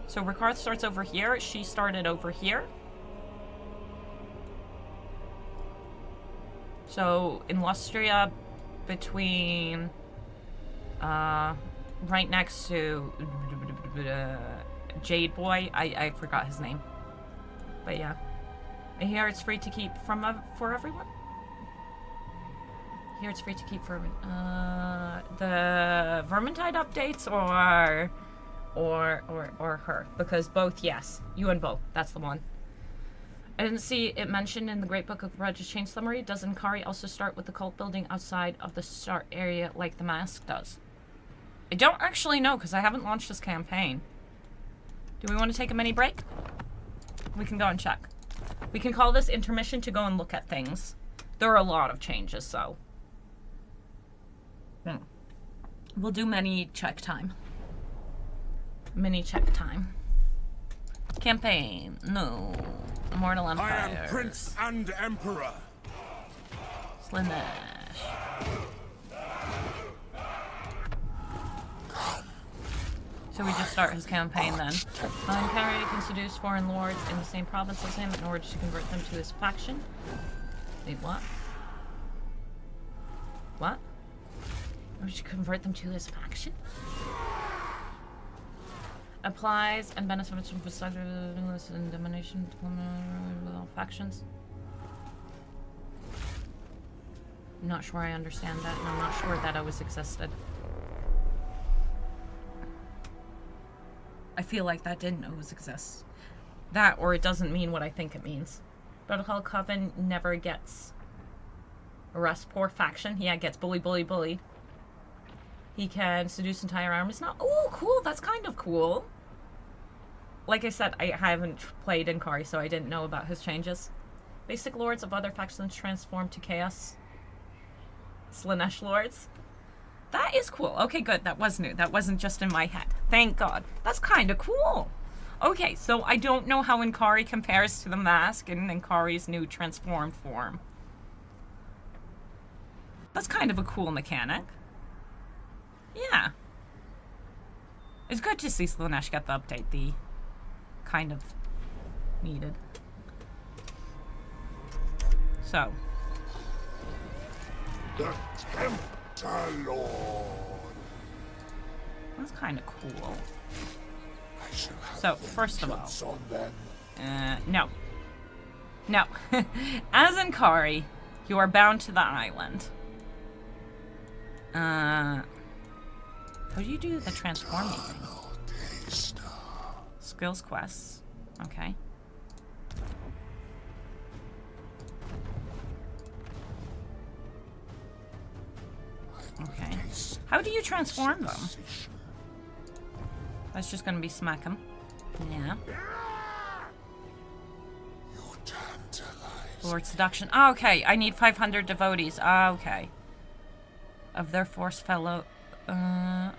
So Ricarth starts over here. She started over here. So in Lustria, between right next to Jade Boy. I forgot his name. But yeah. And here it's free to keep for everyone? Here it's free to keep for the Vermintide updates or her. Because both, yes. You and both. That's the one. I didn't see it mentioned in the Great Book of Grudges Chain Summary. Does Inkari also start with the cult building outside of the start area like the Mask does? I don't actually know because I haven't launched this campaign. Do we want to take a mini break? We can go and check. We can call this intermission to go and look at things. There are a lot of changes, so. We'll do mini check time. Mini check time. Campaign. No. Immortal Empire. I am Prince and Emperor. Slanesh. So we just start his campaign then. Inkari can seduce foreign lords in the same province as him in order to convert them to his faction. Wait, what? What? In order to convert them to his faction? Applies and benefits from perspective and domination with all factions. I'm not sure I understand that, and I'm not sure that always existed. I feel like that didn't always exist. That, or it doesn't mean what I think it means. Protocol Coven never gets arrest poor faction. Yeah, it gets bully. He can seduce entire armies now. Oh, cool. That's kind of cool. Like I said, I haven't played Inkari, so I didn't know about his changes. Basic lords of other factions transform to chaos. Slanesh lords. That is cool. Okay, good. That was new. That wasn't just in my head. Thank God. That's kind of cool. Okay, so I don't know how Inkari compares to the Mask in Inkari's new transformed form. That's kind of a cool mechanic. Yeah. It's good to see Slanesh get the update the kind of needed. So. The Tempter Lord. That's kind of cool. I shall have So, first of all. on them. No. No. As Inkari, you are bound to the island. How do you do the transforming thing? Skills quests. Okay. Okay. How do you transform them? That's just gonna be smack 'em. Yeah. Lord Seduction. Oh, okay, I need 500 devotees. Okay. Of their force fellow. Oh,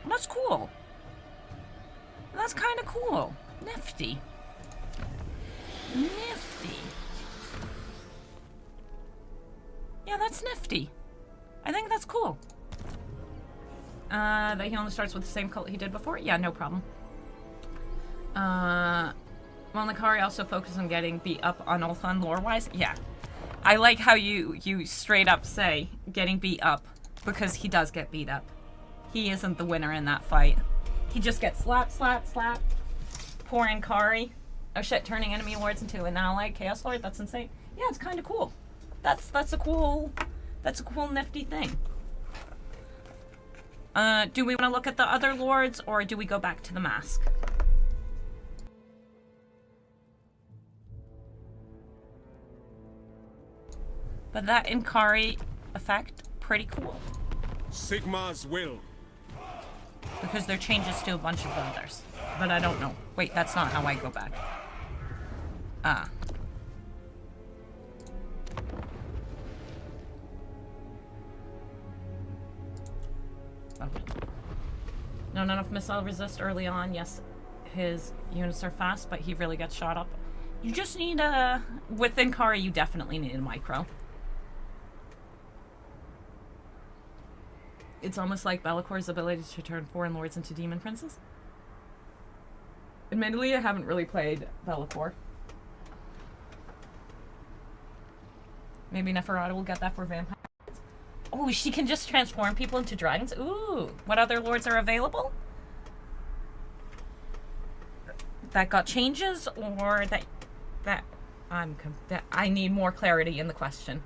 that's cool. That's kind of cool. Nifty. Nifty. Yeah, that's nifty. I think that's cool. That he only starts with the same cult he did before? Yeah, no problem. Well, Inkari also focuses on getting beat up on Ulthuan lore-wise. Yeah. I like how you straight up say getting beat up, because he does get beat up. He isn't the winner in that fight. He just gets slap. Poor Inkari. Oh shit, turning enemy lords into an ally Chaos Lord? That's insane. Yeah, it's kind of cool. That's a cool nifty thing. Do we want to look at the other lords, or do we go back to the Mask? But that Inkari effect, pretty cool. Sigmar's will. Because there are changes to a bunch of others. But I don't know. Wait, that's not how I go back. Okay. Not enough missile resist early on. Yes, his units are fast, but he really gets shot up. You just need a... With Inkari, you definitely need a micro. It's almost like Bellacor's ability to turn foreign lords into demon princes. Admittedly, I haven't really played Bellacor. Maybe Neferata will get that for vampires. Oh, she can just transform people into dragons? Ooh, what other lords are available? That got changes, or that I need more clarity in the question.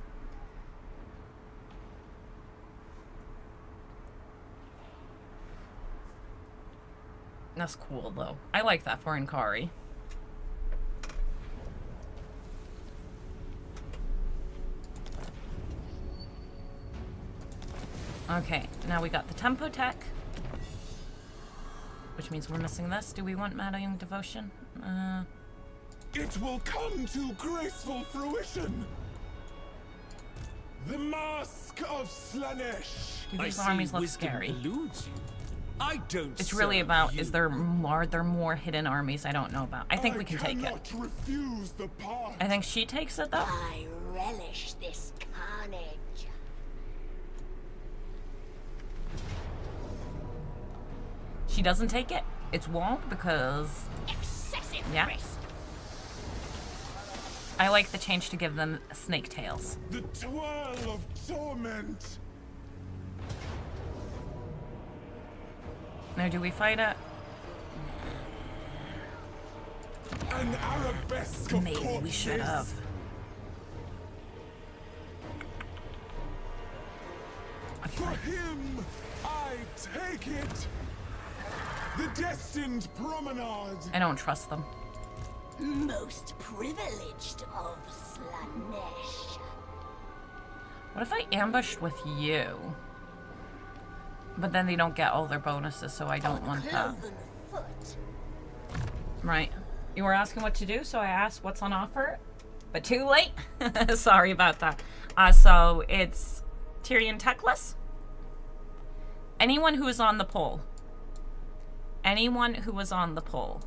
That's cool, though. I like that for Inkari. Okay, now we got the tempo tech, which means we're missing this. Do we want Madding Devotion? It will come to graceful fruition. The Mask of Slanesh. Do I these see armies look wisdom scary? eludes you. I don't. It's really serve about, you. is there more hidden armies I don't know about? I think we can take it. cannot refuse the part. I think she takes it, though. I relish this carnage. She doesn't take it. It's walled because... Excessive Yeah. risk. I like the change to give them snake tails. The twirl of torment. Now, do we fight it? An arabesque of Maybe we corpses. should have. For him, I take it. The destined promenade. I don't trust them. Most privileged of Slanesh. What if I ambushed with you? But then they don't get all their bonuses, so I don't want that. Cloven foot. Right. You were asking what to do, so I asked what's on offer. But too late. Sorry about that. So it's Tyrion Techless. Anyone who is on the poll. Anyone who was on the poll.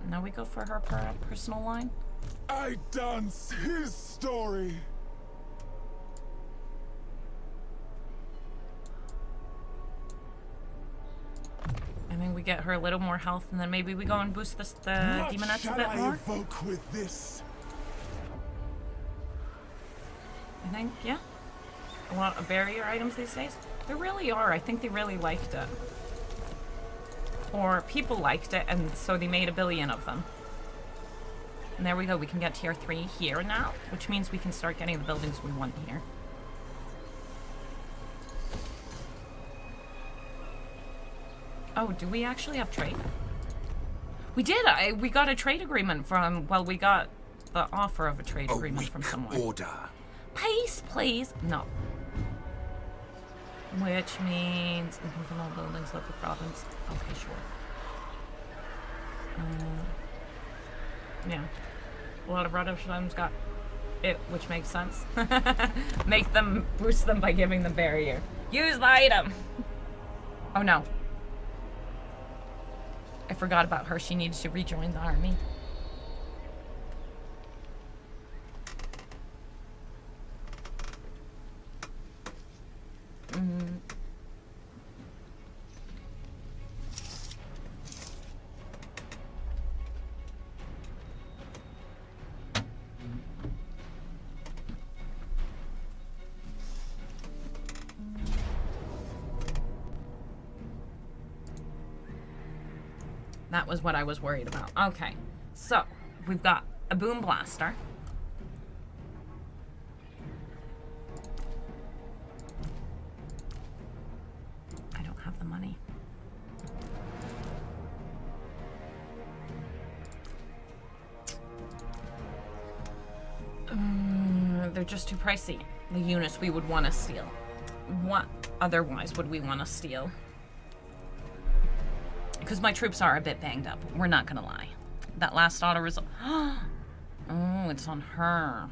Now we go for her personal line. I dance his story. I mean, we get her a little more health, and then maybe we go and boost this, the What Demonettes a shall bit I more. evoke with this? I think, yeah. A lot of barrier items these days. There really are. I think they really liked it. Or people liked it, and so they made 1 billion of them. And there we go. We can get tier 3 here now, which means we can start getting the buildings we want here. Oh, do we actually have trade? We did. We got a trade agreement from, well, we got the offer of a trade A agreement weak from someone. order. Peace, please. No. Which means income from all buildings, local province. Okay, sure. Yeah. A lot of Radish items got it, which makes sense. Make them, boost them by giving them barrier. Use the item. Oh no. I forgot about her. She needed to rejoin the army. That was what I was worried about. Okay, so we've got a boom blaster. I don't have the money. They're just too pricey. The units we would want to steal. What otherwise would we want to steal? Because my troops are a bit banged up. We're not gonna lie. That last auto result. Oh, it's on her.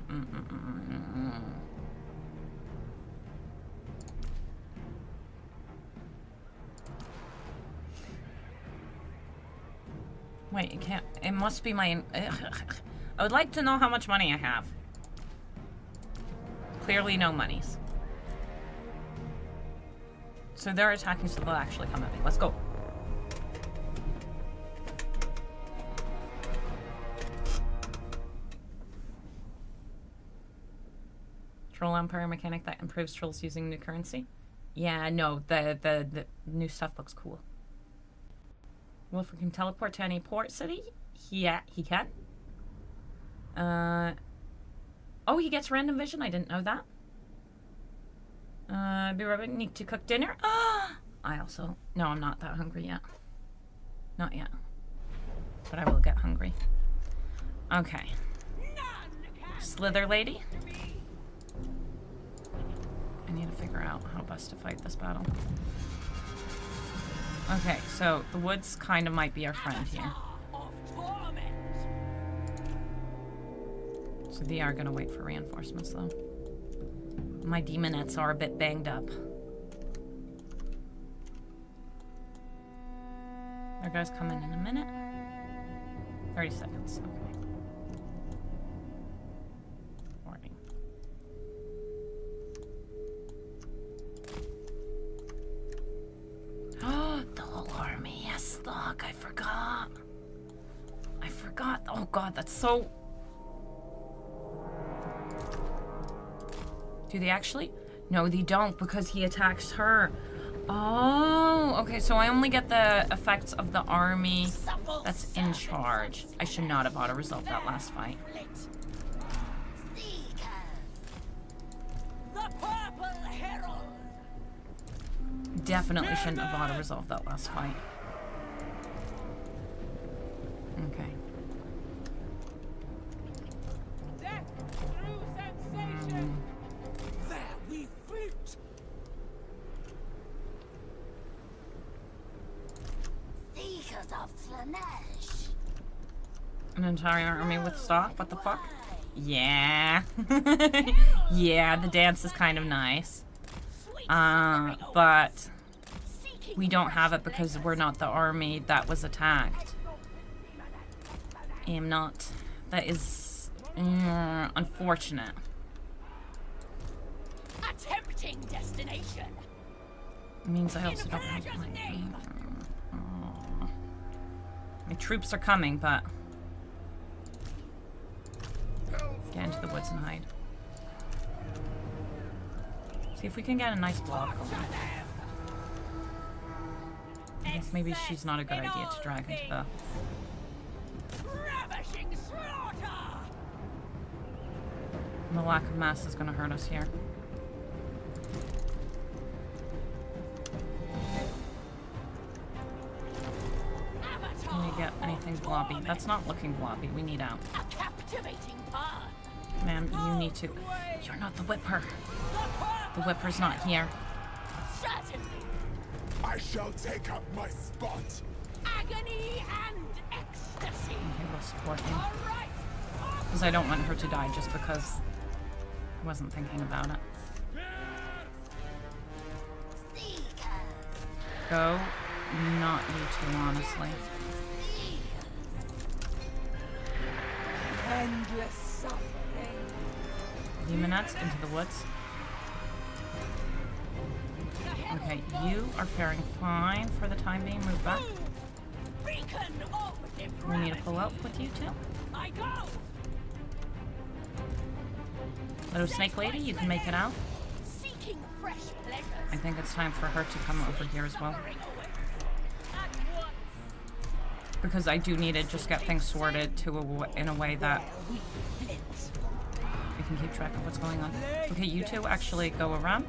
Wait, it can't. It must be my. I would like to know how much money I have. Clearly, no monies. So they're attacking, so they'll actually come at me. Let's go. Troll Empire mechanic that improves trolls using new currency. Yeah, no, the new stuff looks cool. Wilfred can teleport to any port city? Yeah, he can. Oh, he gets random vision? I didn't know that. Be right back. Need to cook dinner? I also... No, I'm not that hungry yet. Not yet. But I will get hungry. Okay. Slither lady? I need to figure out how best to fight this battle. Okay, so the woods kind of might be our friend here. So they are going to wait for reinforcements, though. My demonettes are a bit banged up. Our guys come in a minute. 30 seconds, okay. Warning. Oh, the whole army, yes, look, I forgot. I forgot. Oh god, that's so... Do they actually? No, they don't, because he attacks her. Oh, okay, so I only get the effects of the army that's in charge. I should not have auto-resolved that last fight. Definitely shouldn't have auto-resolved that last fight. Okay. An entire army with stock? What the fuck? Yeah. Yeah, the dance is kind of nice. But we don't have it because we're not the army that was attacked. Am not. That is unfortunate. A tempting destination. It means I also don't have my troops are coming, but get into the woods and hide. See if we can get a nice block going. I guess maybe she's not a good idea to drag into the... And the lack of mass is going to hurt us here. Can we get anything blobby? That's not looking blobby. We need out. Ma'am, you need to... You're not the whipper. The whipper's not here. I shall take up my spot. Agony and ecstasy. Okay, we'll support him. Because I don't want her to die just because I wasn't thinking about it. Go. Not you two, honestly. Endless suffering. Demonettes into the woods. Okay, you are faring fine for the time being. Move back. We need to pull out with you two. Little snake lady, you can make it out. I think it's time for her to come over here as well. Because I do need to just get things sorted in a way that I can keep track of what's going on. Okay, you two actually go around.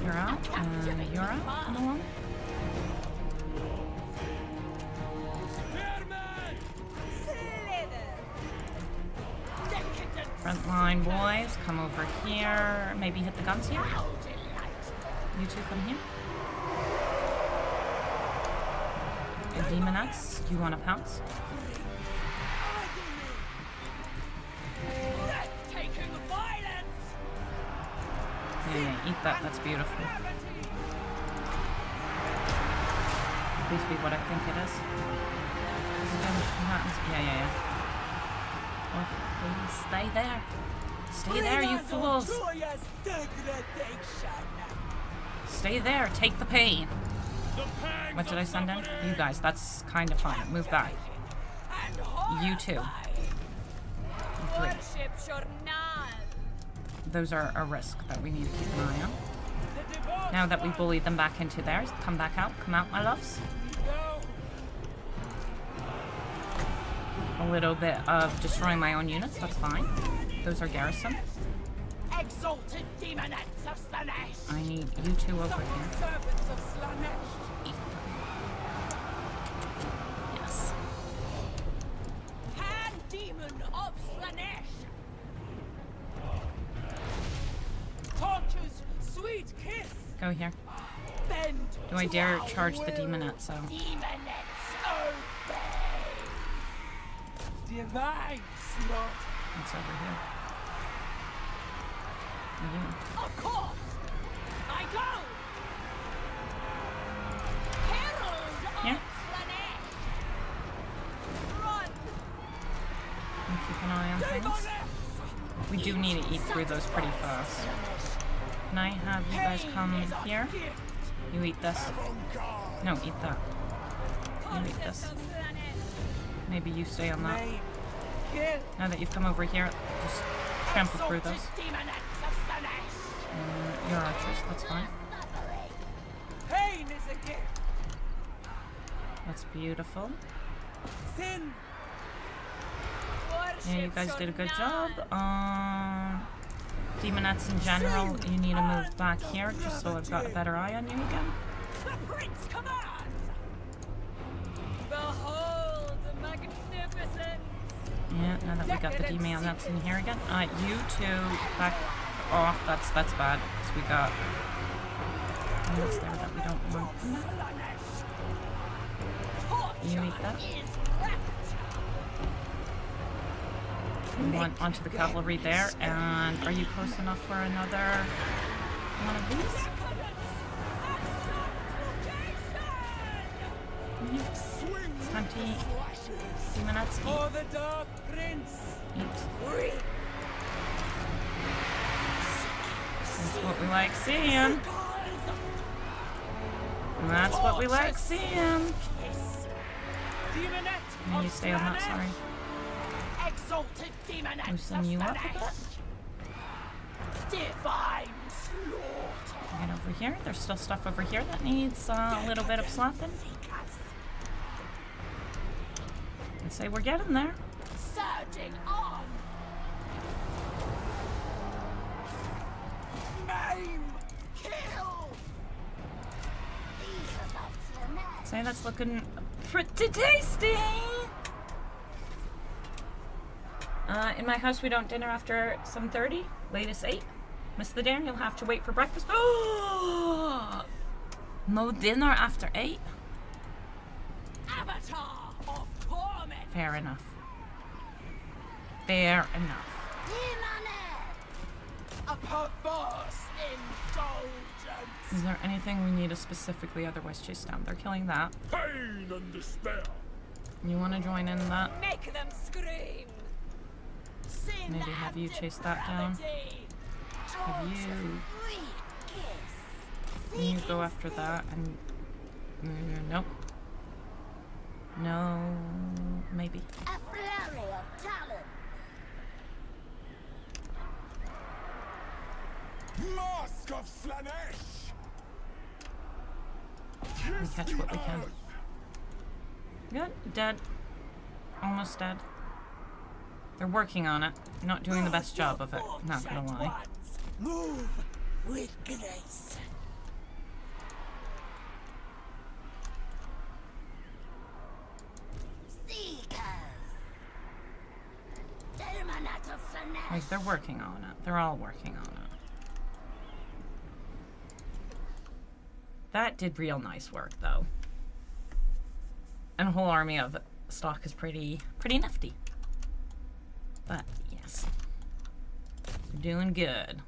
You're out, and you're out. Come along. Front line boys, come over here. Maybe hit the guns here. You two come here. And demonettes, you want to pounce? Yeah, eat that. That's beautiful. Please be what I think it is. Is it gonna happen? Yeah. Oh, please stay there. Stay there, you fools. Joyous degradation. Stay there. Take the pain. What did I send in? You guys, that's kind of fun. Move back. You too. Please. Worship Shornal. Those are a risk that we need to keep an eye on. Now that we bullied them back into theirs, come back out. Come out, my loves. A little bit of destroying my own units, that's fine. Those are garrison. Exalted demonettes of Slanesh. I need you two over here. Servants of Slanesh. Eat them. Yes. Pan demon of Slanesh. Torture's sweet kiss. Go here. Bend. Do I to dare our charge the will. demonette, so... Demonettes obey. Divine slaughter. It's over here. You. Of course. I go. Herald Here. of Slanesh. Run. And keep an eye on things. We do need to eat through those pretty fast. Can I have you guys come here? You eat this. No, eat that. You eat this. Maybe you stay on that. Kill. Now that you've come over here, just trample through those. Demonettes of Slanesh. You're archers, that's fine. Pain is a gift. That's beautiful. Sin. Yeah, you guys did a good job. Demonettes in general, you need to move back here just so I've got a better eye on you again. The prince commands. Behold the magnificence. Yeah, now that we got the demonettes in here again. You two back off. That's bad because we got units there that we don't want. You eat that. We want onto the cavalry there, and are you close enough for another one of these? It's time to eat. Demonettes, For the dark prince. eat. That's what we like seeing. That's what we like seeing. Demonette And you of stay on that, Slanesh. sorry. Exalted demonettes Loosen of you up a Slanesh. Divine slaughter. Get over here. There's still stuff over here that needs a little bit of slapping. I'd say we're getting there. Surging on. Maim. Kill. Say that's looking pretty tasty. In my house, we don't dinner after 7:30. Latest 8. Miss the dinner, you'll have to wait for breakfast. Oh! No dinner after 8? Avatar of torment. Fair enough. Fair enough. A perverse indulgence. Is there anything we need to specifically otherwise chase down? They're killing that. Pain and despair. You want to join in that? Make them scream. Sin Maybe have you and chase that down. depravity. Have you... Can you go after that and... Nope. No... Maybe. A flurry of talent. Mask of Slanesh. We catch what we can. Good. Dead. Almost dead. They're working on it. Not doing the best job of it. Not gonna lie. Move with grace. Like, they're working on it. They're all working on it. That did real nice work, though. And a whole army of stock is pretty nifty. But, yes. We're doing good.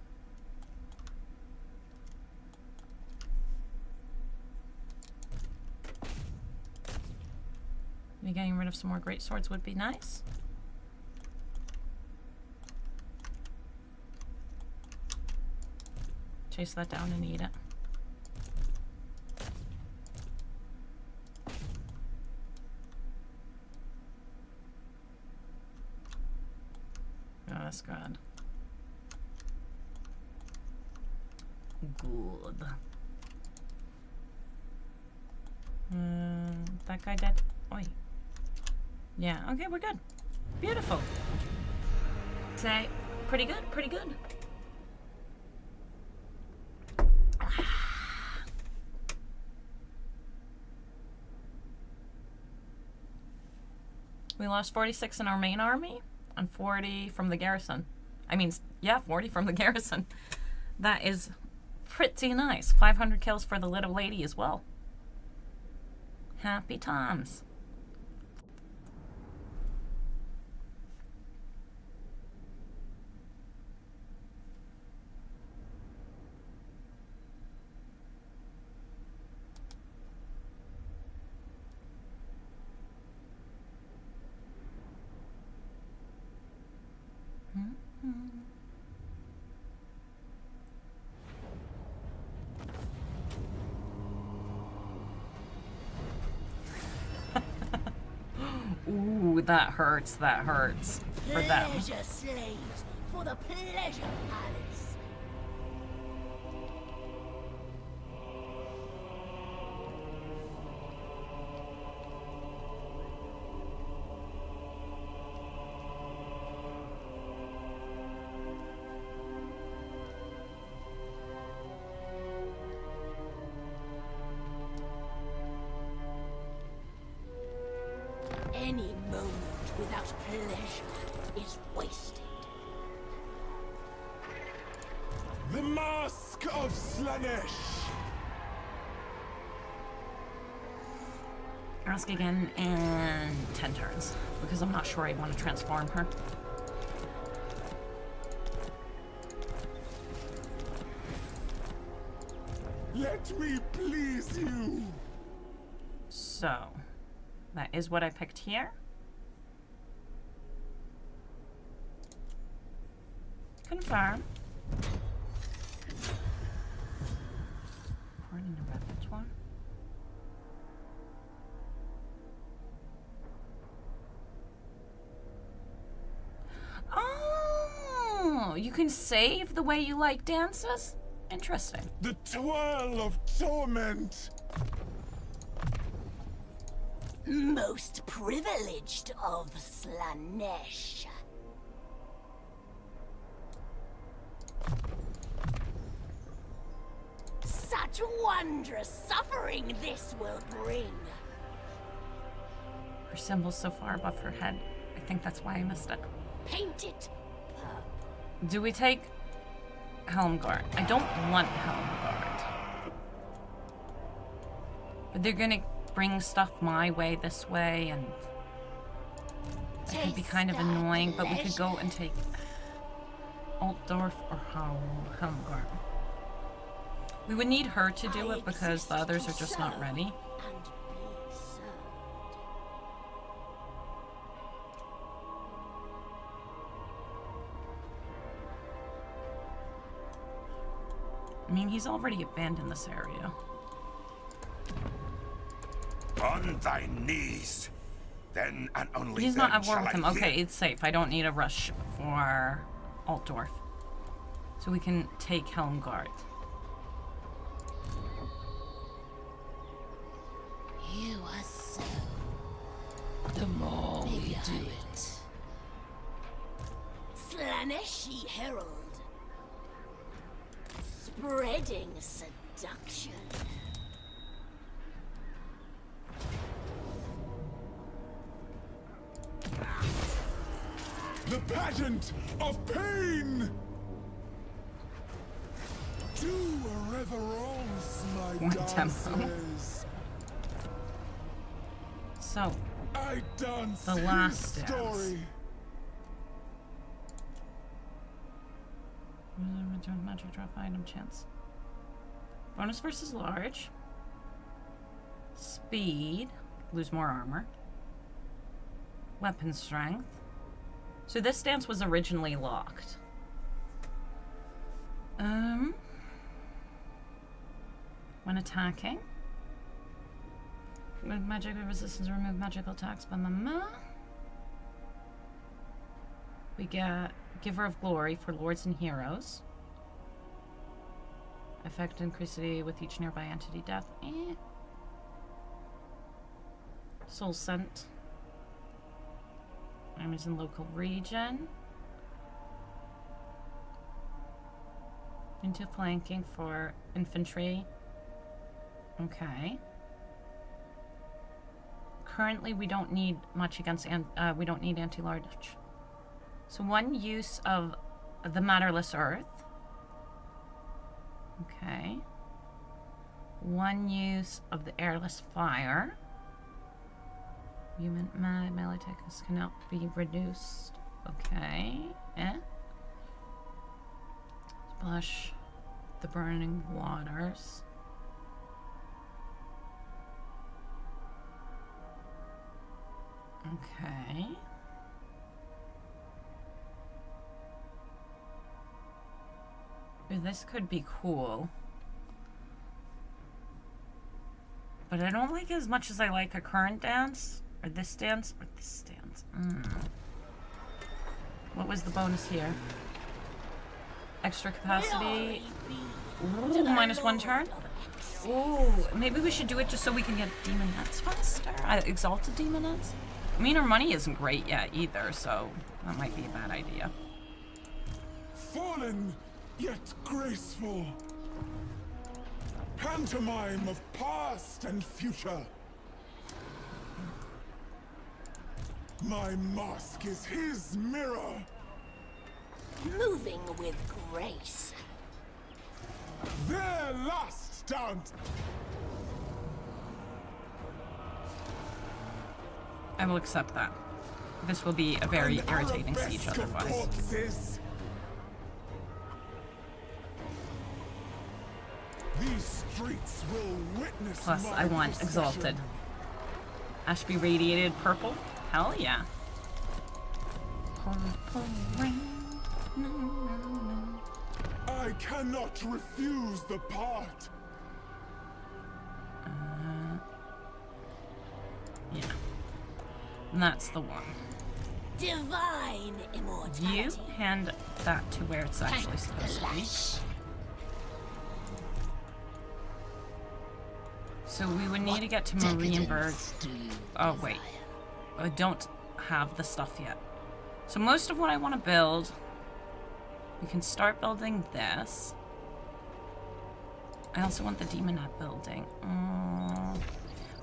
Maybe getting rid of some more great swords would be nice. Chase that down and eat it. Oh, that's good. Good. That guy dead? Oi. Yeah, okay, we're good. Beautiful. Say, pretty good, pretty good. We lost 46 in our main army and 40 from the garrison. I mean, yeah, 40 from the garrison. That is pretty nice. 500 kills for the little lady as well. Happy times. Ooh, that hurts for them. Pleasure slaves for the pleasure palace. Any moment without pleasure is wasted. The Mask of Slanesh. Ask again in 10 turns, because I'm not sure I want to transform her. Let me please you. So, that is what I picked here. Confirm. According to repertoire. Oh, you can save the way you like dances? Interesting. The twirl of torment. Most privileged of Slanesh. Such wondrous suffering this will bring. Her symbol's so far above her head. I think that's why I missed it. Paint it purple. Do we take Helmguard? I don't want Helmguard. But they're gonna bring stuff my way this way, and it could be kind of annoying, but we could go and take Altdorf or Helmguard. We would need her to do it because the others are just not ready. And be served. I mean, he's already abandoned this area. On thy knees. Then and only He's then not at war shall with him. I Okay, hear- it's safe. I don't need a rush for Altdorf. So we can take Helmguard. You are so. The more we do it. Slaneshi Herald. Spreading seduction. The pageant of pain. Do a reverence, my One tempo. dancers. So, I dance The his last dance. story. return magic drop item chance. Bonus versus large. Speed. Lose more armor. Weapon strength. So this stance was originally locked. When attacking. With magic resistance, remove magical attacks. We get Giver of Glory for Lords and Heroes. Effect increasing with each nearby entity death. Soul Scent. Enemies in local region. Into flanking for infantry. Okay. Currently, we don't need much against. We don't need anti-large. So one use of the Matterless Earth. Okay. One use of the Airless Fire. Human melee attacks cannot be reduced. Okay. Splash the burning waters. Okay. Ooh, this could be cool. But I don't like it as much as I like a current dance. Or this dance. Or this dance. What was the bonus here? Extra capacity. Ooh, -1 turn. Ooh, maybe we should do it just so we can get demon nuts faster. Exalted demon nuts. I mean, our money isn't great yet either, so that might be a bad idea. Fallen, yet graceful. Pantomime of past and future. My mask is his mirror. Moving with grace. Their last dance. I will accept that. This will be a very An irritating siege arabesque of otherwise. corpses. These streets will witness Plus, my I want procession. Exalted. Ashby Radiated Purple? Hell yeah. Purple rain. No, no, no. I cannot refuse the part. Yeah. And that's the one. Divine immortality. You hand that to where it's actually supposed to be. So we would need to get to Marienburg. Oh, wait. I don't have the stuff yet. So most of what I want to build, we can start building this. I also want the Demonette building.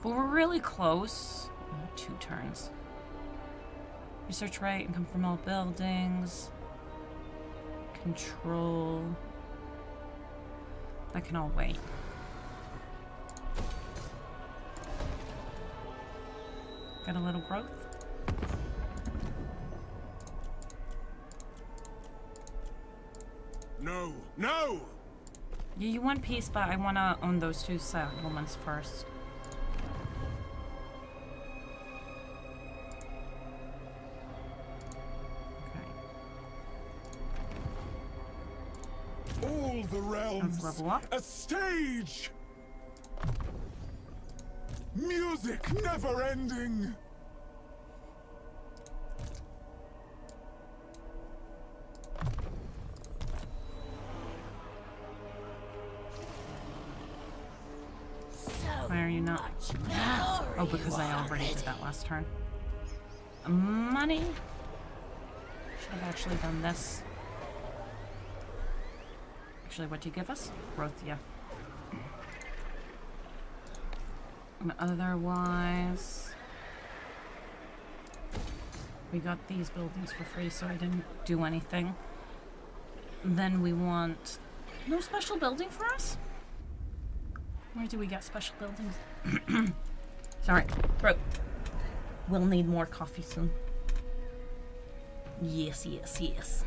But we're really close. 2 turns. Research right and come from all buildings. Control. That can all wait. Got a little growth. No, no! Yeah, you want peace, but I want to own those 2 settlements first. All the realms. Let's level up. A stage. Music never ending. So Why are you not? much glory. Oh, because I already did that last turn. Money. Should have actually done this. Actually, what do you give us? Growth, yeah. And otherwise, we got these buildings for free, so I didn't do anything. Then we want no special building for us? Where do we get special buildings? Sorry, throat. We'll need more coffee soon. Yes, yes, yes.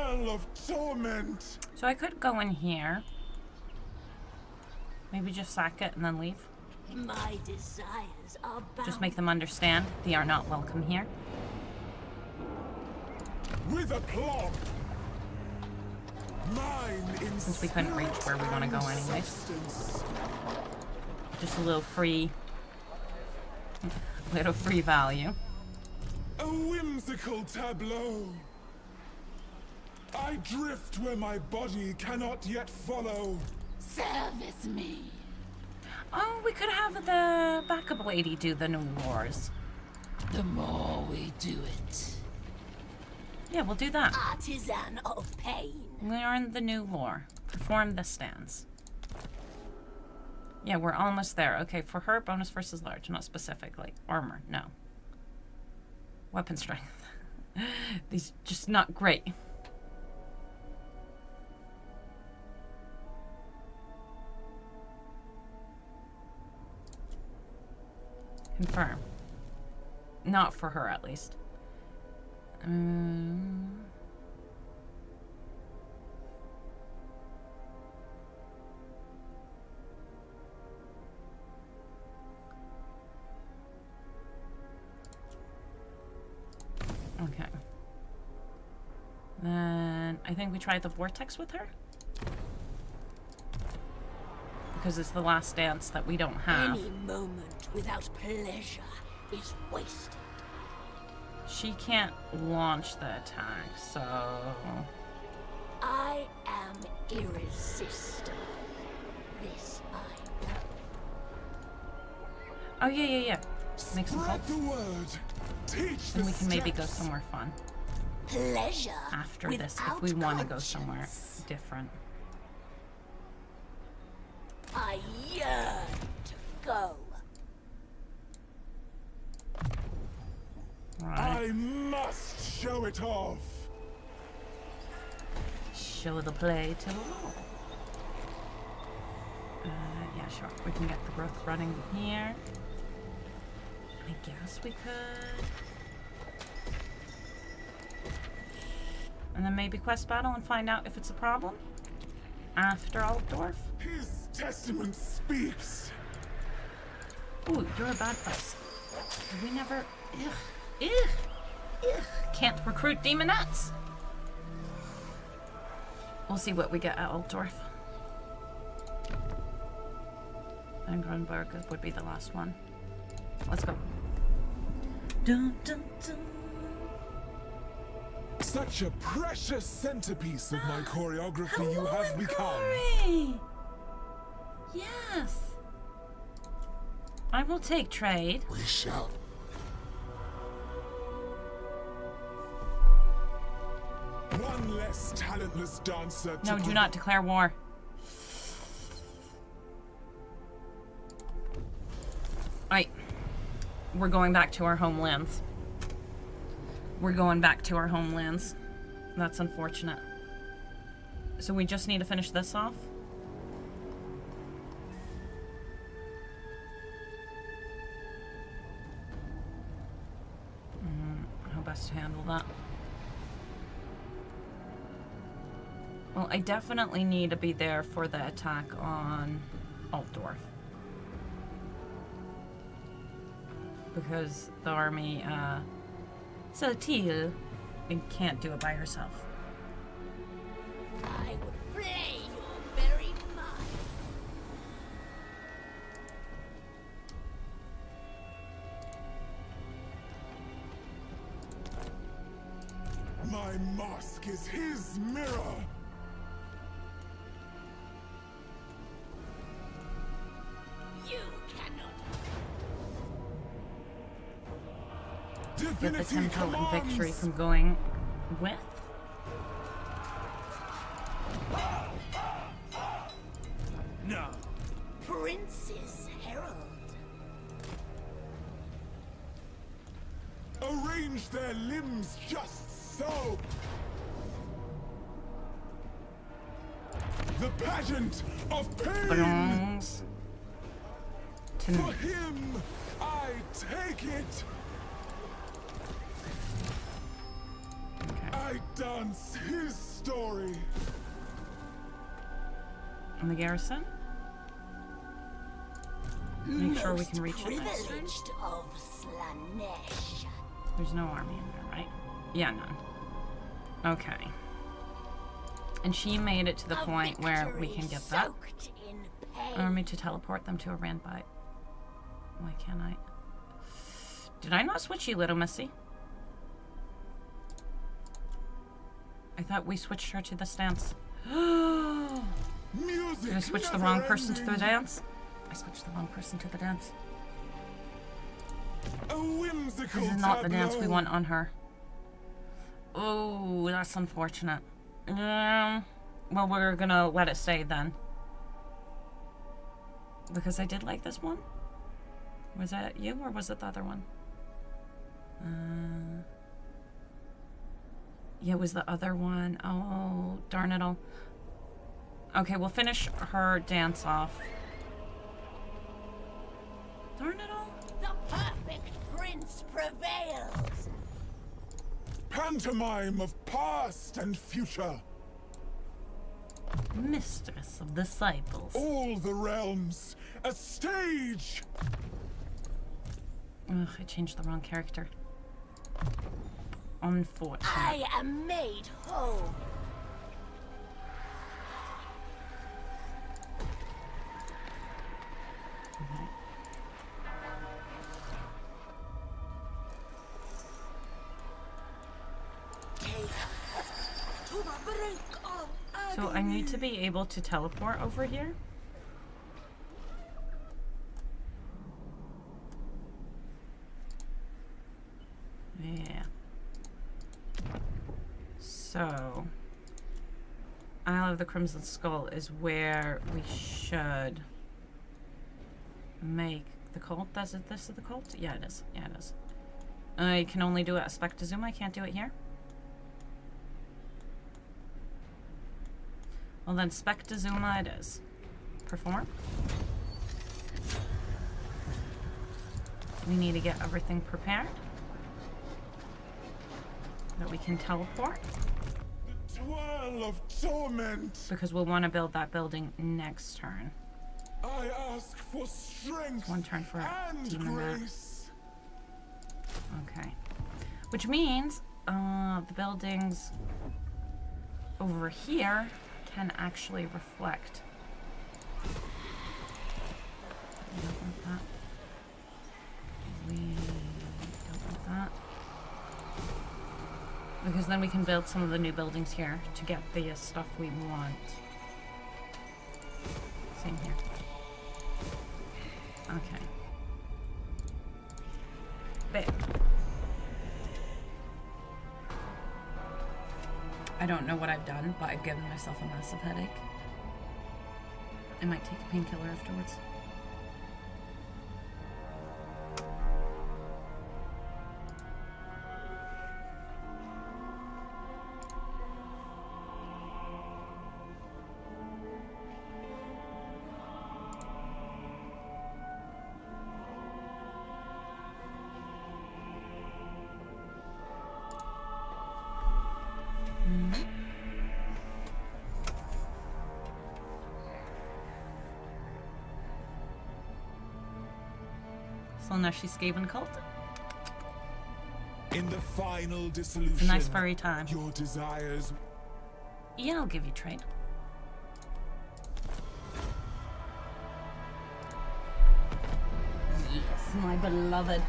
hell of torment. So I could go in here. Maybe just sack it and then leave. My desires are bound. Just make them understand they are not welcome here. With a plop. Mine Since we couldn't reach where we want to go anyways. substance. Just a little free value. A whimsical tableau. I drift where my body cannot yet follow. Service me. Oh, we could have the backup lady do the new wars. The more we do it. Yeah, we'll do that. Artisan of pain. Learn the new lore. Perform the stance. Yeah, we're almost there. Okay, for her, bonus versus large, not specifically. Armor, no. Weapon strength. These just not great. Confirm. Not for her, at least. Okay. Then I think we try the vortex with her. Because it's the last dance that we don't have. Any moment without pleasure is wasted. She can't launch the attack, so... I am irresistible. This I know. Oh, yeah. Make some Spread hope. the word. Teach the And we can maybe go steps. somewhere fun Pleasure after this if without we want to go somewhere conscience. different. I yearn to go. Right. I must show it off. Show the play to the wall. Yeah, sure. We can get the growth running here. I guess we could. And then maybe quest battle and find out if it's a problem after Altdorf. His testament speaks. Ooh, you're a bad place. We never. Ugh. Can't recruit demonettes. We'll see what we get at Altdorf. And Grunberg would be the last one. Let's go. Dun, dun, dun. Such a precious centerpiece of my choreography you have become. Corey! Yes. I will take trade. We shall. One less talentless dancer to No, do not declare war. Right. We're going back to our homelands. That's unfortunate. So we just need to finish this off. How best to handle that? Well, I definitely need to be there for the attack on Altdorf. Because the army, Celtil can't do it by herself. I would flay your very mind. My mask is his mirror. You cannot. Get the Divinity tempo and victory commands. from going with. No. Prince's Herald. Arrange their limbs just so. The pageant of pain. Belongs to me. For him, I take it. Okay. I dance his story. And the garrison. Make sure we can reach it next turn. Privileged of Slanesh. There's no army in there, right? Yeah, none. Okay. And she made it to the point where we can get that Soaked in pain. army to teleport them to a Randbite. Why can't I? Did I not switch you, little missy? I thought we switched her to the stance. Music. Did I switch the wrong person to the dance? I switched the wrong person to the dance. A whimsical This is not the dance we tableau. want on her. Oh, that's unfortunate. Well, we're gonna let it stay then. Because I did like this one. Was that you or was it the other one? Yeah, it was the other one. Oh, darn it all. Okay, we'll finish her dance off. Darn it all. The perfect prince prevails. Pantomime of past and future. Mistress of disciples. All the realms. A stage. Ugh, I changed the wrong character. Unfortunate. I am made whole. Take us to the brink of So I need to be able to teleport over here. Yeah. So Isle of the Crimson Skull is where we should make the cult. Is it this is the cult? Yeah, it is. Yeah, it is. I can only do it at Spectazuma. I can't do it here. Well then, Spectazuma it is. Perform. We need to get everything prepared. That we can teleport. The twirl of torment. Because we'll want to build that building next turn. I ask for strength One turn for and demon rat. grace. Okay. Which means the buildings over here can actually reflect. We don't want that. We don't want that. Because then we can build some of the new buildings here to get the stuff we want. Same here. Okay. Big. I don't know what I've done, but I've given myself a massive headache. I might take a painkiller afterwards. Slaneshi Skaven cult. In the final dissolution, It's a nice furry time. your desires. Yeah, I'll give you trade. Yes, my beloved.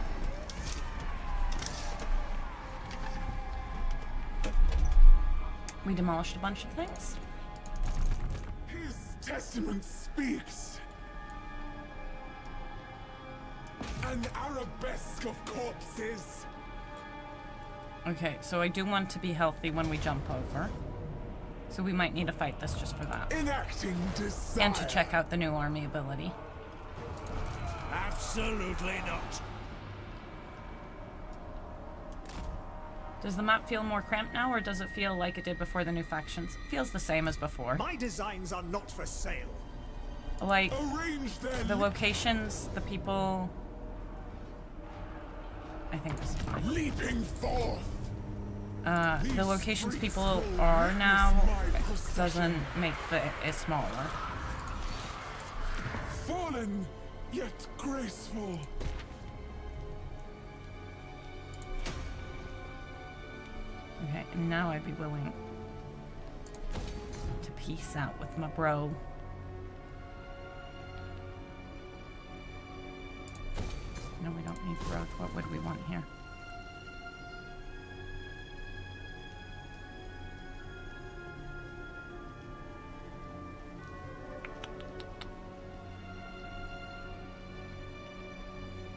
We demolished a bunch of things. His testament speaks. An arabesque of corpses. Okay, so I do want to be healthy when we jump over. So we might need to fight this just for that. Enacting desire. And to check out the new army ability. Absolutely not. Does the map feel more cramped now, or does it feel like it did before the new factions? It feels the same as before. My designs are not for sale. Like, Arrange their the locations, the people... I think this is fine. leaping forth. the locations people are now doesn't make it smaller. Fallen, yet graceful. Okay, and now I'd be willing to peace out with my bro. No, we don't need growth. What would we want here?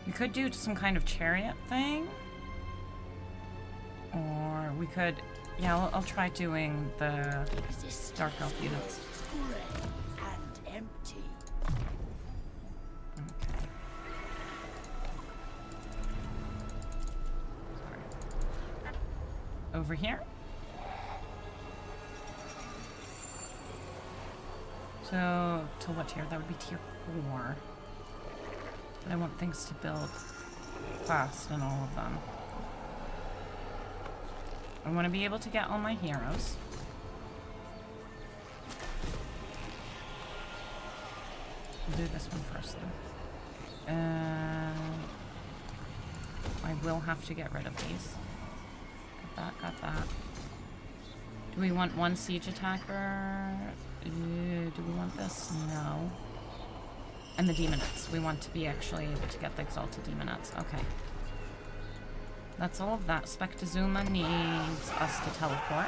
We could do some kind of chariot thing. Or we could... Yeah, I'll try doing the Dark Elf units. Grey and empty. Okay. Sorry. Over here. So, to what tier? That would be tier 4. But I want things to build fast in all of them. I want to be able to get all my heroes. We'll do this one first, though. I will have to get rid of these. Got that. Do we want one siege attacker? Do we want this? No. And the demonettes. We want to be actually able to get the exalted demonettes. Okay. That's all of that. Spectazuma needs us to teleport.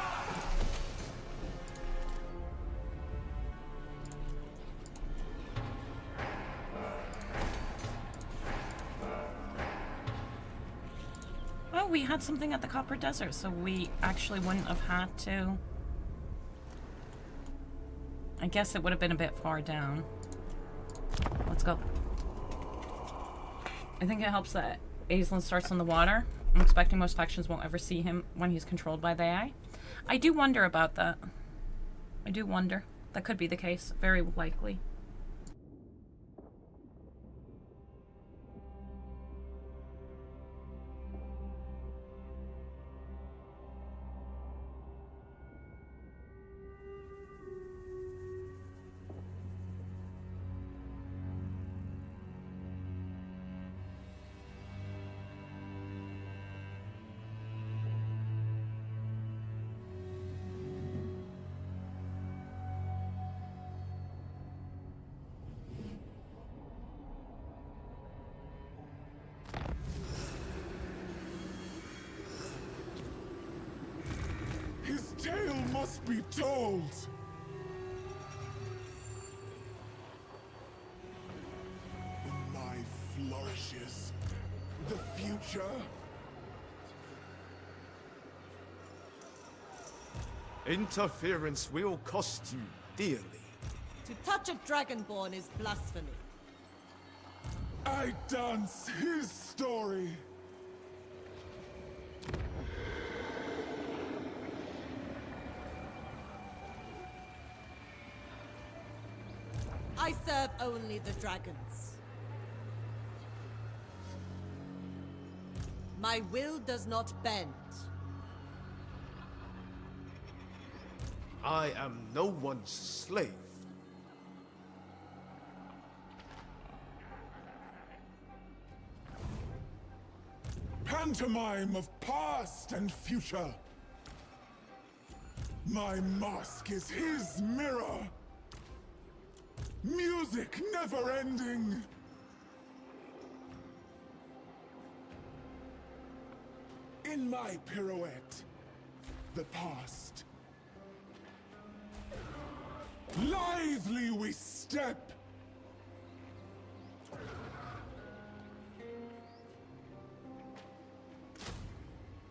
Oh, we had something at the Copper Desert, so we actually wouldn't have had to. I guess it would have been a bit far down. Let's go. I think it helps that Aislinn starts on the water. I'm expecting most factions won't ever see him when he's controlled by the AI. I do wonder about that. I do wonder. That could be the case. Very likely. His tale must be told. When my flourishes, the future. Interference will cost you dearly. To touch a dragonborn is blasphemy. I dance his story. I serve only the dragons. My will does not bend. I am no one's slave. Pantomime of past and future. My mask is his mirror. Music never ending. In my pirouette, the past. Lithely we step.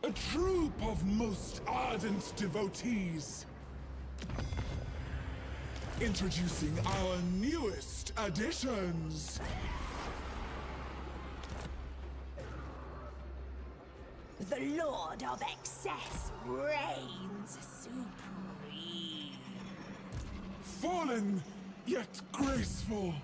A troop of most ardent devotees. Introducing our newest additions. The Lord of Excess reigns supreme. Fallen, yet graceful.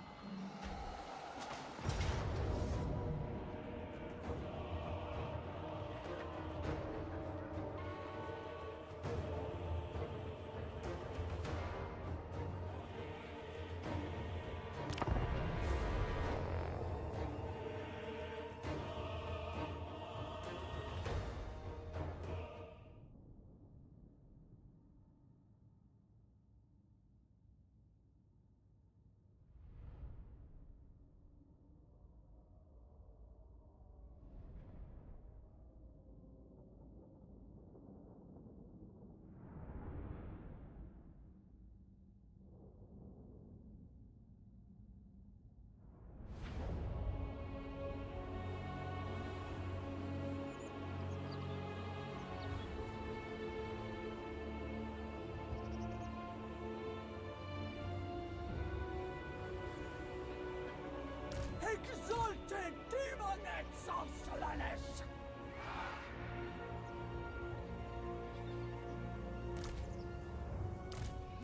Exalted demonettes of Slaanesh!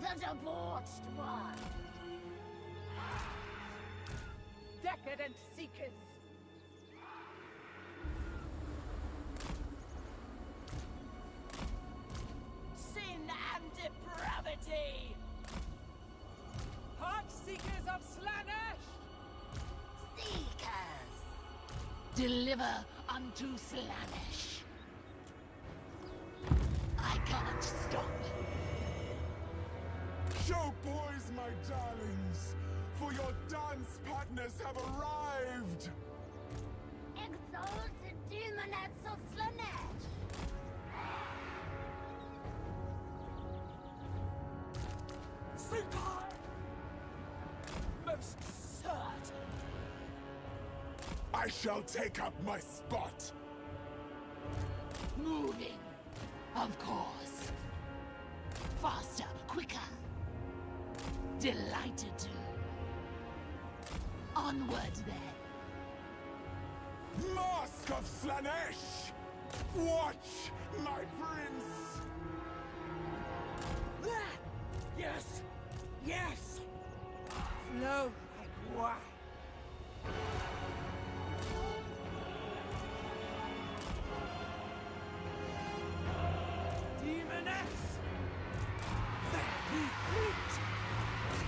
The debauched one! Decadent seekers! Sin and depravity! Heart seekers of Slaanesh! Seekers! Deliver unto Slaanesh. I can't stop. Show boys, my darlings, for your dance partners have arrived! Exalted demonettes of Slaanesh! Seeker! Most certain! I shall take up my spot! Moving, of course. Faster, quicker. Delighted to. Onward then. Mask of Slaanesh! Watch, my prince! Ah! Yes! Yes! Flow like wine! Demoness! There we fleet!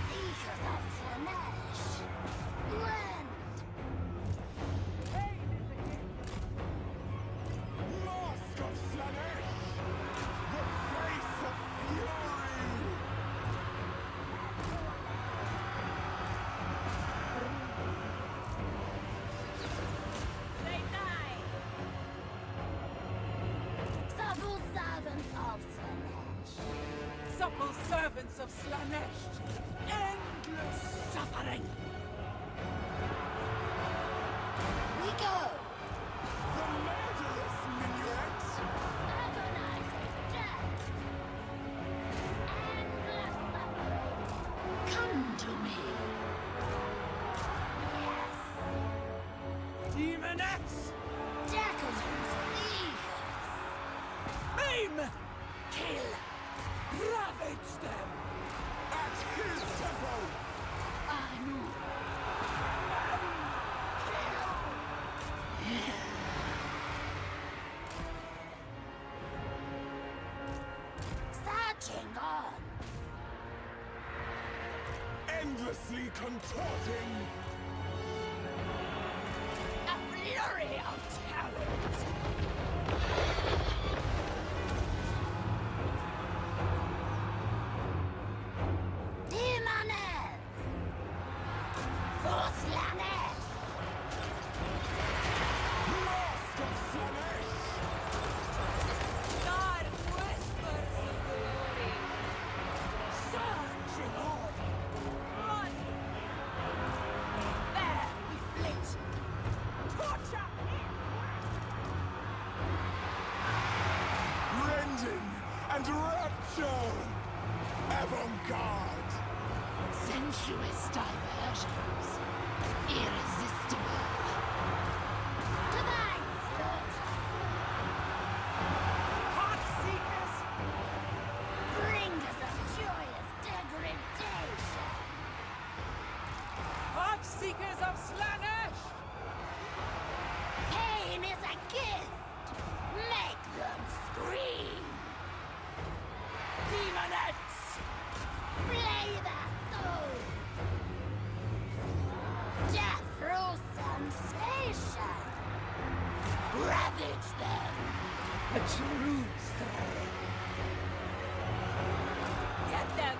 Seekers of Slaanesh. Blend. Pain is the gift! Mask of Slaanesh! The face of fury! They die! Supple servants of Slaanesh. Supple servants of Slaanesh! Endless suffering! We go. The murderous minuet! Agonizing death. Endless suffering. Come to me. Yes. Demonettes! Decadent seekers. Maim! Kill! Ravage them! At his tempo! I move. Searching on. Endlessly contorting! A flurry of talent! Demonettes. For Slaanesh. Mask of Slaanesh! God whispers of glory! Surging on! Run! There we flit! Torture! Rending and rapture! Avant-garde! Sensuous diversions. Irresistible. Divine slaughter. Heart seekers! Bringers of joyous degradation. Heart seekers of Slaanesh! Pain is a gift. Make them scream. Demonettes! Flay their souls. Death through sensation. Ravage them. A true threat! Get them!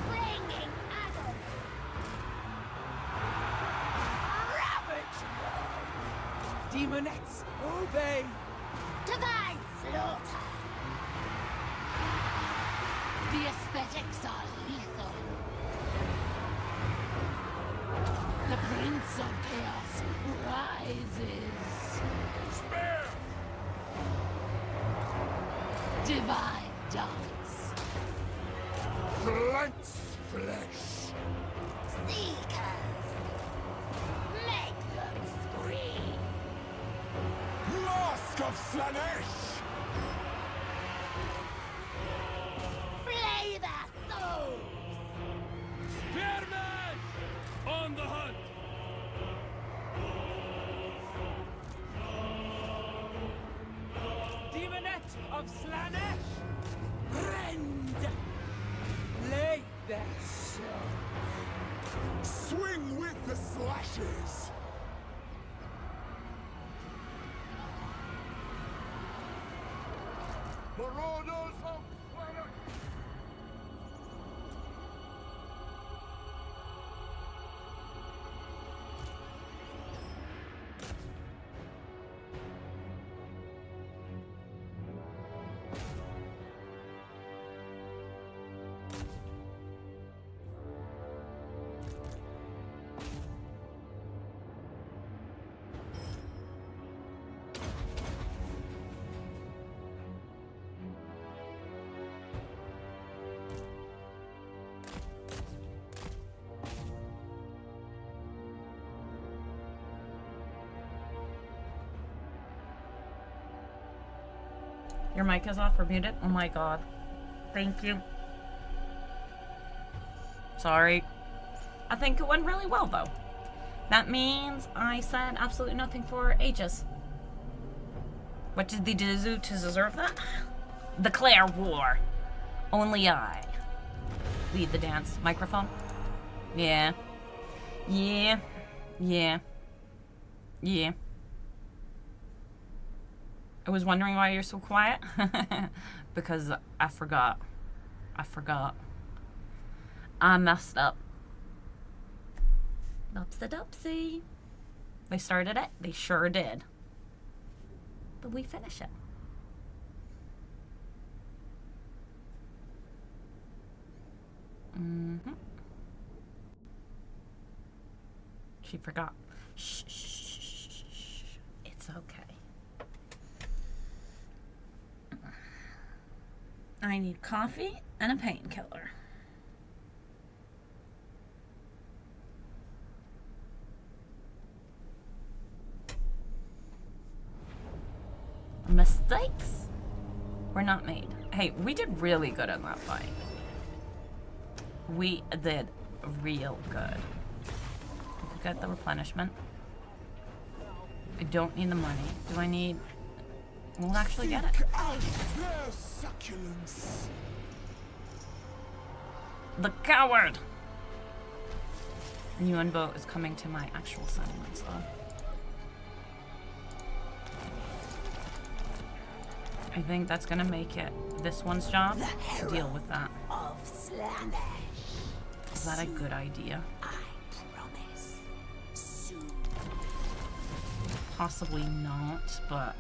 Bringing agony. Ravage them. Demonettes, obey! Divine slaughter. The aesthetics are lethal. The Prince of Chaos rises. Spare! Divine dance. Cleanse flesh. Seekers. Make them scream. Mask of Slanesh! Flay their souls. Spearman! On the hunt! Demonette of Slanesh! Rend! Lay their soul! Swing with the slashes! Marauders of Slanesh! Your mic is off or muted? Oh my god. Thank you. Sorry. I think it went really well though. That means I said absolutely nothing for ages. What did they do to deserve that? Declare war. Only I. Lead the dance. Microphone? Yeah. Yeah. Yeah. Yeah. I was wondering why you're so quiet. Because I forgot. I messed up. Dupsy dupsy. They started it. They sure did. But we finish it. She forgot. Shh, shh, shh, shh, shh. It's okay. I need coffee and a painkiller. Mistakes were not made. Hey, we did really good in that fight. We did real good. We could get the replenishment. I don't need the money. Do I need... We'll actually get it. Seek out their succulence. The coward! A new boat is coming to my actual settlements, though. I think that's gonna make it this one's job to deal with that. Of Slanesh. Is that a good idea? I promise. Soon. Possibly not, but...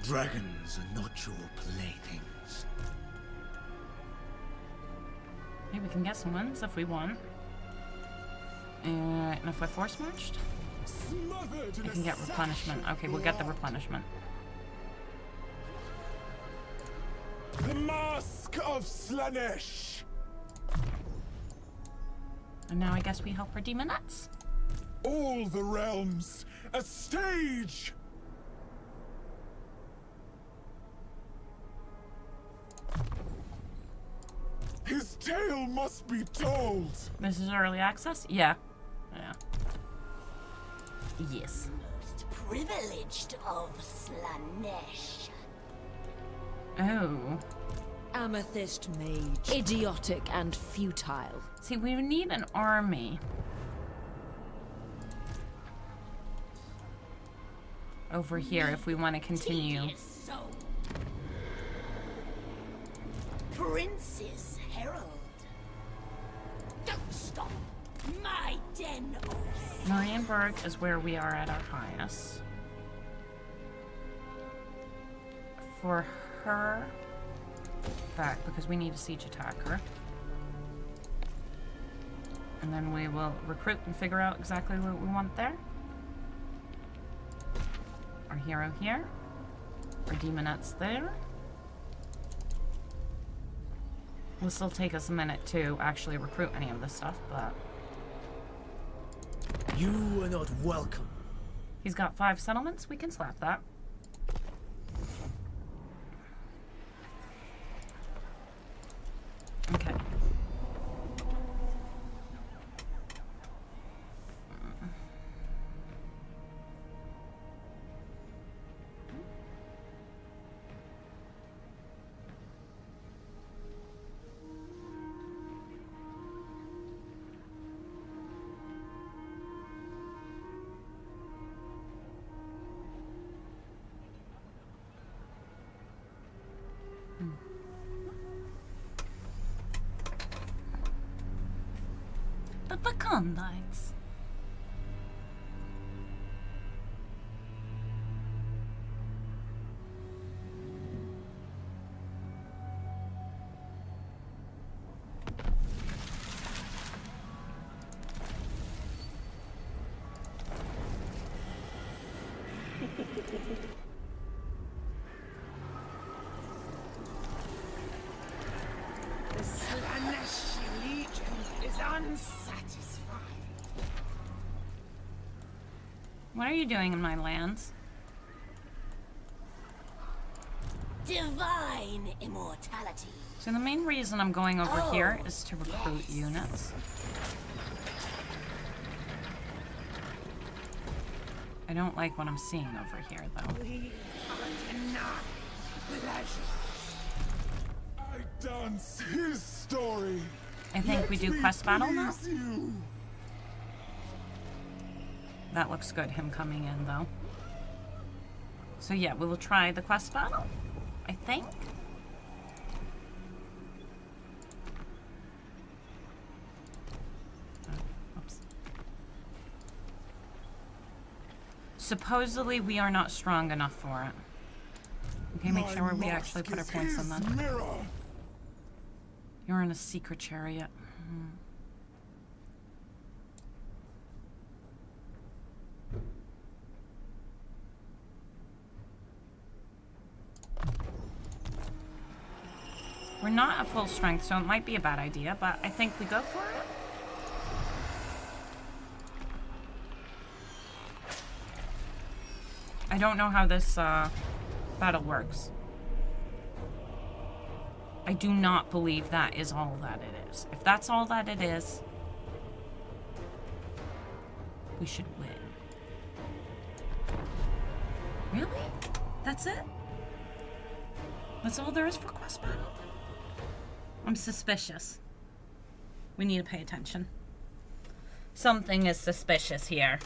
Dragons are not your playthings. Hey, we can get some wins if we won. And if I force marched, Smothered in I a can get sash replenishment. of Okay, we'll get the blood. replenishment. The Mask of Slanesh. And now I guess we help our demonettes. All the realms, a stage. His tale must be told. This is early access? Yeah. Yeah. Yes. Most privileged of Slanesh. Oh. Amethyst mage. Idiotic and futile. See, we need an army. Over here if we want to continue. Tedious soul. Prince's herald. Don't stop. My den of Marienburg is where we are at our highest. For her, back because we need a siege attacker. And then we will recruit and figure out exactly what we want there. Our hero here. Our demonettes there. Will still take us a minute to actually recruit any of this stuff, but You are not welcome. he's got 5 settlements. We can slap that. Okay. The Bacondites. The Slaanesh Legion is unsatisfied. What are you doing in my lands? Divine immortality. So the main reason I'm going over here is to recruit units. I don't like what I'm seeing over here, though. We are denied pleasure. I dance his story. I think we do quest battle now. Please you. That looks good, him coming in, though. So yeah, we will try the quest battle, I think. Oops. Supposedly we are not strong enough for it. Okay, make sure where we actually put our points on that. Mirror. You're in a secret chariot. We're not at full strength, so it might be a bad idea, but I think we go for it. I don't know how this battle works. I do not believe that is all that it is. If that's all that it is, we should win. Really? That's it? That's all there is for quest battle? I'm suspicious. We need to pay attention. Something is suspicious here.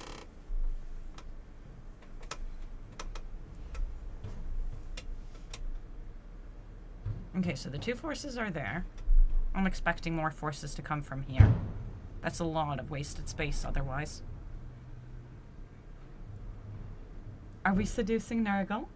Okay, so the 2 forces are there. I'm expecting more forces to come from here. That's a lot of wasted space otherwise. Are we seducing Nurgle?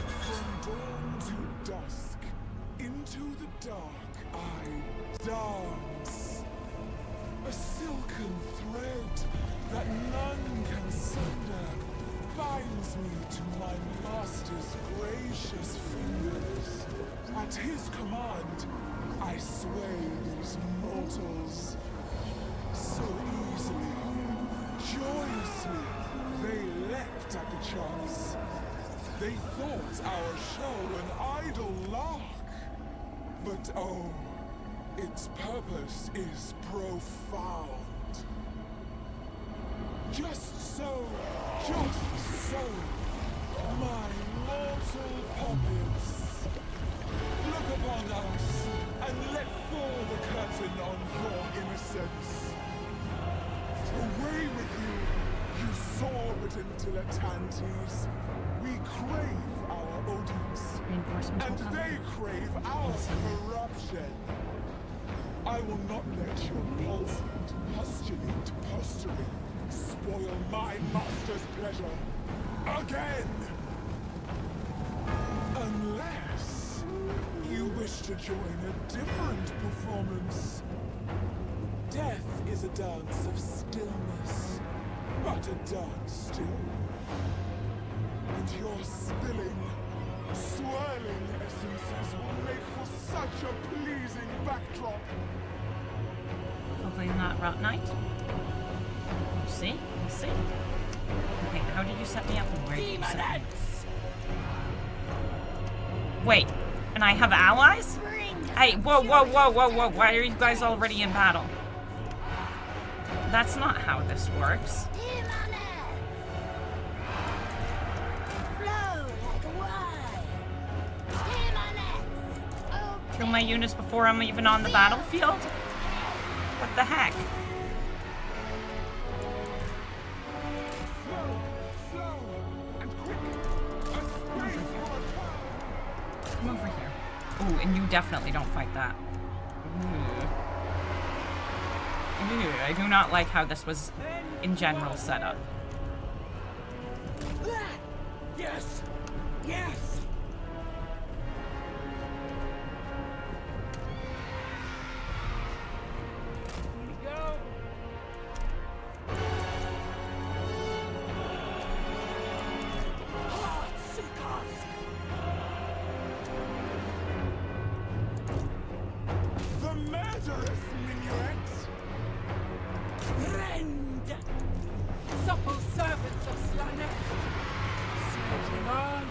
From dawn to dusk, into the dark I dance. A silken thread that none can sunder binds me to my master's gracious fingers. At his command, I sway these mortals. So easily, joyously, they leapt at the chance. They thought our show an idle lark. But oh, its purpose is profound. Just so, my mortal puppets. Look upon us and let fall the curtain on your innocence. Away with you, you sword-ridden dilettantes. We crave our audience, Reinforcements will and come. they crave our corruption. I will not let your palsied, postulate, posturing, spoil my master's pleasure again. Unless you wish to join a different performance. Death is a dance of stillness, but a dance still. And your spilling, swirling essences will make for such a pleasing backdrop. Hopefully not Rot Knight. We'll see. We'll see. Okay, how did you set me up and where did you set me? Wait, and I have allies? Hey, whoa, whoa, whoa, whoa, whoa. Why are you guys already in battle? That's not how this works. Kill my units before I'm even on the battlefield? What the heck? Come over here. Ooh, and you definitely don't fight that. Ooh. Ooh, I do not like how this was in general set up. Yes! Yes! Supple servants of Slanesh, surging on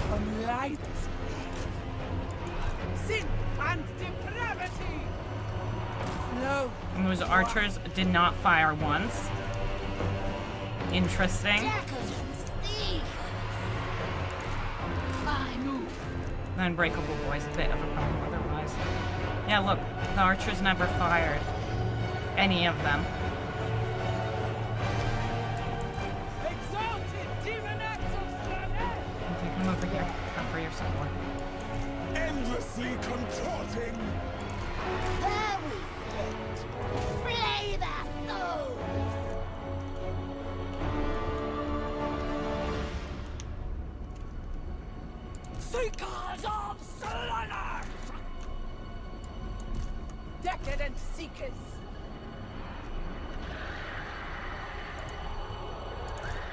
from light, sin and depravity. Flow. And those archers did not fire once. Interesting. The Unbreakable Boy's a bit of a problem otherwise. Yeah, look, the archers never fired any of them. Okay, come over here. Come for your support. Endlessly contorting. There we sit. Flay their souls. Seekers of Slanesh! Decadent seekers!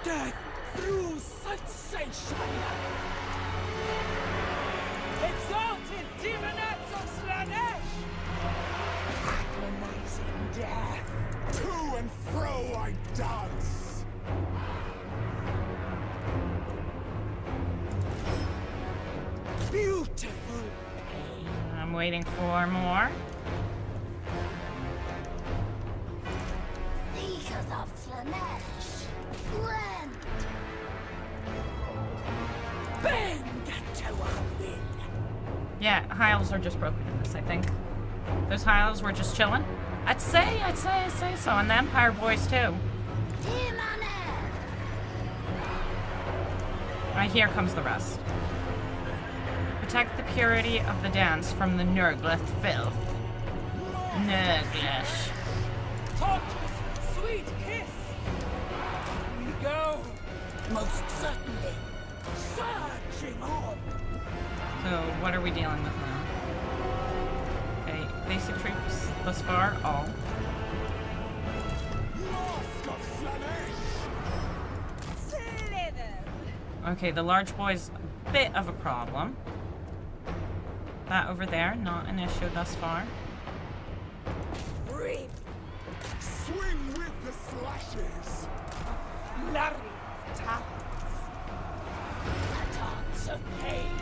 Death through sensation! Exalted demonettes of Slanesh! Agonizing death! To and fro I dance. Beautiful pain! I'm waiting for more. Seekers of Slanesh. Rend. Bend to our will! Yeah, Hyles are just broken in this, I think. Those Hyles were just chilling. I'd say so. And the Empire boys too. Right, here comes the rest. Protect the purity of the dance from the Nurglith filth. Nurglish. Torches, sweet kiss! We go! Most certainly. Surging on! So, what are we dealing with now? Okay, basic troops thus far, all. Mask of Slanesh. Slither! Okay, the large boy's a bit of a problem. That over there, not an issue thus far. Reap! Swing with the slashes. Flurry taps! A dance of pain.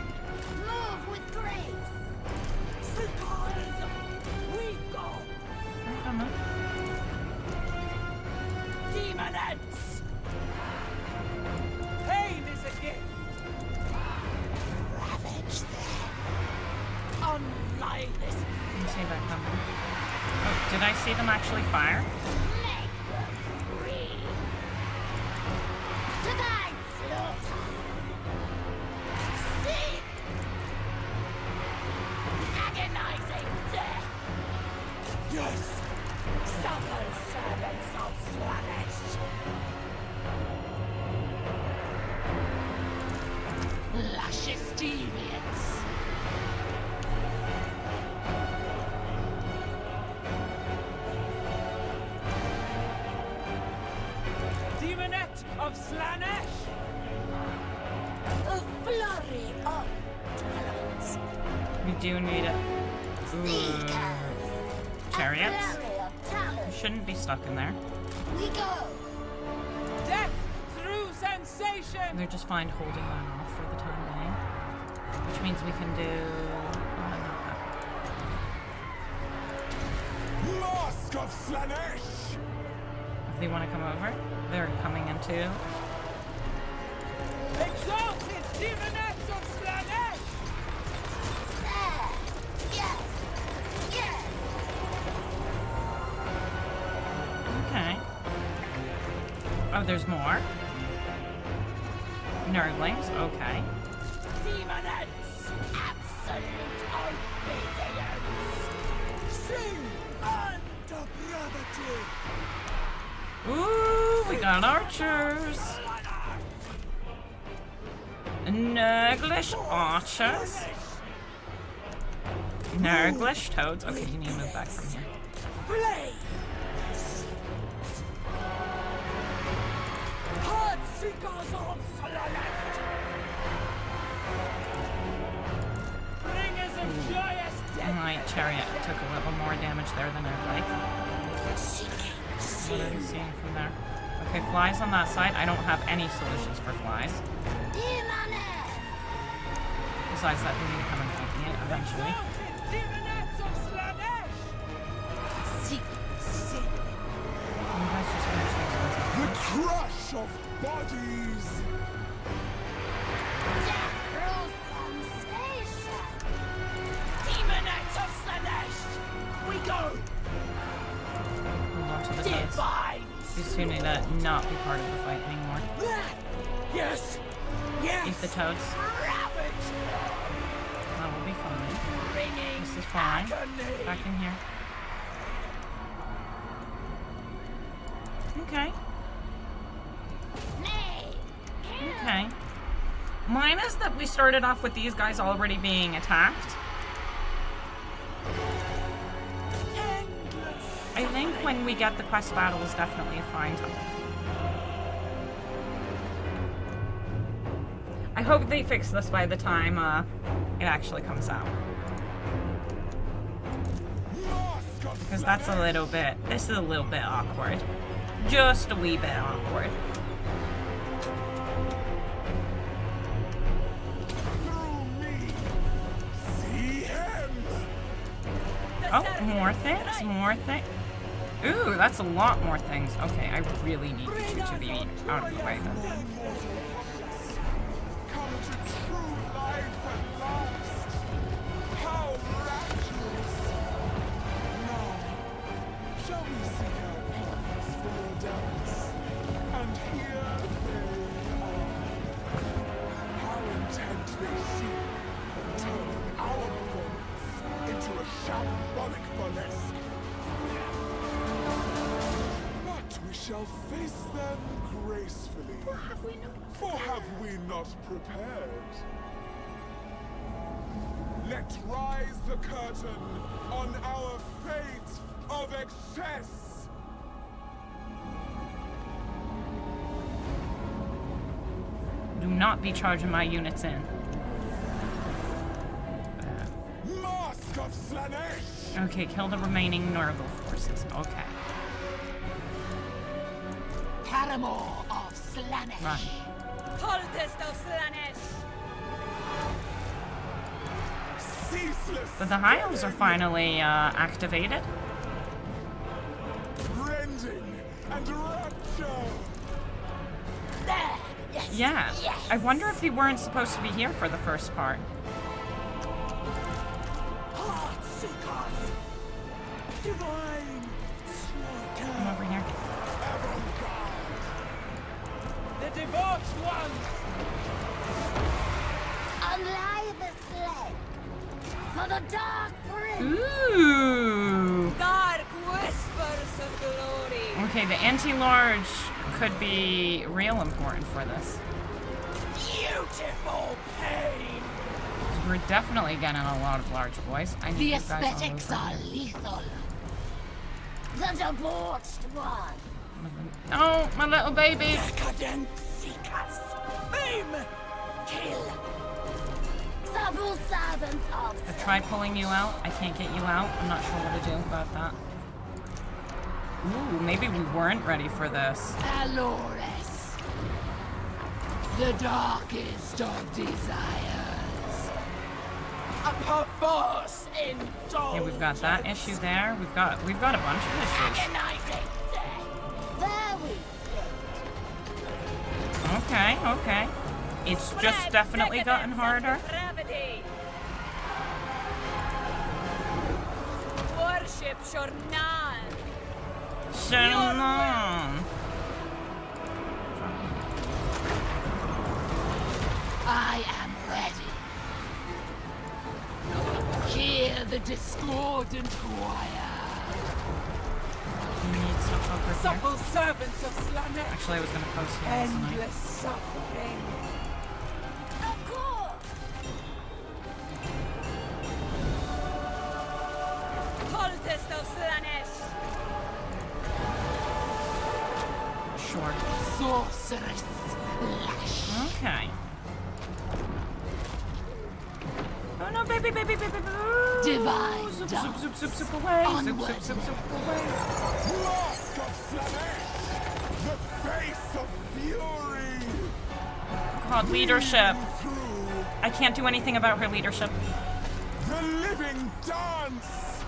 Move with grace. Seekers! We go! I'm coming. Demonettes! Pain is a gift! Ravage them. Unlie this! Let me see that coming. Oh, did I see them actually fire? Make them free. To thy slaughter. Seek. Agonizing death. Yes. Supple servants of Slanesh! of Slanesh! A flurry of talents. We do need it. Seekers. Chariots? A flurry of talents. Shouldn't be stuck in there. We go. Death through sensation! They're just fine holding that off for the time being. Which means we can do... Mask of Slanesh! if they want to come over, they're coming in too. Exalted demonettes of Slanesh! There. Yes. Yes. Okay. Oh, there's more. Nerdlings, okay. Demonettes! Absolute obedience! Sing under gravity! Ooh, we got archers. Nurglish archers. Nurglish toads. Okay, you need to move back from here. Play! Heartseekers of Slanesh! Bringers of joyous death! My chariot took a little more damage there than I'd like. What are you seeing from there? Okay, flies on that side. I don't have any solutions for flies. Demonettes. Besides that, we need to come and fight me eventually. Exalted demonettes of Slanesh! Seek. Seek. You guys just finish these ones up. The crush of bodies! Death through sensation. Demonettes of Slanesh! We go! Hold on to the toads. Divine! These two need to not be part of the fight anymore. Yes! Yes! Eat the toads. Ravage! That will be fine. Bringing This is fine. agony! Back in here. Okay. Nay. Okay. Mine is that we started off with these guys already being attacked. I think when we get the quest battle is definitely a fine time. I hope they fix this by the time it actually comes out. Mask of Because that's a little bit, this is a little bit awkward. Just a wee bit awkward. through me! See him! Oh, more things, more things. Ooh, that's a lot more things. Okay, I really need you two to be out of the way then. Come to true life at last! How rapturous! Now, shall we seek our partners for your dance? And here they are. How intent they seem on turning our performance into a shambolic burlesque. But we shall face them gracefully. For have we not prepared? Let rise the curtain on our fate of excess. Do not be charging my units in. Mask of Slanesh! Okay, kill the remaining Nurgle forces. Okay, Paramour of Slanesh. run. Cultist of Slanesh! Ceaseless! But the Hiles are finally activated. Rending and rapture! There. Yes. Yeah. Yes. I wonder if they weren't supposed to be here for the first part. Heartseekers! Divine! Come over here. The debauched ones! Unlie the slave. For the dark prince. Ooh. Dark whispers of glory! Okay, the anti-large could be real important for this. Beautiful pain! 'Cause we're definitely getting a lot of large boys. I need The you guys all aesthetics over are here. lethal. The debauched one. No, my little baby. Decadent seekers. Aim! Kill. Subtle servants of I tried pulling you out. I can't get you out. I'm not sure what to do about that. Ooh, maybe we weren't ready for this. Alores, the darkest of desires. a perverse indulgence. Yeah, we've got that issue there. We've got a bunch of issues. Agonizing death. There we sit. Okay, okay. It's just definitely gotten harder. Worship Shornan. Shalom. I am ready. Hear the discordant choir. We need some over here. Supple servants of Slanesh. Actually, I was gonna post here tonight. Endless suffering. Of course. Cultist of Slanesh. Sure. Sorceress lash. Okay. Oh no, baby, baby, baby, baby. Divine Zoop, zoop, dance. zoop, zoop, zoop away. Zoop, Onward. zoop, zoop, zoop away. Mask of Slanesh! The face of fury! Called leadership. Through I can't do anything about her leadership. the living dance!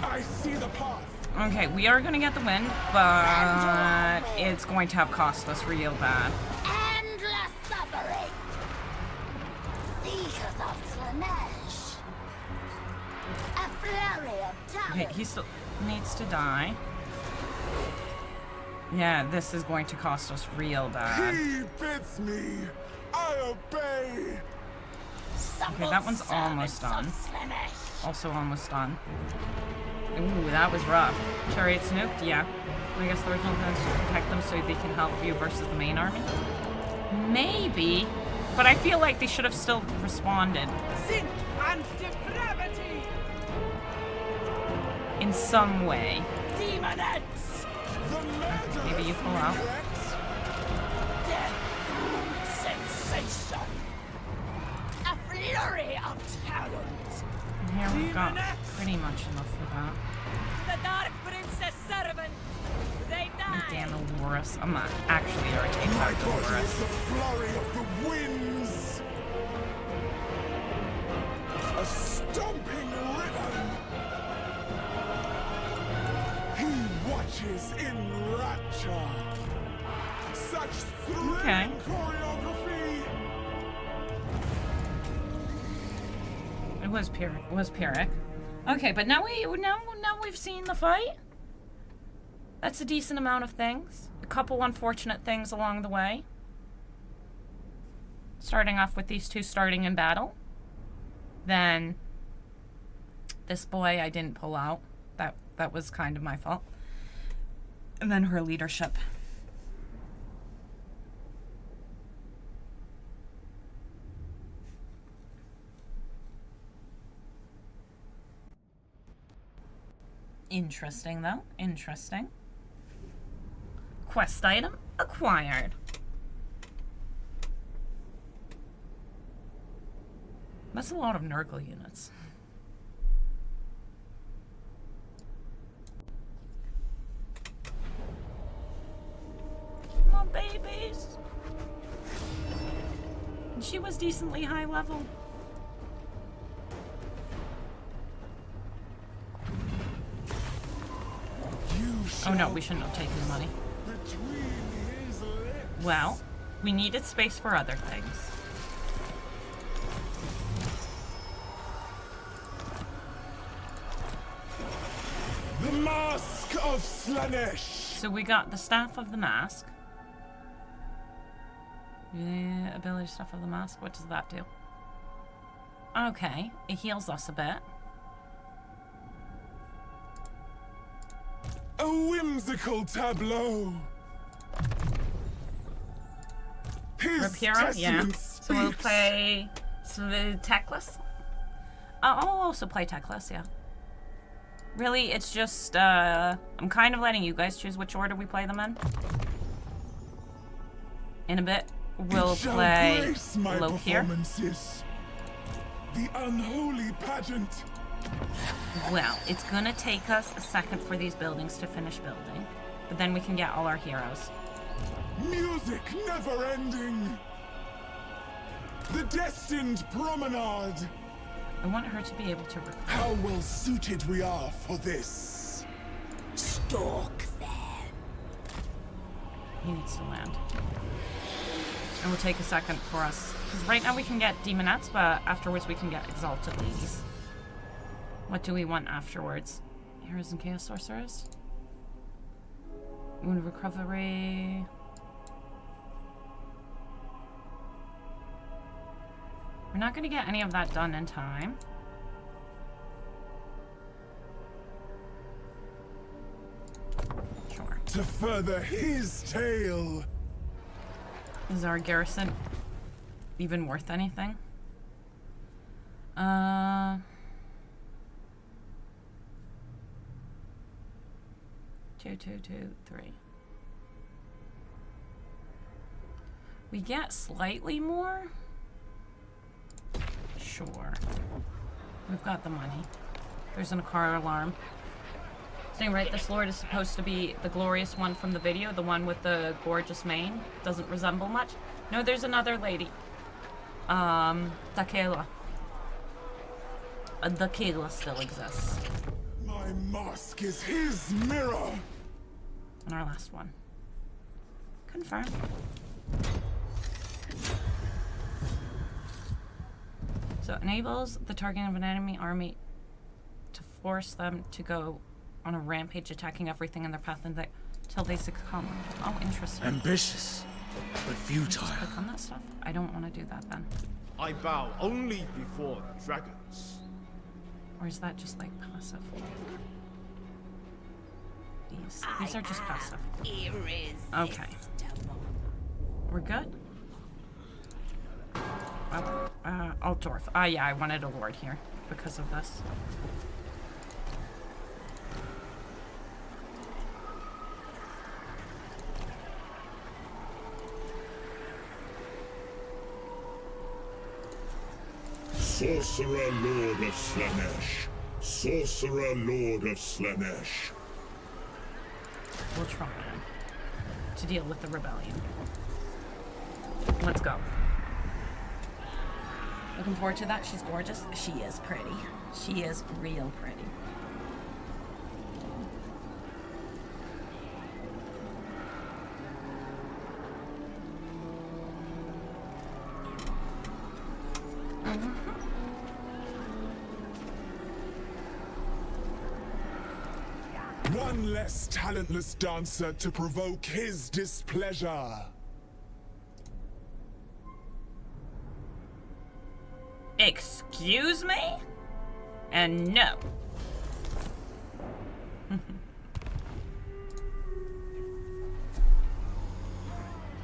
I see the path. Okay, we are gonna get the win, but it's going to have cost us real bad. Endless suffering. Seekers of Slanesh. A flurry of Okay, talent. he still needs to die. Yeah, this is going to cost us real bad. He bids me. I obey. Okay, that one's almost done. Also almost done. Ooh, that was rough. Chariot's nuked? Yeah. I guess the original plan is to protect them so they can help you versus the main army? Maybe. But I feel like they should have still responded Sin and depravity. in some way. Demonettes. The murder Maybe you pull out. Death. Sensation. A flurry of talent. And here we've got pretty much enough for that. The Dark Princess servant. They die. Damn Dolores. I'm not actually irritated by My body is Dolores. the flurry of the winds. A stomping rhythm. He watches in rapture. Such thrilling Okay. choreography. It was Pyrrhic. Okay, but now we've seen the fight. That's a decent amount of things. A couple unfortunate things along the way. Starting off with these two starting in battle. Then this boy I didn't pull out. That was kind of my fault. And then her leadership. Interesting, though. Interesting. Quest item acquired. That's a lot of Nurgle units. Come on, babies. And she was decently high level. Oh no, we shouldn't have taken the money. Between his lips. Well, we needed space for other things. The Mask of Slanesh. So we got the Staff of the Mask. Yeah, ability Staff of the Mask. What does that do? Okay, it heals us a bit. A whimsical tableau. His Rapira? Yeah. testament So we'll speaks. play the Techless. I'll also play Techless, yeah. Really, it's just, I'm kind of letting you guys choose which order we play them in. In a bit, we'll play Low here. The unholy pageant. Well, it's gonna take us a second for these buildings to finish building, but then we can get all our heroes. Music never ending. The destined promenade. I want her to be able to recruit. How well suited we are for this. Stalk them. He needs to land. It will take a second for us. Because right now we can get demonettes, but afterwards we can get exalted ladies. What do we want afterwards? Heroes and chaos sorcerers? Wound recovery. We're not going to get any of that done in time. Sure. To further his tale. Is our garrison even worth anything? 2, 2, 2, 3. We get slightly more? Sure. We've got the money. There's an car alarm. Saying right, this lord is supposed to be the glorious one from the video, the one with the gorgeous mane. Doesn't resemble much. No, there's another lady. Dakela. Dakela still exists. My mask is his mirror. And our last one. Confirm. So it enables the target of an enemy army to force them to go on a rampage, attacking everything in their path until they succumb. Oh, interesting. Ambitious, but futile. Click on that stuff. I don't want to do that then. I bow only before dragons. Or is that just like passive? These are just passive. Okay. We're good? Altdorf. Yeah, I wanted a lord here because of this. Sorcerer Lord of Slanesh. Sorcerer Lord of Slanesh. We'll try to deal with the rebellion. Let's go. Looking forward to that. She's gorgeous. She is pretty. She is real pretty. One less talentless dancer to provoke his displeasure. Excuse me? And no.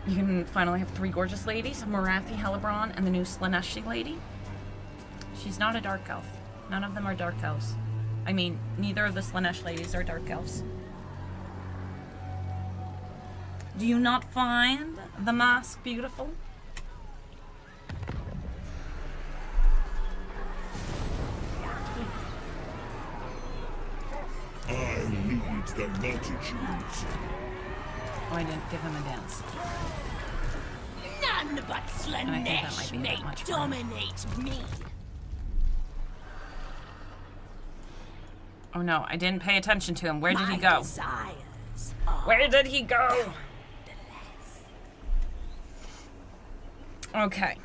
You can finally have 3 gorgeous ladies, Morathi, Helibron, and the new Slaneshi lady. She's not a dark elf. None of them are dark elves. I mean, neither of the Slanesh ladies are dark elves. Do you not find the mask beautiful? I lead the multitudes. Oh, I didn't give him a dance. None but Slanesh may dominate me. Oh no, I didn't pay attention to him. Where did he go? Where did he go? Okay.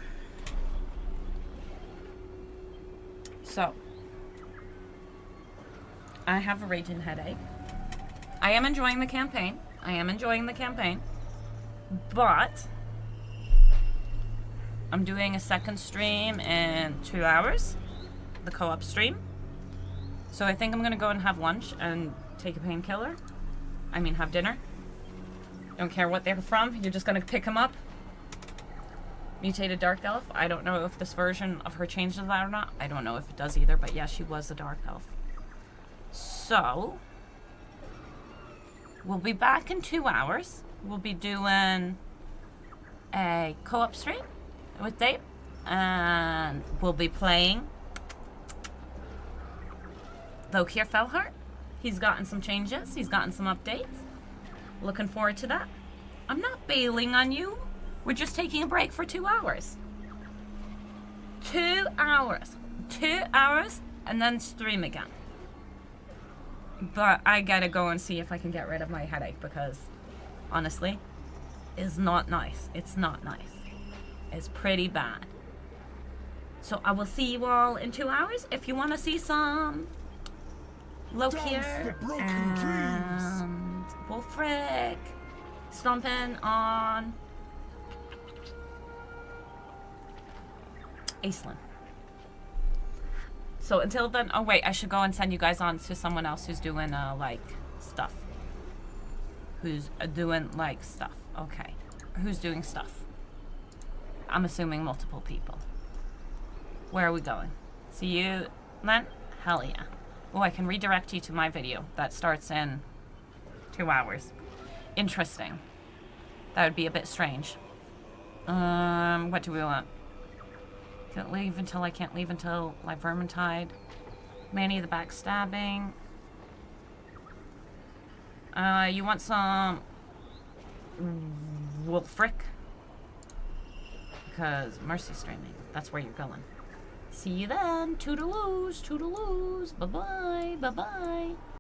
So, I have a raging headache. I am enjoying the campaign. But I'm doing a second stream in 2 hours, the co-op stream. So I think I'm gonna go and have lunch and take a painkiller. I mean, have dinner. Don't care what they're from. You're just gonna pick them up. Mutated Dark Elf. I don't know if this version of her changes that or not. I don't know if it does either, but yeah, she was a Dark Elf. So, we'll be back in 2 hours. We'll be doing a co-op stream with Dave. And we'll be playing Lokir Felhart. He's gotten some changes. He's gotten some updates. Looking forward to that. I'm not bailing on you. We're just taking a break for 2 hours. 2 hours. 2 hours and then stream again. But I gotta go and see if I can get rid of my headache because honestly, it's not nice. It's not nice. It's pretty bad. So I will see you all in 2 hours. If you want to see some Lokir and Wolfric stomping on Aislinn. So until then, oh wait, I should go and send you guys on to someone else who's doing like stuff. Who's doing like stuff. Okay. Who's doing stuff? I'm assuming multiple people. Where are we going? See you then? Hell yeah. Oh, I can redirect you to my video that starts in 2 hours. Interesting. That would be a bit strange. What do we want? Can't leave until I can't leave until like Vermintide. Manny the backstabbing. You want some Wolfric? Because Mercy streaming. That's where you're going. See you then. Toodaloos, toodaloos. Bye-bye, bye-bye.